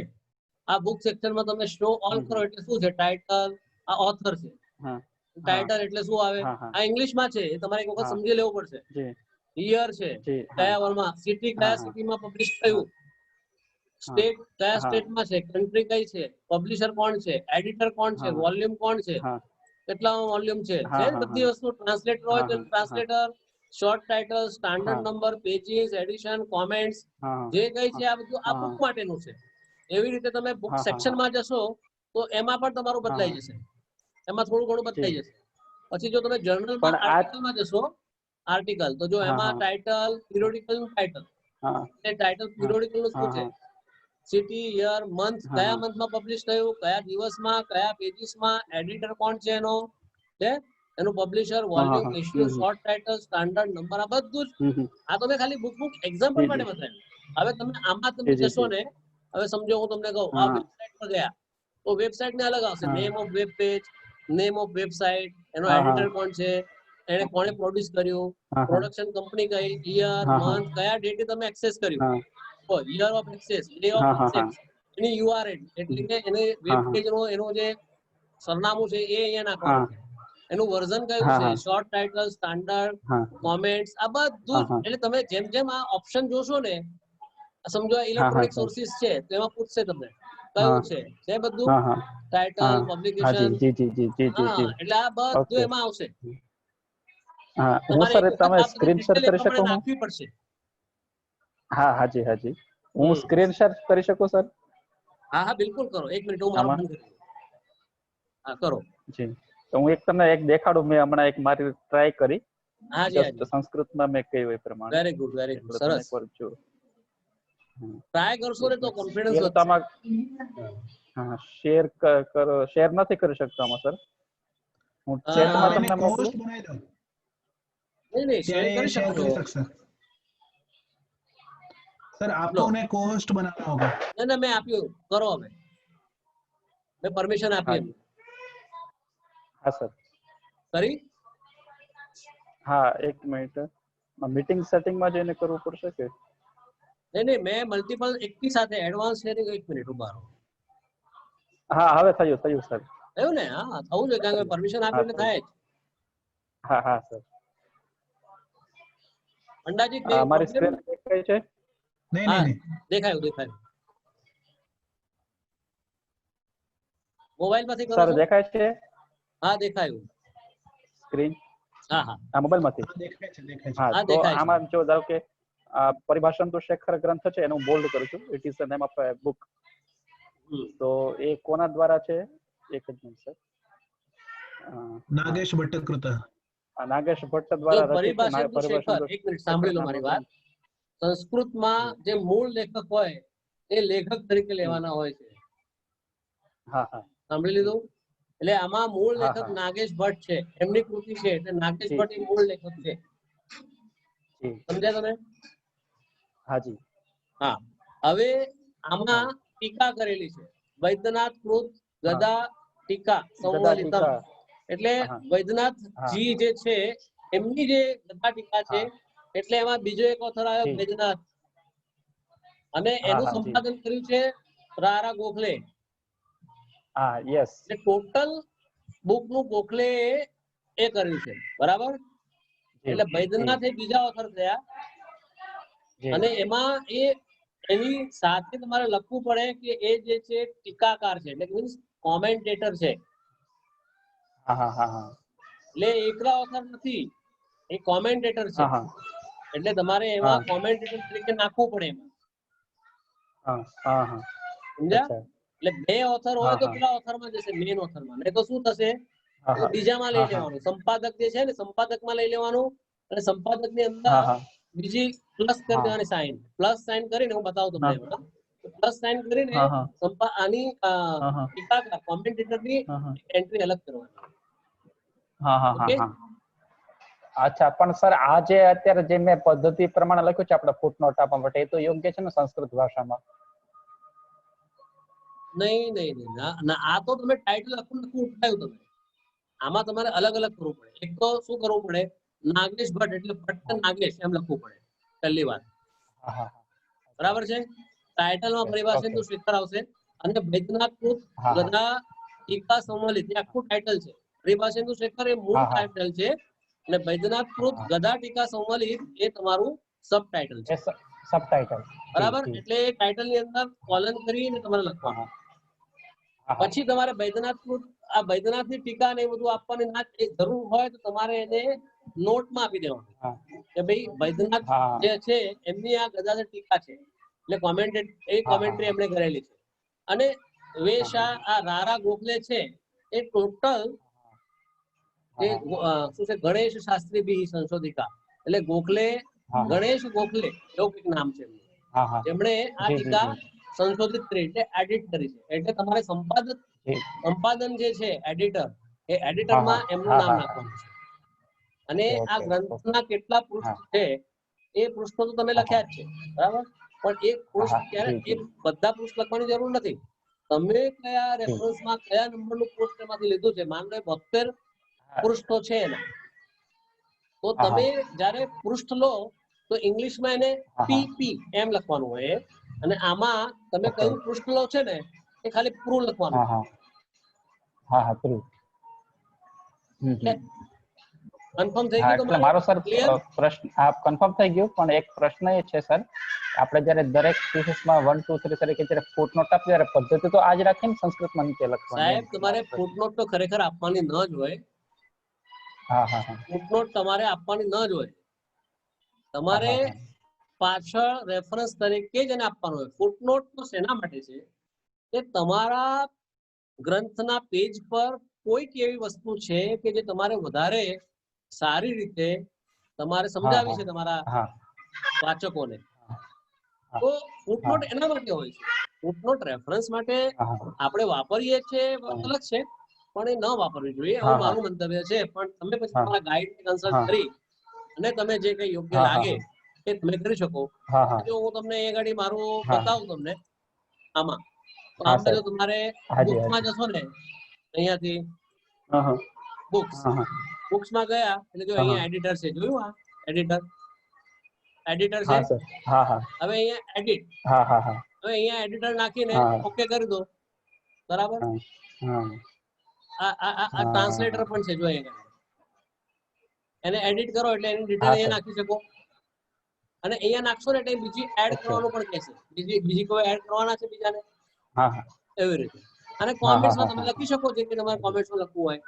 આ બુક સેક્શનમાં તમે શો ઓલ કરો એટલે શું છે, ટાઇટલ, આ ઓથર છે. હા હા ટાઇટલ એટલે શું આવે, હા હા આ ઇંગ્લિશમાં છે, એ તમારે એક વખત હા સમજી લેવું પડશે. જી યર છે, જી હા કયા વર્ષમાં, સિટી હા કયા હા સિટીમાં પબ્લિશ હા થયું, હા સ્ટેટ કયા હા સ્ટેટમાં છે, કન્ટ્રી કઈ છે, પબ્લિશર કોણ છે, એડિટર કોણ છે, હા વોલ્યુમ કોણ છે, હા કેટલા વોલ્યુમ છે હા ને હા બધી વસ્તુ. ટ્રાન્સલેટર હોય હા તો હા હા ટ્રાન્સલેટર, શોર્ટ ટાઇટલ, સ્ટાન્ડર્ડ હા નંબર, પેજીસ, એડિશન, કોમેન્ટ્સ, હા જે કઈ હા છે આ બધું આ હા બુક માટેનું છે. એવી રીતે તમે બુક હા હા હા સેક્શનમાં જશો તો એમાં પણ તમારું હા બદલાઈ જશે, એમાં થોડું ઘણું જી. બદલાઈ જશે. પછી જો તમે જર્નલમાં પણ આ આર્ટિકલમાં જશો, આર્ટિકલ તો જો હા એમાં હા ટાઇટલ, પિરિયોડિકલ નું ટાઇટલ, હા એટલે ટાઇટલ હા પિરિયોડિકલ નું હા શું છે, હા સિટી, યર, મંથ, હા કયા હા મંથમાં પબ્લિશ થયું, કયા દિવસમાં, કયા પેજીસમાં, એડિટર કોણ છે એનો, છે એનું પબ્લિશર, હા હા વોલ્યુમ, હા issue, short title, standard number, આ બધું જ. આ તો મેં ખાલી બુક એક્ઝામ્પલ જી માટે જી બતાવ્યું. હવે તમે આમાં તમે જી જી જશો જી ને, હવે સમજો હું તમને કહું આ હા વેબસાઇટ પર ગયા તો વેબસાઇટ ને અલગ આવશે, હા name of web page, name of website, એનો હા હા એડિટર કોણ છે, એને કોણે પ્રોડ્યુસ કર્યું, હા હા પ્રોડક્શન કંપની કઈ, યર, હા હા મંથ, કયા ડેટે તમે એક્સેસ કર્યું, હા તો યર ઓફ એક્સેસ, ડે હા ઓફ હા હા એક્સેસ, એની URL એટલે કે એને વેબ હા હા પેજ નો એનો જે સરનામું છે એ અહીંયા હા નાખવાનું છે, એનું વર્ઝન કયું હા છે, હા શોર્ટ ટાઇટલ, સ્ટાન્ડર્ડ, હા કોમેન્ટ્સ, આ બધું હા જ. એટલે તમે જેમ જેમ આ ઓપ્શન જોશો ને, સમજો હા ઇલેક્ટ્રોનિક સર સોર્સિસ છે તો એમાં પૂછશે તમને હા કયું છે બધું, હા હા ટાઇટલ, હા હા પબ્લિકેશન, જી જી જી જી જી હા, જી એટલે આ બધું ઓકે એમાં આવશે. હા હું તમારે સર એક વખત તમે આ બધી સ્ક્રીન શેર ડિટેલ એ કરી પ્રમાણે શકું હું? નાખવી પડશે. હા હાજી હાજી હું હમ સ્ક્રીન શેર કરી શકું સર હા હા બિલકુલ કરો, 1 મિનિટ હું મારો આમાં? બંધ કરી દઉં. હા કરો. જી તો હું એક તમને એક દેખાડું, મેં હમણાં એક મારી ટ્રાય કરી, હાજી જસ્ટ હાજી, સંસ્કૃતમાં મેં કહ્યું એ પ્રમાણે, વેરી ગુડ એટલે તમે સરસ. એકવાર જો ટ્રાય કરશો ને તો કોન્ફિડન્સ એ તો વધશે. આમાં હા શેર કરો, શેર નથી કરી શકતો આમાં સર, હું सर ચેટમાં आप તમને इन्हें મોકલું? कोस्ट बनाए दो, નહીં નહીં, શેર ત્યારે કરી शेयर શકો कर છો. सकते सर आपको લો उन्हें कोस्ट बनाना होगा। ના મેં આપ્યું, કરો હવે, મેં પરમિશન આપી એમને. હાજી હા સર કરી? હા એક મિનિટ, મીટિંગ સેટિંગમાં જઈને કરવું પડશે કે? નહીં નહીં, મેં મલ્ટિપલ એકની સાથે એડવાન્સ શેરિંગ, 1 મિનિટ ઉભા રહો. હા હવે થયું સર, થયું ને? હા થવું જોઈએ, કારણ કે પરમિશન આપી હા એટલે થયું. થાય જ. હા હા સર અંદાજી કઈ મારી પ્રોબ્લેમ? સ્ક્રીન દેખાય છે? नहीं હા नहीं नहीं, દેખાયું દેખાયું. મોબાઈલ માંથી કરો સર છો? દેખાય છે હા દેખાયું. સ્ક્રીન? હા હા આ મોબાઈલ માંથી? हाँ देखा है હા હા તો દેખાય છે. આમાં જો ધારો કે પરિભાષણ તો શેખર ગ્રંથ છે, એનું બોલ્ડ કરું છું, it is the name of book. Hmm. તો એ કોના દ્વારા છે? એક જ મિનિટ સર. नागेश भट्टकृत। નાગેશ ભટ્ટ જો દ્વારા રચિત પરિભાષેન્દુ શેખર, એક મિનિટ સાંભળી લો મારી વાત. સંસ્કૃતમાં જે મૂળ લેખક હોય એ લેખક તરીકે લેવાના હોય છે. હા હા સાંભળી લીધું? એટલે આમાં મૂળ હા લેખક હા નાગેશ ભટ્ટ છે, એમની કૃતિ છે, એટલે નાગેશ જી ભટ્ટ એ મૂળ લેખક છે. જી સમજ્યા તમે? હાજી હા. હવે હા આમાં ટીકા કરેલી છે, વૈદ્યનાથ કૃત હા ગદા ટીકા ગદા સંવલિતમ. ટીકા એટલે હા હા વૈદ્યનાથજી જે છે એમની જે ગદા ટીકા છે, હા એટલે એમાં બીજો એક ઓથર આવ્યો જી વૈદ્યનાથ, અને હા એનું હા જી સંપાદન કર્યું છે રારા ગોખલે. હા યસ એટલે ટોટલ બુક નું ગોખલે એ કર્યું છે, બરાબર? જી એટલે જી વૈદ્યનાથ એ બીજા ઓથર થયા, જી અને એમાં એની સાથે તમારે લખવું પડે કે એ જે છે ટીકાકાર છે, એટલે મીન્સ કોમેન્ટેટર છે. હા હા હા હા એટલે એકલા ઓથર નથી, એ કોમેન્ટેટર છે. હા હા એટલે તમારે હા એમાં કોમેન્ટેટર તરીકે નાખવું પડે એમાં. હા હા હા સમજ્યા? અચ્છા એટલે બે ઓથર હોય હા તો હા પેલા ઓથરમાં જશે, મેઇન ઓથરમાં. નહીં તો શું થશે? હા હા બીજામાં લઈ હા હા લેવાનું, સંપાદક જે છે ને સંપાદકમાં લઈ લેવાનું, અને સંપાદકની અંદર હા હા બીજી પ્લસ કરી હા દેવાની સાઇન. પ્લસ સાઇન કરીને હું બતાવું તમને હા એમાં. પ્લસ સાઇન કરીને હા હા આની હા હા ટીકાકાર કોમેન્ટેટરની હા એન્ટ્રી અલગ કરવાની. હા હા હા ઓકે? હા અચ્છા પણ સર આ જે અત્યારે જે મેં પદ્ધતિ પ્રમાણે લખ્યું છે આપણે ફૂટનોટ આપવા માટે, એ તો યોગ્ય છે ને સંસ્કૃત ભાષામાં? નહીં નહીં નહીં, ના આ તો તમે ટાઇટલ આખું ઉઠાયું તમે. આમાં તમારે અલગ અલગ કરવું પડે. એક તો શું કરવું પડે, નાગેશ ભટ્ટ એટલે ભટ્ટ નાગેશ એમ લખવું પડે પહેલી વાત, હા હા બરાબર છે? ટાઇટલમાં પરિભાષેન્દુ શેખર આવશે, અને વૈદ્યનાથ કૃત હા હા ગદા ટીકા સંવલિત એ આખું ટાઇટલ છે. પરિભાષેન્દુ શેખર એ મૂળ હા હા ટાઇટલ છે, અને વૈદ્યનાથ કૃત હા ગદા ટીકા સંવલિત એ તમારું સબ ટાઇટલ છે, એ સબટાઇટલ જી બરાબર? જી એટલે ટાઇટલ ની અંદર કોલન કરીને તમારે હા લખવાનું. હા હા પછી તમારે વૈદ્યનાથ કૃત આ વૈદ્યનાથની ટીકા ને એ બધું આપવાની ના જરૂર હોય તો તમારે એને નોટમાં આપી દેવાનું હા કે ભાઈ વૈદ્યનાથ હા જે છે એમની આ ગદાધર ટીકા છે, એટલે હા કોમેન્ટ્રી હા એમણે કરેલી છે. અને વેશા આ રારા ગોખલે છે એ ટોટલ જે શું છે ગણેશ શાસ્ત્રી બી સંશોધિકા, એટલે ગોખલે ગણેશ ગોખલે એવું કંઈક નામ છે એમનું, હા હા જેમણે આ જી જી ટીકા જી સંશોધિત કરી, એટલે એડિટ કરી છે. એટલે તમારે જી સંપાદન જે છે એડિટર, એ હા હા એડિટરમાં એમનું હા નામ હા નાખવાનું છે. અને ઓકે આ ઓકે ઓકે ગ્રંથના કેટલા હા પૃષ્ઠ છે એ પૃષ્ઠો તો તમે હા લખ્યા જ છે, બરાબર? પણ એક હા હા પૃષ્ઠ ક્યારે જી એ જી બધા પૃષ્ઠ લખવાની જરૂર નથી. તમે કયા જી રેફરન્સમાં કયા નંબરનું પૃષ્ઠ એમાંથી લીધું છે, માનો કે 72 હા પૃષ્ઠો છે એના, તો તમે જ્યારે પૃષ્ઠ લો તો ઇંગ્લિશમાં એને પીપી એમ લખવાનું હોય અને આમાં તમે કયું પૃષ્ઠ લો છે ને એ ખાલી પ્રૂ લખવાનું. પ્રૂ. કન્ફર્મ થઈ હા, ગયું એટલે મારો સર ક્લિયર? પ્રશ્ન આપ કન્ફર્મ થઈ ગયું, પણ એક પ્રશ્ન એ છે સર, આપણે જ્યારે દરેક થીસીસમાં 1 2 3 તરીકે જ્યારે ફૂટનોટ આપીએ ત્યારે પદ્ધતિ તો આ જ રાખીને સંસ્કૃતમાં નીચે લખવાની. સાહેબ તમારે ફૂટનોટ તો ખરેખર આપવાની ન જ હોય. ફૂટનોટ તમારે આપવાની ન જ હોય. તમારે પાછળ રેફરન્સ તરીકે જ એને આપવાનું હોય. ફૂટનોટ તો શેના માટે છે કે તમારા ગ્રંથના પેજ પર કોઈક એવી વસ્તુ છે કે જે તમારે વધારે સારી રીતે તમારે સમજાવી છે તમારા વાચકોને, તો ફૂટનોટ એના માટે હોય છે. ફૂટનોટ રેફરન્સ માટે આપણે વાપરીએ છીએ અલગ છે, પણ એ ન વાપરવી જોઈએ એવું મારું મંતવ્ય છે. પણ તમે પછી તમારા ગાઈડને કન્સલ્ટ કરી અને તમે જે કઈ યોગ્ય લાગે એ તમે કરી શકો. જો હું તમને એ ગાડી મારું બતાવું તમને આમાં, તો આમાં જો તમારે બુક્સમાં જશો ને અહીંયાથી બુક્સમાં ગયા એટલે જો અહીંયા એડિટર છે, જોયું આ એડિટર છે. હવે અહીંયા એડિટ, હવે અહીંયા એડિટર નાખીને ઓકે કરી દો, બરાબર. આ ટ્રાન્સલેટર પણ છે, જો અહીંયા એને એડિટ કરો એટલે એની ડિટેલ અહીંયા નાખી શકો. અને અહીંયા નાખશો ને એટલે બીજી એડ કરવાનું પણ કહેશે, બીજી કોઈ એડ કરવાના છે બીજાને, એવી રીતે. અને કોમેન્ટ્સમાં તમે લખી શકો જે કે તમારે કોમેન્ટ્સમાં લખવું હોય.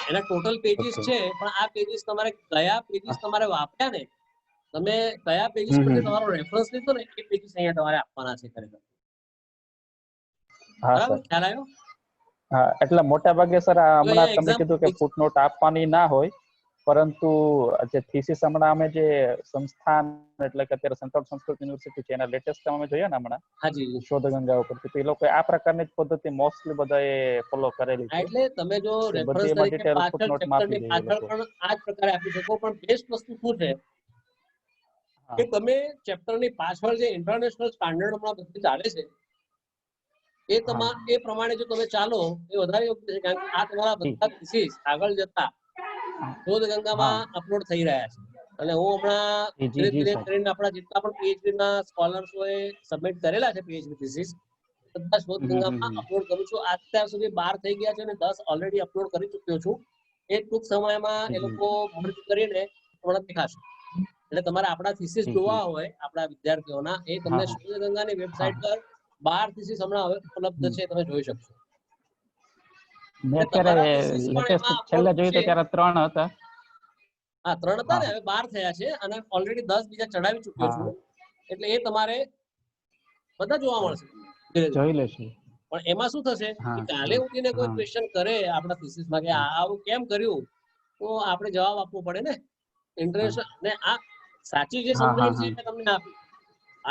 એના ટોટલ પેજીસ છે, પણ આ પેજીસ તમારે કયા પેજીસ તમારે વાપર્યા ને, તમે કયા પેજીસ પર તમારો રેફરન્સ લીધો ને એ પેજીસ અહીંયા તમારે આપવાના છે ખરેખર. બરાબર, ખ્યાલ આવ્યો? એટલે મોટા ભાગે સર હમણાં તમે કીધું કે ફૂટનોટ આપવાની ના હોય, પરંતુ જે થીસીસ હમણાં અમે જે સંસ્થાન એટલે કે અત્યારે સંકલ્પ સંસ્કૃત યુનિવર્સિટી છે એના લેટેસ્ટ અમે જોઈએ ને હમણાં શોધગંગા ઉપરથી, તો એ લોકો આ પ્રકારની જ પદ્ધતિ મોસ્ટલી બધાએ ફોલો કરેલી છે. એટલે તમે જો રેફરન્સ તરીકે પાછળ ચેપ્ટરની પાછળ પણ આ જ પ્રકારે આપી શકો, પણ બેસ્ટ વસ્તુ શું છે કે તમે ચેપ્ટરની પાછળ જે ઇન્ટરનેશનલ સ્ટાન્ડર્ડ હમણાં બધી ચાલે છે એ પ્રમાણે જો તમે ચાલો એ વધારે યોગ્ય છે. કારણ કે આ તમારા બધા થીસીસ આગળ જતા શોધગંગામાં અપલોડ થઈ રહ્યા છે. અને હું હમણાં ધીરે ધીરે કરીને આપણા જેટલા પણ પીએચડી ના સ્કોલર્સોએ સબમિટ કરેલા છે પીએચડી થીસીસ બધા શોધગંગામાં અપલોડ કરું છું. અત્યાર સુધી 12 થઈ ગયા છે અને 10 ઓલરેડી અપલોડ કરી ચૂક્યો છું. એ ટૂંક સમયમાં એ લોકો મર્જ કરીને તમને દેખાશે. એટલે તમારે આપણા થીસીસ જોવા હોય આપણા વિદ્યાર્થીઓના, એ તમને શોધગંગાની વેબસાઇટ પર 12 થીસીસ હમણાં હવે ઉપલબ્ધ છે, તમે જોઈ શકશો. મેં અત્યારે લેટેસ્ટ છેલ્લે જોયું તો ત્યારે 3 હતા. હા 3 હતા ને, હવે 12 થયા છે અને ઓલરેડી 10 બીજા ચડાવી ચૂક્યો છું. એટલે એ તમારે બધા જોવા મળશે, જોઈ લેશું. પણ એમાં શું થશે કે કાલે ઉઠીને કોઈ ક્વેશ્ચન કરે આપણા થીસીસમાં કે આવું કેમ કર્યું, તો આપણે જવાબ આપવો પડે ને. ઇન્ટરેસ્ટ ને આ સાચી જે સમજણ છે એ તમને આપી.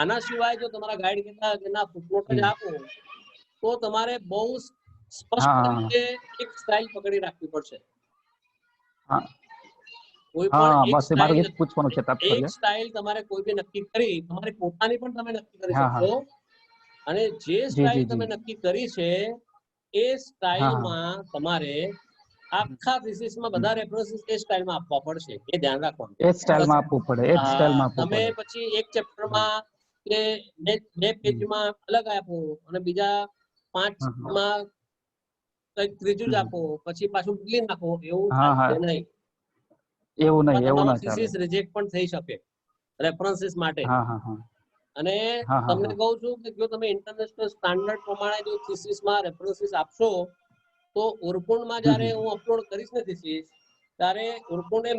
આના સિવાય જો તમારા ગાઈડ કહેતા કે ના ફૂટનોટ જ આપો, તો તમારે બહુ સ્પષ્ટ રીતે એક સ્ટાઇલ પકડી રાખવી પડશે. કોઈ પણ એક સ્ટાઇલ તમારે કોઈ બી નક્કી કરી, તમારી પોતાની પણ તમે નક્કી કરી શકશો. અને જે સ્ટાઇલ તમે નક્કી કરી છે એ સ્ટાઇલમાં તમારે આખા થીસીસમાં બધા રેફરન્સીસ એ સ્ટાઇલમાં આપવા પડશે, એ ધ્યાન રાખવાનું. એ સ્ટાઇલમાં આપવું પડે, એ સ્ટાઇલમાં આપવું પડે. તમે પછી એક ચેપ્ટરમાં કે બે પેજમાં અલગ આપો અને બીજા 5માં કંઈક ત્રીજું જ આપો, પછી પાછું બદલી નાખો, એવું ચાલશે નહીં. એવું નહીં, એવું ના ચાલે. થીસીસ રિજેક્ટ પણ થઈ શકે રેફરન્સીસ માટે. અને તમને કહું છું કે જો તમે ઇન્ટરનેશનલ સ્ટાન્ડર્ડ પ્રમાણે જો થીસીસમાં રેફરન્સીસ આપશો, તો ઉર્પુણમાં જ્યારે હું અપલોડ કરીશ ને થીસીસ, ત્યારે ઉર્પુણ એ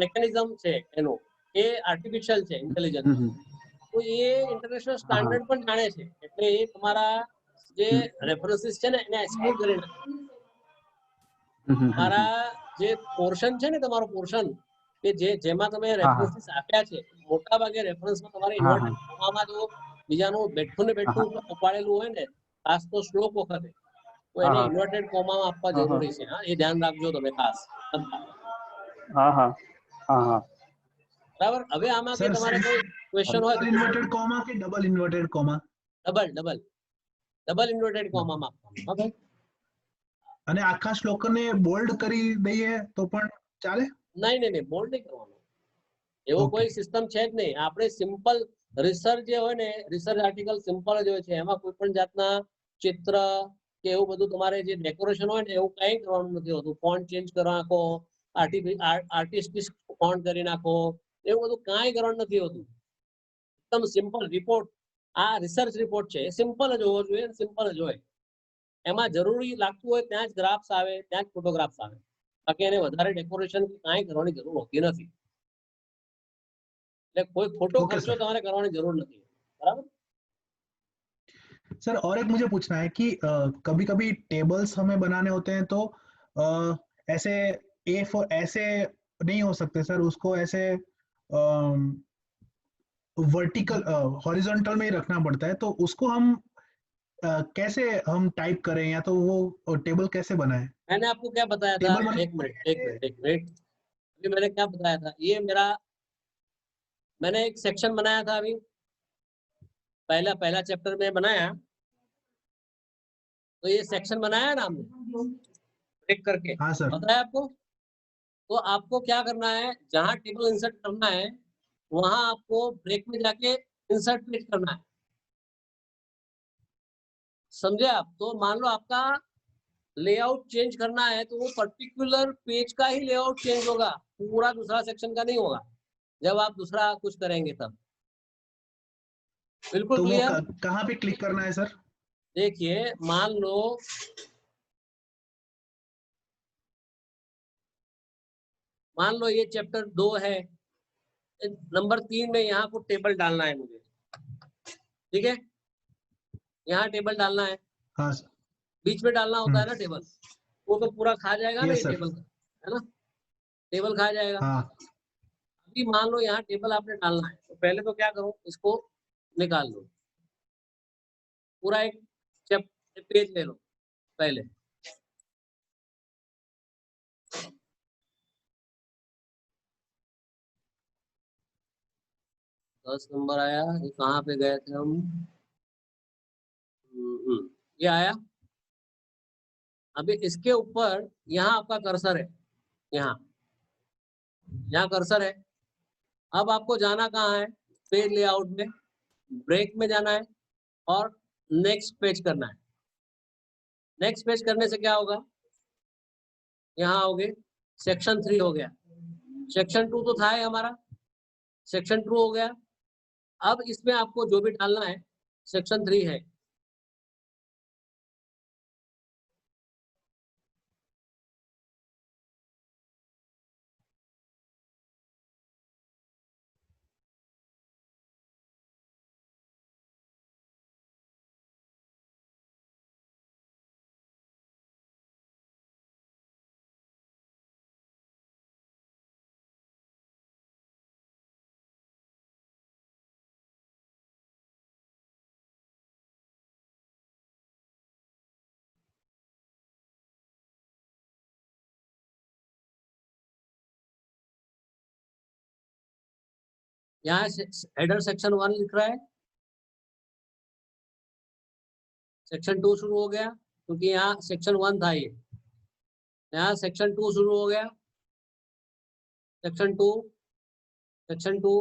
મેકેનિઝમ છે એનો, એ આર્ટિફિશિયલ છે ઇન્ટેલિજન્સ. તો એ ઇન્ટરનેશનલ સ્ટાન્ડર્ડ પણ જાણે છે, એટલે એ તમારા જે રેફરન્સીસ છે ને એને એક્સપ્લોર કરી નાખે. તમારા જે પોર્શન છે ને, તમારો પોર્શન કે જેમાં તમે રેફરન્સીસ આપ્યા છે, મોટા ભાગે રેફરન્સમાં તમારે ઇન્વર્ટેડ કોમામાં જો બીજાનું બેઠું ને બેઠું ઉપાડેલું હોય ને, ખાસ તો શ્લોક વખતે, તો એને ઇન્વર્ટેડ કોમામાં આપવા જરૂરી છે. એ ધ્યાન રાખજો તમે ખાસ. બરાબર. હવે આમાં કે તમારે કોઈ ક્વેશ્ચન હોય તો ઇન્વર્ટેડ કોમા કે double inverted comma? Double inverted કોમામાં આપવાનું. અને આખા શ્લોકને બોલ્ડ કરી દઈએ તો પણ ચાલે? નહીં બોલ્ડ નહીં કરવાનું, એવો કોઈ સિસ્ટમ છે જ નહીં. આપણે સિમ્પલ રિસર્ચ જે હોય ને, રિસર્ચ આર્ટિકલ સિમ્પલ જ હોય છે, એમાં કોઈ પણ જાતના ચિત્ર કે એવું બધું તમારે જે ડેકોરેશન હોય ને એવું કંઈ કરવાનું નથી હોતું. ફોન્ટ ચેન્જ કરી નાખો, આર્ટિસ્ટિક ફોન્ટ કરી નાખો, એવું બધું કાંઈ કરવાનું નથી હોતું. એકદમ સિમ્પલ રિપોર્ટ, આ રિસર્ચ રિપોર્ટ છે, એ સિમ્પલ જ હોવો જોઈએ, સિમ્પલ જ હોય. એમાં જરૂરી લાગતું હોય ત્યાં જ ગ્રાફ્સ આવે, ત્યાં જ ફોટોગ્રાફ્સ આવે, બાકી એને વધારે ડેકોરેશન કાંઈ કરવાની જરૂર હોતી નથી. એટલે કોઈ ખોટો ખર્ચો તમારે કરવાની જરૂર નથી, બરાબર? सर और एक मुझे पूछना है कि कभी कभी टेबल्स हमें बनाने होते हैं तो ऐसे ऐसे नहीं हो सकते सर, उसको ऐसे वर्टिकल हॉरिजॉन्टल में ही रखना पड़ता है, तो उसको हम कैसे हम टाइप करें, या तो वो टेबल कैसे बनाए? मैंने आपको क्या बताया था, एक मिनट अभी मैंने क्या बताया था, ये मेरा मैंने एक सेक्शन बनाया था अभी पहला चैप्टर में बनाया, तो ये सेक्शन बनाया ना हमने ब्रेक करके। हाँ सर। बताया आपको। तो आपको क्या करना है, जहां टेबल इंसर्ट करना है वहां आपको ब्रेक में जाके इंसर्ट पेज करना है, समझे आप? तो मान लो आपका लेआउट चेंज करना है तो वो पर्टिकुलर पेज का ही लेआउट चेंज होगा, पूरा दूसरा सेक्शन का नहीं होगा जब आप दूसरा कुछ करेंगे तब। बिल्कुल तो क्लियर? वो कहाँ पे क्लिक करना है सर? देखिए मान लो ये चैप्टर 2 है, नंबर 3 में यहाँ को टेबल डालना है मुझे, ठीक है? यहाँ टेबल डालना है। हाँ सर। बीच में डालना होता है ना टेबल, वो तो पूरा खा जाएगा ना ये टेबल का, है ना? टेबल खा जाएगा। हाँ। अभी मान लो यहाँ टेबल आपने डालना है, तो पहले तो क्या करो, इसको निकाल लो, पूरा एक पेज ले लो पहले। दस नंबर आया, ये कहाँ पे गए थे हम? ये आया। अभी इसके ऊपर यहाँ आपका कर्सर है, यहाँ कर्सर है। अब आपको जाना कहाँ है, पेज लेआउट में, ब्रेक में जाना है और नेक्स्ट पेज करना है। नेक्स्ट पेज करने से क्या होगा, यहाँ आओगे, सेक्शन 3 हो गया, सेक्शन 2 तो था ही हमारा, सेक्शन 2 हो गया। अब इसमें आपको जो भी डालना है सेक्शन 3 है। यहाँ हेडर सेक्शन 1 लिख रहा है, सेक्शन 2 शुरू हो गया क्योंकि यहाँ सेक्शन 1 था, ये यहाँ सेक्शन 2 शुरू हो गया, सेक्शन 2, सेक्शन 2,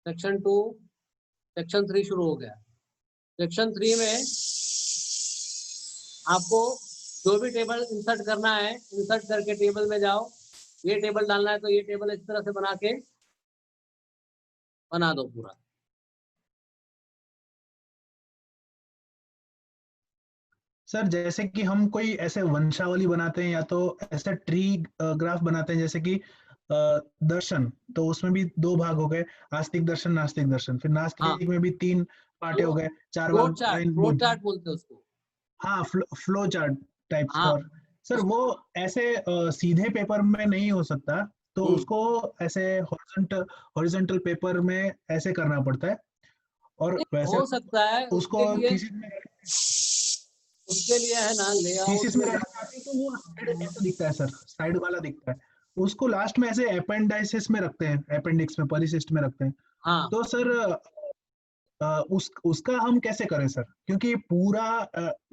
सेक्शन 2, सेक्शन 3 शुरू हो गया। सेक्शन 3 में आपको जो भी टेबल इंसर्ट करना है, इंसर्ट करके टेबल में जाओ, ये टेबल डालना है तो ये टेबल इस तरह से बना दो पूरा। सर जैसे कि हम कोई ऐसे वंशावली बनाते हैं या तो ऐसे ट्री ग्राफ बनाते हैं, जैसे कि दर्शन, तो उसमें भी 2 भाग हो गए, आस्तिक दर्शन, नास्तिक दर्शन, फिर नास्तिक में भी 3 पार्टे हो गए, 4 भाग, फ्लो चार्ट बोलते हैं उसको। हाँ, फ्लो चार्ट टाइप का। सर वो ऐसे सीधे पेपर में नहीं हो सकता, तो उसको ऐसे हॉरिजॉन्टल पेपर में ऐसे करना पड़ता है, और वैसे हो सकता है उसको उसके लिए है ना लेआउट थीसिस में रहना चाहते हैं तो वो ऐसा दिखता है सर, साइड वाला दिखता है, उसको लास्ट में ऐसे अपेंडाइसिस में रखते हैं, अपेंडिक्स में, परिशिष्ट में रखते हैं। हाँ। तो सर उसका हम कैसे करें सर? क्योंकि पूरा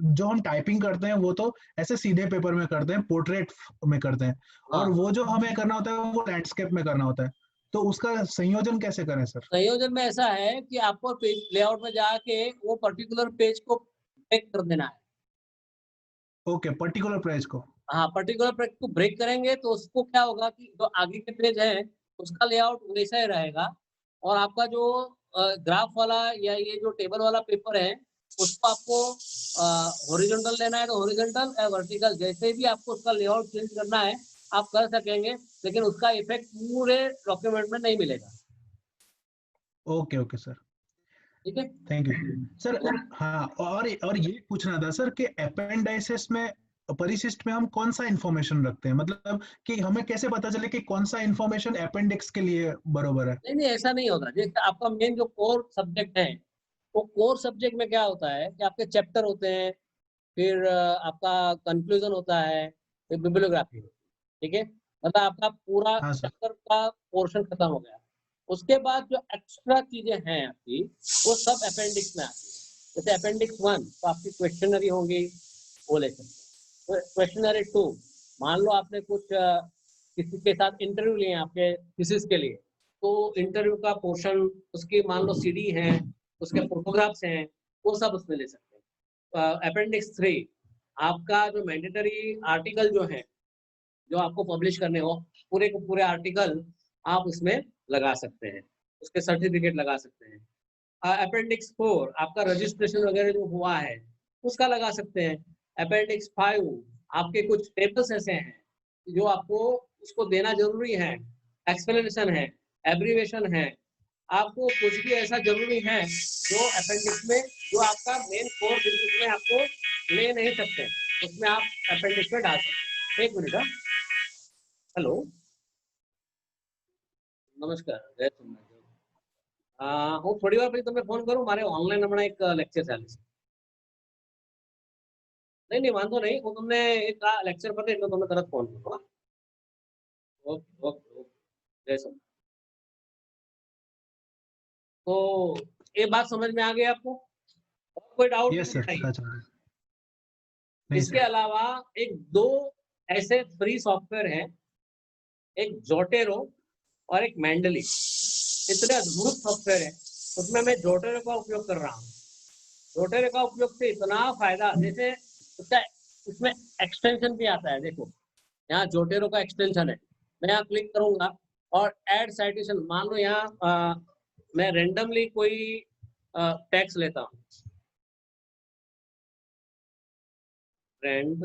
जो हम टाइपिंग करते हैं वो तो ऐसे सीधे पेपर में करते हैं, पोर्ट्रेट में करते हैं, और हाँ, वो जो हमें करना होता है वो लैंडस्केप में करना होता है। तो उसका संयोजन कैसे करें सर? संयोजन में ऐसा है कि आपको पेज लेआउट में जाके वो पर्टिकुलर पेज को ब्रेक कर देना है। ओके, पर्टिकुलर पेज को। हाँ, पर्टिकुलर पेज को ब्रेक करेंगे तो उसको क्या होगा कि जो आगे के पेज हैं, उसका लेआउट वैसा ही रहेगा और आपका जो ग्राफ वाला या ये जो टेबल वाला पेपर है, उसको आपको हॉरिज़ॉन्टल लेना है तो हॉरिज़ॉन्टल या वर्टिकल जैसे भी आपको उसका लेआउट चेंज करना है, आप कर सकेंगे, लेकिन उसका इफ़ेक्ट पूरे डॉक्यूमेंट में नहीं मिलेगा। Okay, okay sir. ठीक है? Thank you sir. हाँ, और ये पूछना था सर कि अपेंडाइसिस में, परिशिष्ट में हम कौन सा इंफॉर्मेशन रखते हैं, मतलब कि हमें कैसे पता चले कि कौन सा इंफॉर्मेशन अपेंडिक्स के लिए बरोबर है? नहीं, नहीं ऐसा नहीं होता। जैसे आपका मेन जो कोर सब्जेक्ट है, वो कोर सब्जेक्ट में क्या होता है कि आपके चैप्टर होते हैं, फिर आपका कंक्लूजन होता है, फिर बिब्लियोग्राफी होती है, ठीक है? मतलब आपका पूरा हाँ सर। चैप्टर का पोर्शन खत्म हो गया। उसके बाद जो एक्स्ट्रा चीज़ें हैं आपकी, वो सब अपेंडिक्स में आती है। जैसे अपेंडिक्स 1 तो आपकी क्वेश्चनरी होंगी, वो ले सकते हैं। तो क्वेश्चनरी 2 मान लो आपने कुछ किसी के साथ इंटरव्यू लिए आपके थीसिस के लिए, तो इंटरव्यू का पोर्शन, उसकी मान लो सीडी है, उसके फोटोग्राफ्स हैं, वो सब उसमें ले सकते हैं। अपेंडिक्स 3 आपका जो मैंडेटरी आर्टिकल जो है, जो आपको पब्लिश करने हो, पूरे के पूरे आर्टिकल आप उसमें लगा सकते हैं, उसके सर्टिफिकेट लगा सकते हैं। अपेंडिक्स 4 आपका रजिस्ट्रेशन वगैरह जो हुआ है, उसका लगा सकते हैं। अपेंडिक्स 5 आपके कुछ टेबल्स ऐसे हैं, जो आपको उसको देना ज़रूरी है, एक्सप्लेनेशन है, एब्रिविएशन है। आपको कुछ भी ऐसा ज़रूरी है, जो अपेंडिक्स में जो आपका मेन कोर बिज़नेस में आपको ले नहीं सकते, उसमें आप अपेंडिक्स में डाल सकते हैं। 1 मिनट हाँ। हेलो, નમસ્કાર જય સોમનાથ। હું થોડી વાર પછી તમને ફોન કરું, મારે ઓનલાઈન હમણાં એક લેક્ચર ચાલે છે। નહીં નહીં વાંધો નહીં, હું તમને એક આ લેક્ચર પતે એટલે તમને તરત ફોન કરું હા। ઓકે ઓકે ઓકે જય સોમનાથ। तो ये बात समझ में आ गई आपको? और कोई डाउट यस तो सर, बताइए। नहीं इसके सर। अलावा एक दो ऐसे फ्री सॉफ्टवेयर हैं, एक जोटेरो और एक मैंडली। इतने अद्भुत सॉफ्टवेयर है, उसमें मैं जोटेरो का उपयोग कर रहा हूँ। जोटेरो का उपयोग से इतना फायदा, जैसे उसका उसमें एक्सटेंशन भी आता है। देखो यहाँ जोटेरो का एक्सटेंशन है, मैं यहाँ क्लिक करूंगा और ऐड साइटेशन, मान लो यहाँ मैं रेंडमली कोई टेक्स्ट लेता हूँ, फ्रेंड,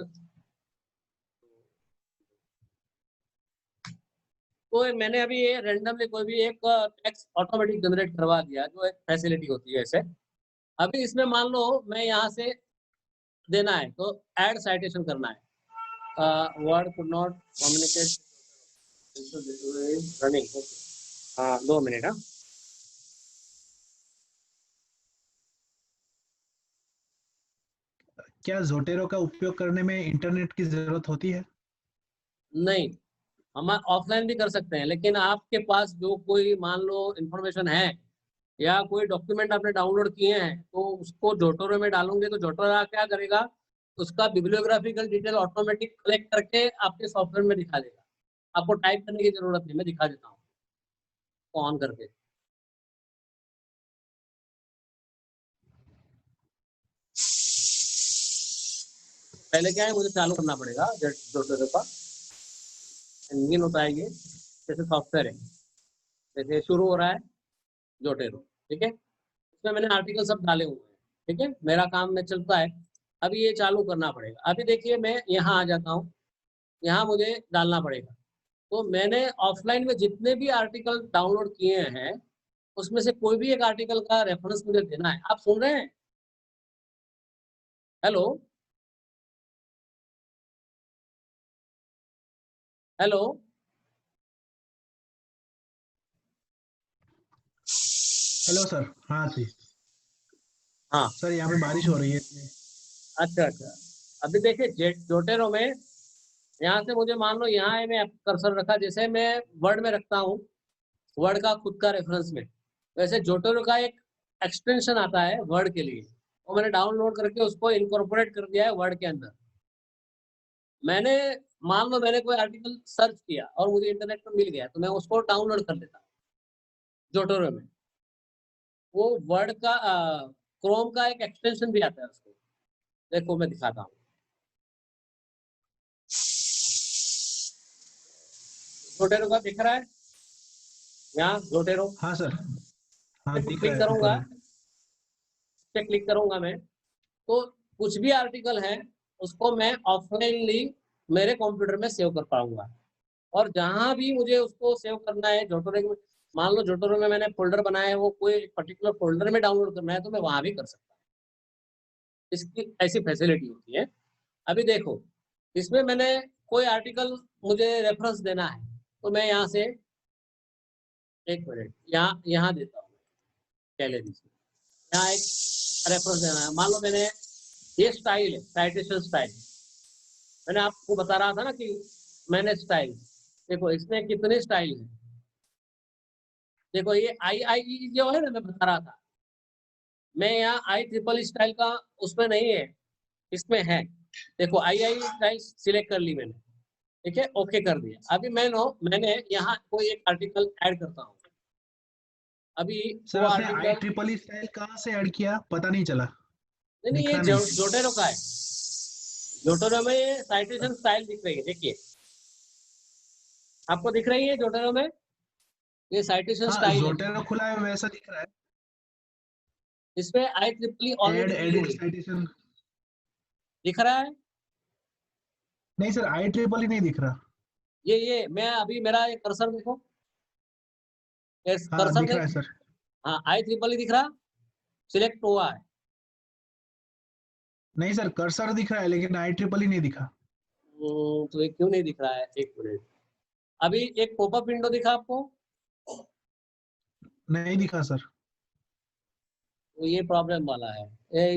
तो मैंने अभी ये रेंडमली कोई भी एक टेक्स्ट ऑटोमेटिक जनरेट करवा दिया, जो एक फैसिलिटी होती है ऐसे। अभी इसमें मान लो मैं यहाँ से देना है तो ऐड साइटेशन करना है। Word could not communicate running. हाँ 2 मिनट हाँ। क्या जोटेरो का उपयोग करने में इंटरनेट की जरूरत होती है? नहीं, हम ऑफलाइन भी कर सकते हैं, लेकिन आपके पास जो कोई मान लो इंफॉर्मेशन है या कोई डॉक्यूमेंट आपने डाउनलोड किए हैं, तो उसको जोटोरो में डालोगे तो जोटोरो क्या करेगा, उसका बिब्लियोग्राफिकल डिटेल ऑटोमेटिक कलेक्ट करके आपके सॉफ्टवेयर में दिखा देगा। आपको टाइप करने की जरूरत नहीं, मैं दिखा देता हूँ ऑन करके। पहले क्या है, मुझे चालू करना पड़ेगा जोटोरो का इंजन होता है ये, जैसे सॉफ्टवेयर है, जैसे शुरू हो रहा है जोटेरो, ठीक है। इसमें मैंने आर्टिकल सब डाले हुए हैं, ठीक है, मेरा काम में चलता है। अभी ये चालू करना पड़ेगा। अभी देखिए मैं यहाँ आ जाता हूँ, यहाँ मुझे डालना पड़ेगा। तो मैंने ऑफलाइन में जितने भी आर्टिकल डाउनलोड किए हैं, उसमें से कोई भी एक आर्टिकल का रेफरेंस मुझे देना है। आप सुन रहे हैं? Hello hello hello sir. हाँ जी हाँ, सर, यहाँ पे बारिश हो रही है। अच्छा अच्छा। अभी देखिए जोटेरो में यहाँ से मुझे मान लो यहाँ है, मैं कर्सर रखा, जैसे मैं वर्ड में रखता हूँ, वर्ड का खुद का रेफरेंस में, वैसे जोटेरो का एक एक्सटेंशन आता है वर्ड के लिए, वो मैंने डाउनलोड करके उसको इनकॉर्पोरेट कर दिया है वर्ड के अंदर। मैंने मान लो मैंने कोई आर्टिकल सर्च किया और मुझे इंटरनेट पर मिल गया, तो मैं उसको डाउनलोड कर लेता हूँ जोटोरो में। वो वर्ड का क्रोम का एक एक्सटेंशन भी आता है उसको, देखो मैं दिखाता हूँ। जोटेरो का दिख रहा है यहाँ, जोटेरो। हाँ सर, हाँ दिख रहा क्लिक है, करूंगा, ऊपर है। पे क्लिक करूंगा मैं, तो कुछ भी आर्टिकल है उसको मैं ऑफलाइनली मेरे कंप्यूटर में सेव कर पाऊंगा। और जहां भी मुझे उसको सेव करना है जोटोरो में, मान लो जोटोरो में मैंने फोल्डर बनाया है, वो कोई पर्टिकुलर फोल्डर में डाउनलोड करना है तो मैं वहां भी कर सकता हूँ। इसकी ऐसी फैसिलिटी होती है। अभी देखो, इसमें मैंने कोई आर्टिकल मुझे रेफरेंस देना है, तो मैं यहाँ से एक मिनट यहाँ देता हूँ गैलरी से। यहाँ एक रेफरेंस देना है, मान लो मैंने ये स्टाइल है, साइटेशन स्टाइल। मैंने आपको बता रहा था ना कि मैंने स्टाइल, देखो इसमें कितने स्टाइल है। देखो ये आई जो है ना, मैं बता रहा था, मैं यहाँ IEEE स्टाइल का उसमें नहीं है, इसमें है। देखो आई स्टाइल सिलेक्ट कर ली मैंने, ठीक है, ओके कर दिया। अभी मैंने यहाँ कोई एक आर्टिकल ऐड करता हूँ। अभी सर वो आपने आर्टिकल, IEEE स्टाइल कहाँ से ऐड किया, पता नहीं चला, नहीं ये दिखा नहीं। जोटेरो का है। जोटेरो में ये साइटेशन स्टाइल दिख रही है, देखिए आपको दिख रही है जोटेरो में ये साइटेशन हाँ स्टाइल है। जोटेरो खुला है, वैसा दिख रहा है। इसमें IEEE ऐड ऑलरेडी दी एडिट हुई साइटेशन, दिख रहा है। नहीं सर IEEE नहीं दिख रहा। ये मैं अभी मेरा ये कर्सर देखो, हाँ कर्सर दिख रहा है देख, सर। हाँ IEEE दिख रहा, सिलेक्ट हुआ है। नहीं सर कर्सर दिख रहा है लेकिन IEEE नहीं दिखा। तो ये क्यों नहीं दिख रहा है, एक मिनट। अभी एक पॉपअप विंडो दिखा आपको, नहीं दिखा सर। तो ये प्रॉब्लम वाला है।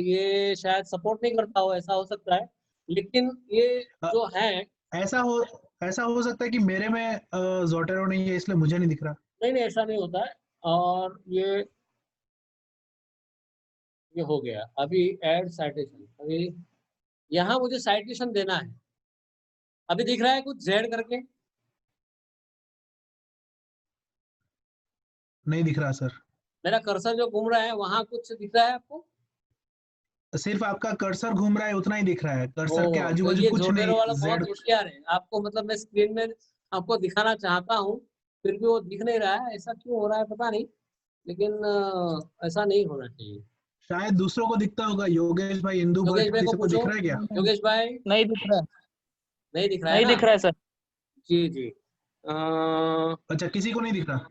ये शायद सपोर्ट नहीं करता हो, ऐसा हो सकता है। लेकिन ये अ, जो है, ऐसा हो ऐसा हो सकता है कि मेरे में जोटेरो नहीं है इसलिए मुझे नहीं दिख रहा। नहीं नहीं ऐसा नहीं होता है। और ये हो गया। अभी ऐड साइटेशन, अभी यहाँ मुझे साइटेशन देना है। अभी दिख रहा है कुछ जेड करके, नहीं दिख रहा सर। मेरा कर्सर जो घूम रहा है वहां कुछ दिख रहा है आपको? सिर्फ आपका कर्सर घूम रहा है उतना ही दिख रहा है, ओ, कर्सर के आजू तो बाजू ये कुछ जोटेरो नहीं। वाला बहुत जेड, होशियार है। आपको मतलब मैं स्क्रीन में आपको दिखाना चाहता हूँ, फिर भी वो दिख नहीं रहा है। ऐसा क्यों हो रहा है पता नहीं, लेकिन ऐसा नहीं होना चाहिए। शायद दूसरों को दिखता होगा। योगेश भाई, इंदु योगेश भट्ट, भाई को किसी को पूछो। दिख रहा है क्या? योगेश भाई, नहीं दिख रहा है, नहीं दिख रहा है नहीं ना? दिख रहा है सर। जी जी। अच्छा किसी को नहीं दिख रहा।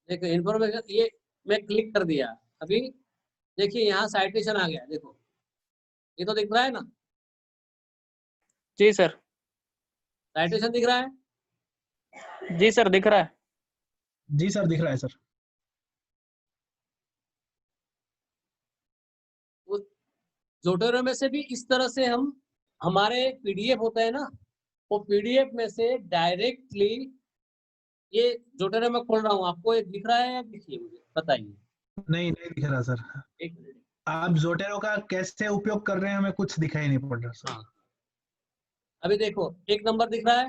देखो इन्फॉर्मेशन, ये मैं क्लिक कर दिया अभी, देखिए यहाँ साइटेशन आ गया, देखो ये तो दिख रहा है ना, जी सर, साइटेशन दिख रहा है। जी सर दिख रहा है। जी सर दिख रहा है सर। तो जोटेरो में से भी इस तरह से हम, हमारे PDF होता है ना, वो PDF में से डायरेक्टली, ये जोटेरो में खोल रहा हूँ, आपको ये दिख रहा है या दिखिए मुझे बताइए। नहीं नहीं दिख रहा सर। एक मिनट। आप जोटेरो का कैसे उपयोग कर रहे हैं हमें कुछ दिखाई नहीं पड़ रहा सर। हाँ अभी देखो एक नंबर दिख रहा है।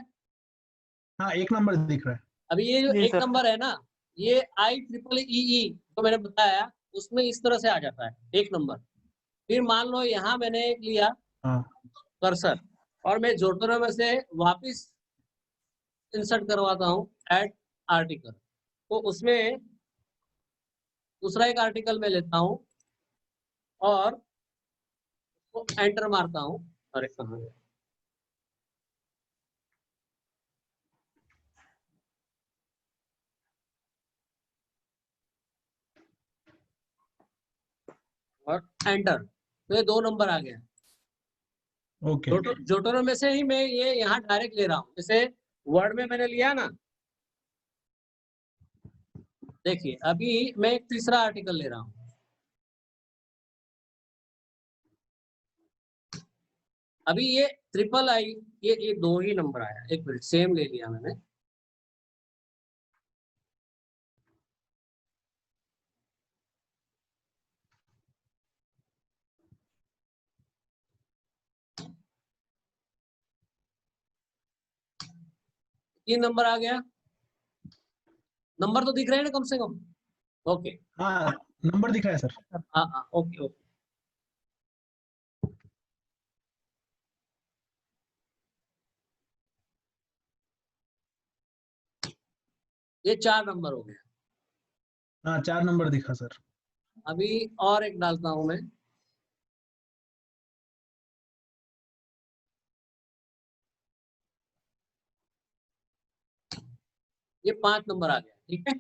हाँ एक नंबर दिख रहा है। अभी ये जो जी एक सर, नंबर है ना, ये IEEE जो मैंने बताया उसमें इस तरह से आ जाता है एक नंबर। फिर मान लो यहाँ मैंने एक लिया हाँ कर्सर, और मैं जोटेरो में से वापस इंसर्ट करवाता हूँ ऐड आर्टिकल, तो उसमें दूसरा एक आर्टिकल में लेता हूँ और वो एंटर मारता हूँ। अरे कहाँ है? और एंटर, तो ये 2 नंबर आ गया। ओके। जोटोरो में से ही मैं ये यहाँ डायरेक्ट ले रहा हूँ, जैसे वर्ड में मैंने लिया ना। देखिए अभी मैं एक तीसरा आर्टिकल ले रहा हूँ। अभी ये III, ये 2 ही नंबर आया। एक मिनट, सेम ले लिया मैंने। 3 नंबर आ गया, नंबर तो दिख रहे हैं ना कम से कम? ओके, हाँ नंबर दिख रहा है सर। हाँ हाँ, ओके ओके। ये 4 नंबर हो गया। हाँ 4 नंबर दिखा सर। अभी और एक डालता हूं मैं। ये 5 नंबर आ गया, ठीक है।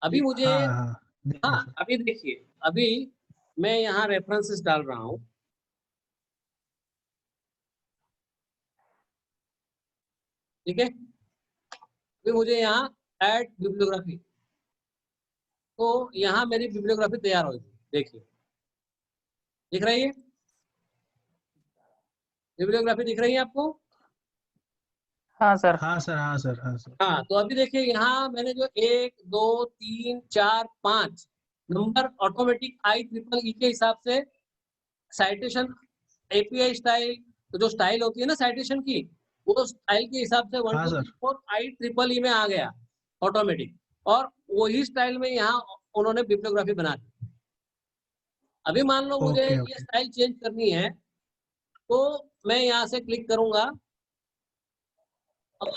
अभी मुझे, हाँ हाँ दिख रहा है हाँ सर। अभी देखिए, अभी मैं यहाँ रेफरेंसेस डाल रहा हूँ, ठीक है। अभी मुझे यहाँ ऐड बिब्लियोग्राफी, तो यहाँ मेरी बिब्लियोग्राफी तैयार होगी, देखिए दिख रही है, बिब्लियोग्राफी दिख रही है आपको? हाँ सर। हाँ सर हाँ सर हाँ सर। हाँ, तो अभी देखिए यहाँ मैंने जो 1 2 3 4 5 नंबर ऑटोमेटिक IEEE के हिसाब से साइटेशन API स्टाइल, तो जो स्टाइल होती है ना साइटेशन की, वो स्टाइल के हिसाब से 1 हाँ 2 सर 3 4 IEEE में आ गया ऑटोमेटिक, और वही स्टाइल में यहाँ उन्होंने बिब्लियोग्राफी बना दी। अभी मान लो मुझे ओके ये ओके। स्टाइल चेंज करनी है, तो मैं यहाँ से क्लिक करूंगा और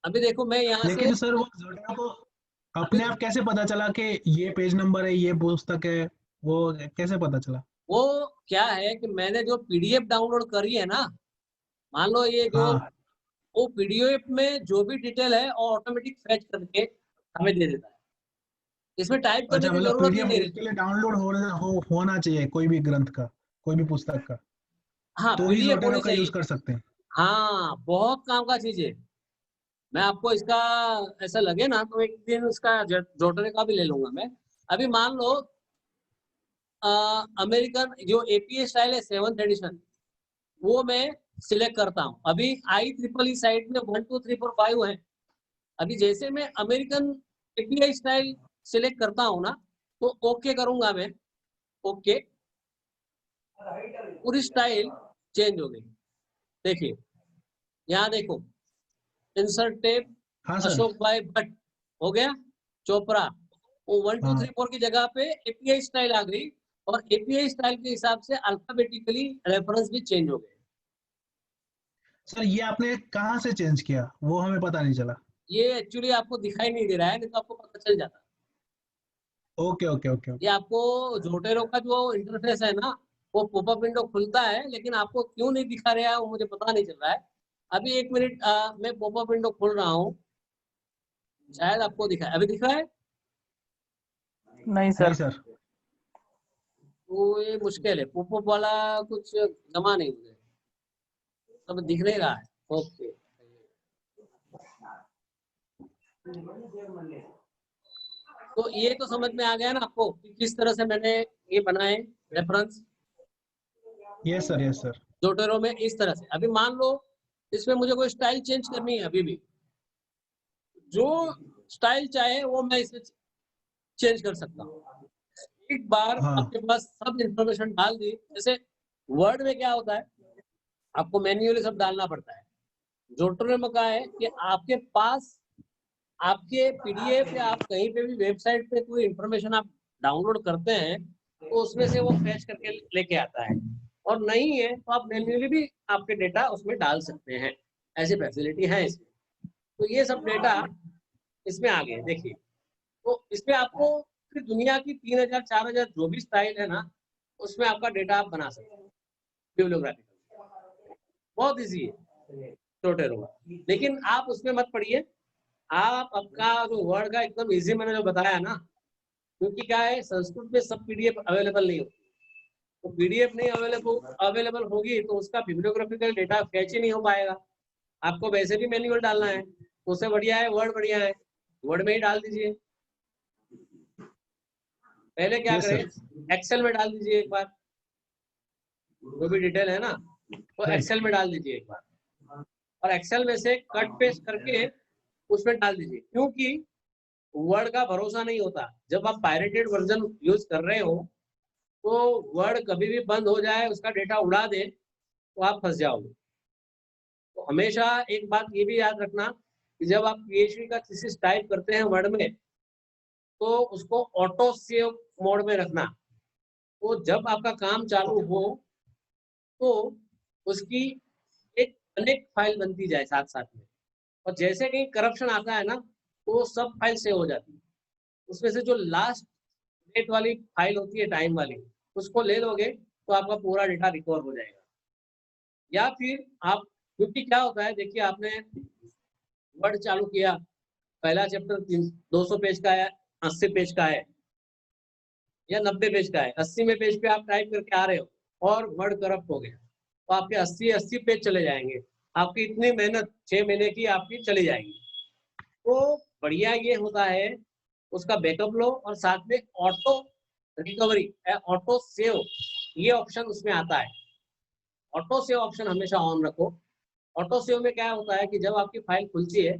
अभी देखो मैं यहाँ से, लेकिन सर वो जोड़ा को अभी अपने आप कैसे पता चला कि ये पेज नंबर है, ये पुस्तक है, वो कैसे पता चला? वो क्या है कि मैंने जो PDF डाउनलोड करी है ना, मान लो ये जो, हाँ वो PDF में जो भी डिटेल है वो ऑटोमेटिक फैच करके हमें दे देता है, इसमें टाइप करने अच्छा, की मतलब जरूरत ही पीडीएफ नहीं उसके रहती। लिए डाउनलोड होना चाहिए कोई भी ग्रंथ का, कोई भी पुस्तक का, हाँ, तो ही PDF जोटेरो होनी का यूज चाहिए। कर सकते हैं। हाँ, बहुत काम का चीज है। मैं आपको इसका ऐसा लगे ना तो एक दिन इसका जोटने का भी ले लूंगा मैं। अभी मान लो अमेरिकन जो APA स्टाइल है 7th एडिशन, वो मैं सिलेक्ट करता हूँ। अभी IEEE साइट में 1 2 3 4 5 है। अभी जैसे मैं अमेरिकन API स्टाइल सिलेक्ट करता हूँ ना, तो ओके करूंगा मैं, ओके, पूरी स्टाइल चेंज हो गई। देखिए यहाँ देखो, इंसर्ट टेप हाँ सर। अशोक भाई भट्ट हो गया, चोपड़ा, वो 1 2 हाँ 3 4 की जगह पे API स्टाइल आ गई, और API स्टाइल के हिसाब से अल्फाबेटिकली रेफरेंस भी चेंज हो गए। सर, ये आपने कहाँ से चेंज किया वो हमें पता नहीं चला। ये एक्चुअली आपको दिखाई नहीं दे रहा है, नहीं तो आपको पता चल जाता। ओके ओके ओके ये ओके। आपको जोटेरो का जो इंटरफेस है ना, वो पॉपअप विंडो खुलता है, लेकिन आपको क्यों नहीं दिखा रहा है वो मुझे पता नहीं चल रहा है। अभी 1 मिनट, मैं पॉपअप विंडो खोल रहा हूँ, शायद आपको दिखा, अभी दिख रहा है? नहीं नहीं सर। सर। तो ये मुश्किल है, पॉपअप वाला कुछ जमा नहीं मुझे, सब दिख नहीं रहा है। ओके, तो ये तो समझ में आ गया ना आपको कि किस तरह से मैंने ये बनाए reference yes sir yes sir. Zotero में इस तरह से। अभी मान लो इसमें मुझे कोई स्टाइल चेंज करनी है, अभी भी जो स्टाइल चाहे वो मैं इसे चेंज कर सकता हूँ। एक बार हाँ आपके पास सब इंफॉर्मेशन डाल दी, जैसे वर्ड में क्या होता है, आपको मैन्युअली सब डालना पड़ता है। जोटेरो में क्या है कि आपके पास आपके PDF या आप कहीं पे भी वेबसाइट पे कोई इंफॉर्मेशन आप डाउनलोड करते हैं, तो उसमें से वो फैच करके लेके आता है, और नहीं है तो आप मैन्युअली भी आपके डेटा उसमें डाल सकते हैं, ऐसी फैसिलिटी है इसमें। तो ये सब डेटा इसमें आ गए, देखिए। तो इसमें आपको फिर दुनिया की 3000 4000 जो भी स्टाइल है ना, उसमें आपका डेटा आप बना सकते हैं बिब्लियोग्राफिकल। बहुत ईजी है जोटेरो, लेकिन आप उसमें मत पढ़िए। आप आपका जो वर्ड का एकदम इजी मैंने जो बताया ना, क्योंकि क्या है संस्कृत में सब PDF अवेलेबल नहीं होती, तो PDF नहीं अवेलेबल होगी तो उसका बिब्लियोग्राफिकल डेटा फैच ही नहीं हो पाएगा। आपको वैसे भी मैन्युअल डालना है, तो उससे बढ़िया है वर्ड, बढ़िया है, वर्ड में ही डाल दीजिए। पहले क्या यस करें, सर। एक्सेल में डाल दीजिए एक बार, जो भी डिटेल है ना वो राइट। एक्सेल में डाल दीजिए एक बार, और एक्सेल में से कट पेस्ट करके उसमें डाल दीजिए, क्योंकि वर्ड का भरोसा नहीं होता। जब आप पायरेटेड वर्जन यूज कर रहे हो तो वर्ड कभी भी बंद हो जाए, उसका डेटा उड़ा दे, तो आप फंस जाओगे। तो हमेशा एक बात ये भी याद रखना कि जब आप पीएचडी का थीसिस टाइप करते हैं वर्ड में, तो उसको ऑटो सेव मोड में रखना। तो जब आपका काम चालू हो तो उसकी एक अनेक फाइल बनती जाए साथ साथ में, और जैसे कहीं करप्शन आता है ना, तो सब फाइल सेव हो जाती है। उसमें से जो लास्ट डेट वाली फाइल होती है, टाइम वाली, उसको ले लोगे तो आपका पूरा डेटा रिकवर हो जाएगा। या फिर आप, क्योंकि क्या होता है, देखिए आपने वर्ड चालू किया, पहला चैप्टर 200 पेज का है, 80 पेज का है या 90 पेज का है, 80वें पेज पे आप टाइप करके आ रहे हो और वर्ड करप्ट हो गया, तो आपके 80 पेज चले जाएंगे। आपकी इतनी मेहनत 6 महीने की आपकी चली जाएगी। तो बढ़िया ये होता है, उसका बैकअप लो और साथ में ऑटो रिकवरी, ऑटो सेव, ये ऑप्शन उसमें आता है। ऑटो सेव ऑप्शन हमेशा ऑन रखो। ऑटो सेव में क्या होता है कि जब आपकी फाइल खुलती है,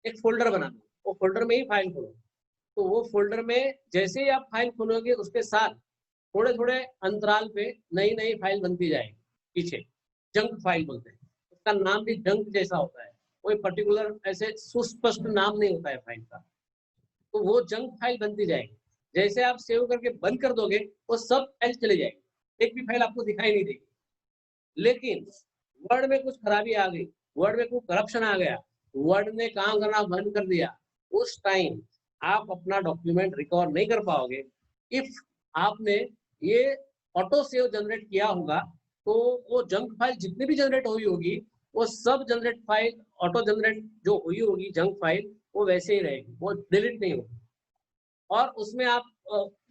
एक फोल्डर बना दो, वो फोल्डर में ही फाइल खोलो। तो वो फोल्डर में जैसे ही आप फाइल खोलोगे, उसके साथ थोड़े थोड़े अंतराल पे नई नई फाइल बनती जाएगी पीछे। जंक फाइल बोलते हैं, उसका नाम भी जंक जैसा होता है, कोई पर्टिकुलर ऐसे सुस्पष्ट नाम नहीं होता है फाइल का। तो वो जंक फाइल बनती जाएगी। जैसे आप सेव करके बंद कर दोगे, वो सब फाइल चले जाएगी, एक भी फाइल आपको दिखाई नहीं देगी। लेकिन वर्ड में कुछ खराबी आ गई, वर्ड में कुछ करप्शन आ गया, वर्ड ने काम करना बंद कर दिया, उस टाइम आप अपना डॉक्यूमेंट रिकवर नहीं कर पाओगे। इफ आपने ये ऑटो सेव जनरेट किया होगा, तो वो जंक फाइल जितनी भी जनरेट हुई होगी, वो सब जनरेट फाइल, ऑटो जनरेट जो हुई होगी जंक फाइल, वो वैसे ही रहेगी, वो डिलीट नहीं होगी। और उसमें आप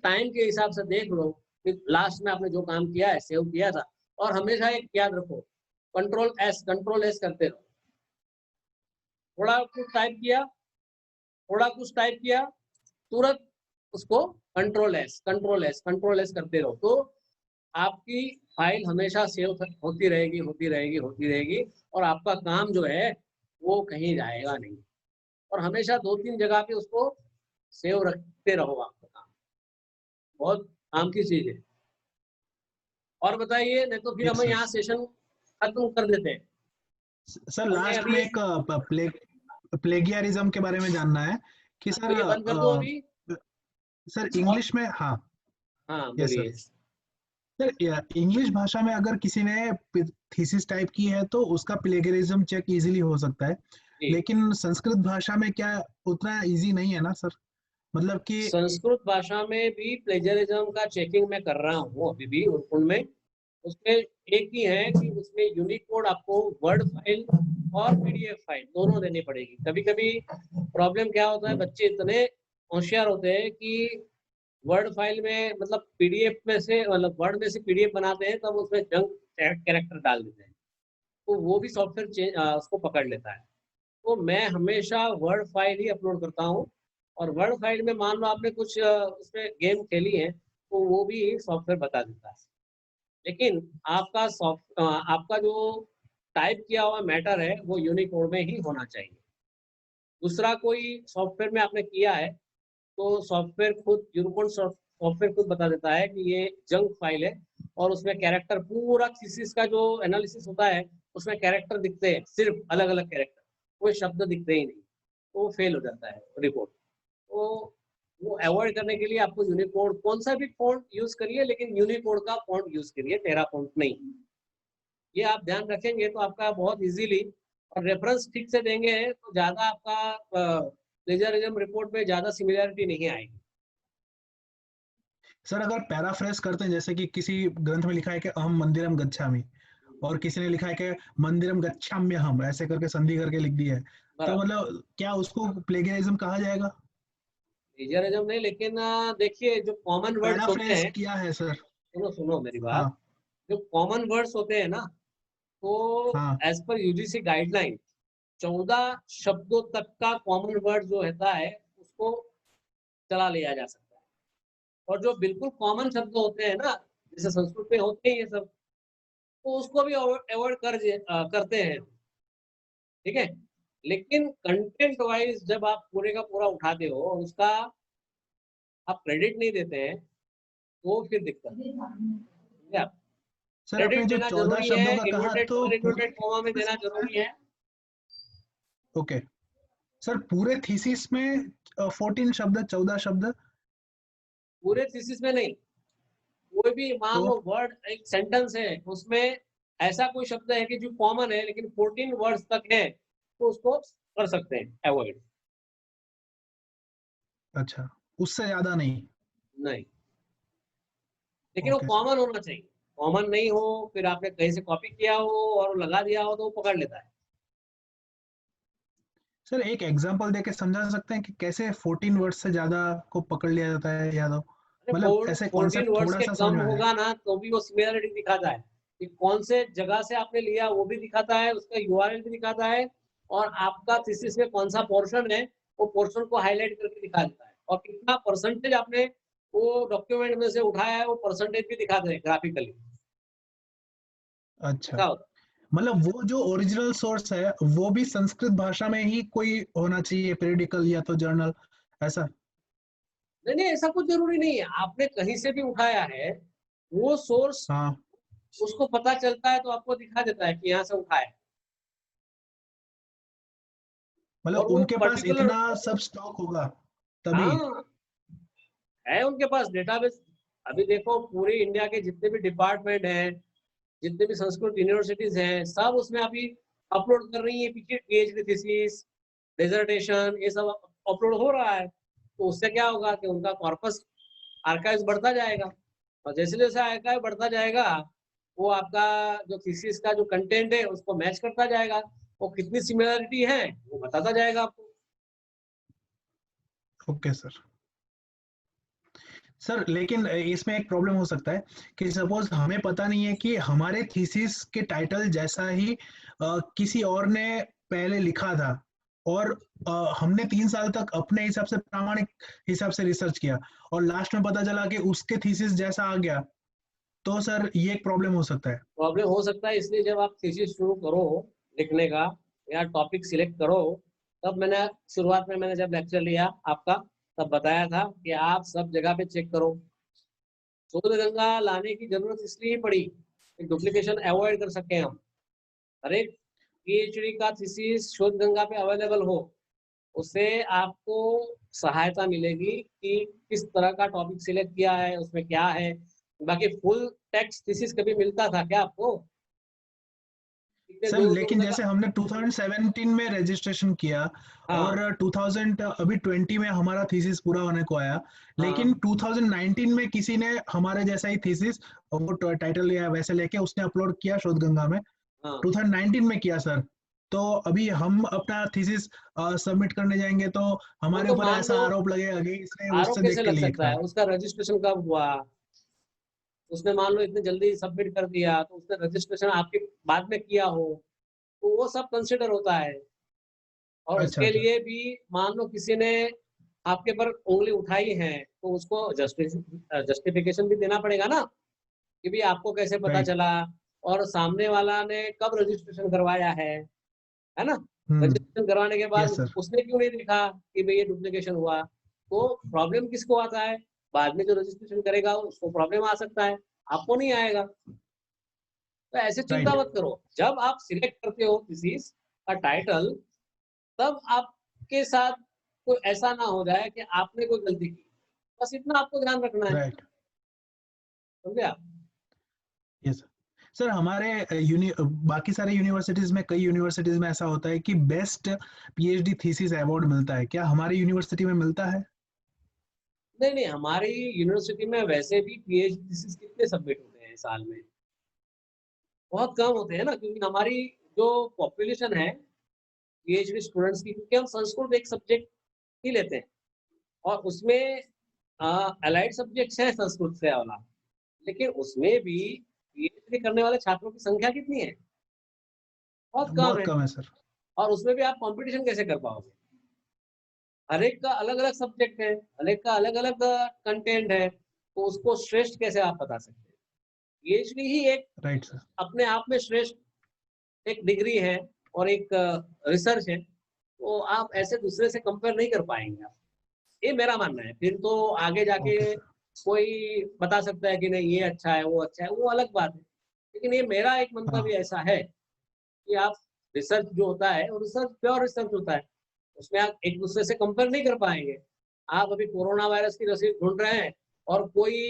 टाइम के हिसाब से देख लो कि लास्ट में आपने जो काम किया है, सेव किया था। और हमेशा एक याद रखो, कंट्रोल एस करते रहो। थोड़ा कुछ टाइप किया, थोड़ा कुछ टाइप किया, तुरंत उसको कंट्रोल एस करते रहो। तो आपकी फाइल हमेशा सेव होती रहेगी, होती रहेगी, होती रहेगी, और आपका काम जो है वो कहीं जाएगा नहीं। और हमेशा 2-3 जगह पे उसको सेव रखते रहो, आपका काम बहुत काम की चीज है। और बताइए, नहीं तो फिर यस हम सर। यहाँ सेशन खत्म कर देते हैं। सर हमने लास्ट में अभी एक प्लेगियरिज्म के बारे में जानना है कि तो ये बंद कर दो अभी। सर और इंग्लिश में, हाँ हाँ यस बोलिए। सर। सर इंग्लिश भाषा में अगर किसी ने थीसिस टाइप की है तो उसका प्लेगरिज्म चेक इजीली हो सकता है, जी, लेकिन संस्कृत भाषा में क्या उतना इजी नहीं है ना सर? मतलब कि संस्कृत भाषा में भी प्लेजरिज्म का चेकिंग मैं कर रहा हूँ अभी भी उर्दू में। उसमें एक ही है कि उसमें यूनिकोड आपको वर्ड फाइल और पीडीएफ फाइल दोनों देनी पड़ेगी। कभी कभी प्रॉब्लम क्या होता है, बच्चे इतने होशियार होते हैं कि वर्ड फाइल में, मतलब पीडीएफ में से, मतलब वर्ड में से पीडीएफ बनाते हैं, तब उसमें जंक कैरेक्टर डाल देते हैं, तो वो भी सॉफ्टवेयर उसको पकड़ लेता है। तो मैं हमेशा वर्ड फाइल ही अपलोड करता हूँ। और वर्ड फाइल में मान लो आपने कुछ उसमें गेम खेली है, तो वो भी सॉफ्टवेयर बता देता है। लेकिन आपका जो टाइप किया हुआ मैटर है, वो यूनिकोड में ही होना चाहिए। दूसरा कोई सॉफ्टवेयर में आपने किया है, तो सॉफ्टवेयर खुद, यूनिकोड सॉफ्टवेयर खुद बता देता है कि ये जंक फाइल है, और उसमें कैरेक्टर, पूरा थीसिस का जो एनालिसिस होता है, उसमें कैरेक्टर दिखते हैं, सिर्फ अलग अलग कैरेक्टर, कोई शब्द दिखते ही नहीं, तो वो फेल हो जाता है रिपोर्ट। तो वो अवॉइड करने के लिए आपको यूनिकोड, कौन सा भी फॉन्ट यूज करिए, लेकिन यूनिकोड का फॉन्ट यूज करिए, टेरा फॉन्ट नहीं। ये आप ध्यान रखेंगे तो आपका बहुत इजीली, और रेफरेंस ठीक से देंगे तो ज्यादा आपका प्लेजरिज्म रिपोर्ट में ज्यादा सिमिलरिटी नहीं आएगी। सर अगर पैराफ्रेज करते हैं, जैसे कि किसी ग्रंथ में लिखा है कि अहम मंदिरम गच्छामि, और किसी ने लिखा है कि मंदिरम गच्छाम्यहम, ऐसे करके संधि करके लिख दिया है, तो बराबर, मतलब क्या उसको प्लेगियरिज्म कहा जाएगा? प्लेजरिज्म नहीं, लेकिन देखिए जो कॉमन वर्ड्स होते पैराफ्रेज हैं, किया है सर। सुनो सुनो मेरी बात, हाँ जो कॉमन वर्ड्स होते हैं ना, तो हाँ। एज पर यूजीसी गाइडलाइन 14 शब्दों तक का कॉमन वर्ड जो रहता है, उसको चला लिया जा सकता है। और जो बिल्कुल कॉमन शब्द होते हैं ना, जैसे संस्कृत में होते हैं ये सब, तो उसको भी अवॉइड करते हैं, ठीक है। लेकिन कंटेंट वाइज जब आप पूरे का पूरा उठाते हो और उसका आप क्रेडिट नहीं देते हैं तो फिर दिक्कत है। आप सर आपने क्रेडिट जो देना 14 जरूरी है, शब्दों का कहा इन्वर्टेड तो और पूरे इन्वर्टेड कॉमा में देना जरूरी है। ओके सर, पूरे थीसिस में 14 शब्द 14 शब्द पूरे थीसिस में नहीं, कोई भी मान तो लो वर्ड एक सेंटेंस है उसमें ऐसा कोई शब्द है कि जो कॉमन है लेकिन 14 वर्ड्स तक है तो उसको कर सकते हैं अवॉइड। अच्छा, उससे ज्यादा नहीं। नहीं, लेकिन वो ओके सर। कॉमन होना चाहिए। कॉमन नहीं हो, फिर आपने कहीं से कॉपी किया हो और लगा दिया हो तो वो पकड़ लेता है। सर एक एग्जांपल देके समझा सकते हैं कि कैसे 14 वर्ड से ज्यादा को पकड़ लिया जाता है यादव? मतलब ऐसे 14 कॉन्सेप्ट वर्ड्स थोड़ा के सा समझ कम में आया। होगा ना तो भी वो सिमिलरिटी दिखाता है कि कौन से जगह से आपने लिया वो भी दिखाता है, उसका यूआरएल भी दिखाता है और आपका थीसिस में कौन सा पोर्शन है वो पोर्शन को हाईलाइट करके दिखा देता है और कितना परसेंटेज आपने वो डॉक्यूमेंट में से उठाया है वो परसेंटेज भी दिखाते हैं ग्राफिकली। अच्छा, ऐसा होता है। मतलब वो जो ओरिजिनल सोर्स है वो भी संस्कृत भाषा में ही कोई होना चाहिए, पीरियडिकल या तो जर्नल, ऐसा? नहीं नहीं, ऐसा कुछ जरूरी नहीं है, आपने कहीं से भी उठाया है वो सोर्स हाँ, उसको पता चलता है तो आपको दिखा देता है कि यहाँ से उठाया है। मतलब और वो उनके पास पर्टिकुलर, इतना सब स्टॉक होगा तभी। हाँ है उनके पास डेटाबेस। अभी देखो पूरी इंडिया के जितने भी डिपार्टमेंट हैं, जितने भी संस्कृत यूनिवर्सिटीज हैं, सब उसमें अभी अपलोड कर रही है पीछे पीएचडी थीसिस, डिसर्टेशन, ये सब अपलोड हो रहा है। तो उससे क्या होगा कि उनका कॉर्पस आर्काइव बढ़ता जाएगा और जैसे जैसे आर्काइव बढ़ता जाएगा वो आपका जो थीसिस का जो कंटेंट है उसको मैच करता जाएगा, वो कितनी सिमिलरिटी है वो बताता जाएगा आपको। Okay sir. सर लेकिन इसमें एक प्रॉब्लम हो सकता है कि सपोज हमें पता नहीं है कि हमारे थीसिस के टाइटल जैसा ही किसी और ने पहले लिखा था और हमने 3 साल तक अपने हिसाब से प्रामाणिक हिसाब से रिसर्च किया और लास्ट में पता चला कि उसके थीसिस जैसा आ गया, तो सर ये एक प्रॉब्लम हो सकता है। प्रॉब्लम हो सकता है, इसलिए जब आप थीसिस शुरू करो लिखने का या टॉपिक सिलेक्ट करो, तब मैंने शुरुआत में मैंने जब लेक्चर लिया आपका तब बताया था कि आप सब जगह पे चेक करो। शोध गंगा लाने की जरूरत इसलिए ही पड़ी कि डुप्लीकेशन अवॉइड कर सके हम। हर एक पीएचडी का थीसिस शोध गंगा पे अवेलेबल हो, उससे आपको सहायता मिलेगी कि किस तरह का टॉपिक सिलेक्ट किया है, उसमें क्या है। बाकी फुल टेक्स्ट थीसिस कभी मिलता था क्या आपको? इतने सर दूर दूर लेकिन तक। जैसे हमने 2017 में रजिस्ट्रेशन किया और हाँ 2000 अभी 20 में हमारा थीसिस पूरा होने को आया, हाँ लेकिन 2019 में किसी ने हमारे जैसा ही थीसिस वो टाइटल या वैसे लेके उसने अपलोड किया शोध गंगा में, हाँ, 2019 में किया सर। तो अभी हम अपना थीसिस सबमिट करने जाएंगे तो वो हमारे तो ऊपर मान ऐसा लो आरोप लगेगा कि इसने आरोप उससे कैसे देख के लग सकता लिखा। है, उसका रजिस्ट्रेशन कब हुआ, उसने मान लो इतने जल्दी सबमिट कर दिया तो उसने रजिस्ट्रेशन आपके बाद में किया हो तो वो सब कंसिडर होता है। और अच्छा उसके अच्छा। लिए भी मान लो किसी ने आपके पर उंगली उठाई है तो उसको जस्टिफिकेशन भी देना पड़ेगा ना कि भी आपको कैसे पता राइट। चला और सामने वाला ने कब रजिस्ट्रेशन करवाया है ना। रजिस्ट्रेशन करवाने के बाद यस सर। उसने क्यों नहीं देखा कि भाई ये डुप्लीकेशन हुआ। तो प्रॉब्लम किसको आता है? बाद में जो रजिस्ट्रेशन करेगा उसको प्रॉब्लम आ सकता है, आपको नहीं आएगा। तो ऐसे चिंता राइट। मत करो, जब आप सिलेक्ट करते हो किसी का टाइटल तब आपके साथ कोई ऐसा ना हो जाए कि आपने कोई गलती की। बस इतना आपको ध्यान रखना है, राइट। समझे आप? Yes sir. हमारे बाकी सारे यूनिवर्सिटीज में, कई यूनिवर्सिटीज में ऐसा होता है कि बेस्ट पीएचडी थीसिस अवार्ड मिलता है, क्या हमारी यूनिवर्सिटी में मिलता है? नहीं नहीं, हमारी यूनिवर्सिटी में वैसे भी पीएचडी थीसिस कितने सबमिट होते हैं साल में? बहुत कम होते हैं ना, क्योंकि हमारी जो पॉपुलेशन है पीएचडी स्टूडेंट्स की, क्योंकि हम संस्कृत एक सब्जेक्ट ही लेते हैं और उसमें अलाइड सब्जेक्ट्स हैं संस्कृत से वाला, लेकिन उसमें भी पीएचडी करने वाले छात्रों की संख्या कितनी है? बहुत कम बहुत है। कम है सर। और उसमें भी आप कंपटीशन कैसे कर पाओगे? हर एक का अलग अलग सब्जेक्ट है, हर एक का अलग अलग कंटेंट है, तो उसको श्रेष्ठ कैसे आप बता सकते हैं? पीएचडी ही एक राइट सर। अपने आप में श्रेष्ठ एक डिग्री है और एक रिसर्च है। तो आप ऐसे दूसरे से कंपेयर नहीं कर पाएंगे आप। ये मेरा मानना है। फिर तो आगे जाके ओके सर। कोई बता सकता है कि नहीं ये अच्छा है, वो अलग बात है। लेकिन ये मेरा एक मंतव्य हाँ ऐसा है कि आप रिसर्च जो होता है वो रिसर्च प्योर रिसर्च होता है। उसमें आप एक दूसरे से कंपेयर नहीं कर पाएंगे। आप अभी कोरोना वायरस की वैक्सीन ढूंढ रहे हैं और कोई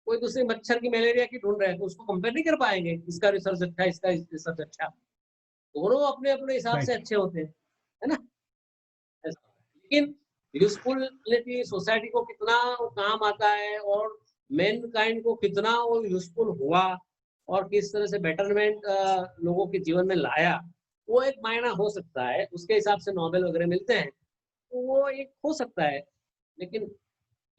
कोई दूसरी मच्छर की, मलेरिया की ढूंढ रहे हैं, तो उसको कंपेयर नहीं कर पाएंगे, इसका रिसर्च अच्छा है, इसका रिसर्च अच्छा। दोनों अपने अपने हिसाब से राइट। अच्छे होते हैं, है ना? ऐसा। लेकिन यूजफुलिटी सोसाइटी को कितना वो काम आता है और मैन काइंड को कितना वो यूजफुल हुआ और किस तरह से बेटरमेंट लोगों के जीवन में लाया, वो एक मायना हो सकता है। उसके हिसाब से नोबेल वगैरह मिलते हैं, तो वो एक हो सकता है। लेकिन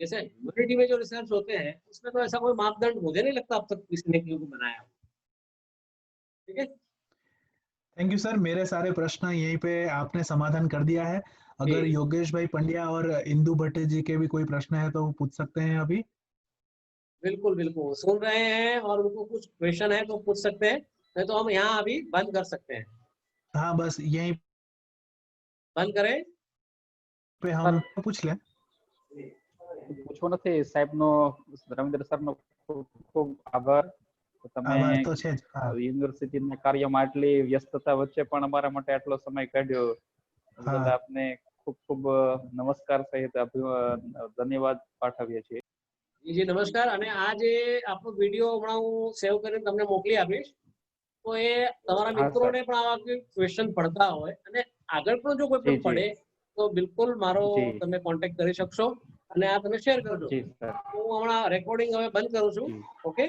जैसे ह्यूमैनिटी में जो रिसर्च होते हैं, उसमें तो ऐसा कोई मापदंड मुझे नहीं लगता अब तक किसी ने क्यों बनाया हो। ठीक है? थैंक यू सर, मेरे सारे प्रश्न यहीं पे आपने समाधान कर दिया है। अगर जी, योगेश भाई पंड्या और इंदु भट्ट जी के भी कोई प्रश्न है तो वो पूछ सकते हैं अभी। बिल्कुल, बिल्कुल। सुन रहे हैं और उनको कुछ क्वेश्चन है तो पूछ सकते हैं, नहीं तो हम यहाँ अभी बंद कर सकते हैं। हाँ बस यहीं बंद करें? पे સર हम पूछ लें। પૂછવું નથી સાહેબનો રવિન્દ્ર સરનો ખૂબ ખૂબ આભાર કે તમે આભાર તો છે જ। हाँ યુનિવર્સિટીના કાર્યમાં આટલી વ્યસ્તતા વચ્ચે પણ અમારા માટે આટલો સમય કાઢ્યો એ બદલ हाँ આપને ખૂબ ખૂબ નમસ્કાર સહિત ધન્યવાદ પાઠવીએ છીએ। જી, નમસ્કાર। અને આ જે આપણો વિડીયો હમણાં હું સેવ કરીને તમને મોકલી આપીશ, તો એ તમારા હા સર, મિત્રોને પણ આવા કોઈ ક્વેશ્ચન પડતા હોય અને આગળ પણ જો કોઈ જી પણ જી પડે, તો બિલકુલ મારો જી તમે કોન્ટેક્ટ કરી શકશો અને આ તમે શેર કરજો। જી સર, હું હમણાં રેકોર્ડિંગ હવે બંધ કરું છું। જી ઓકે?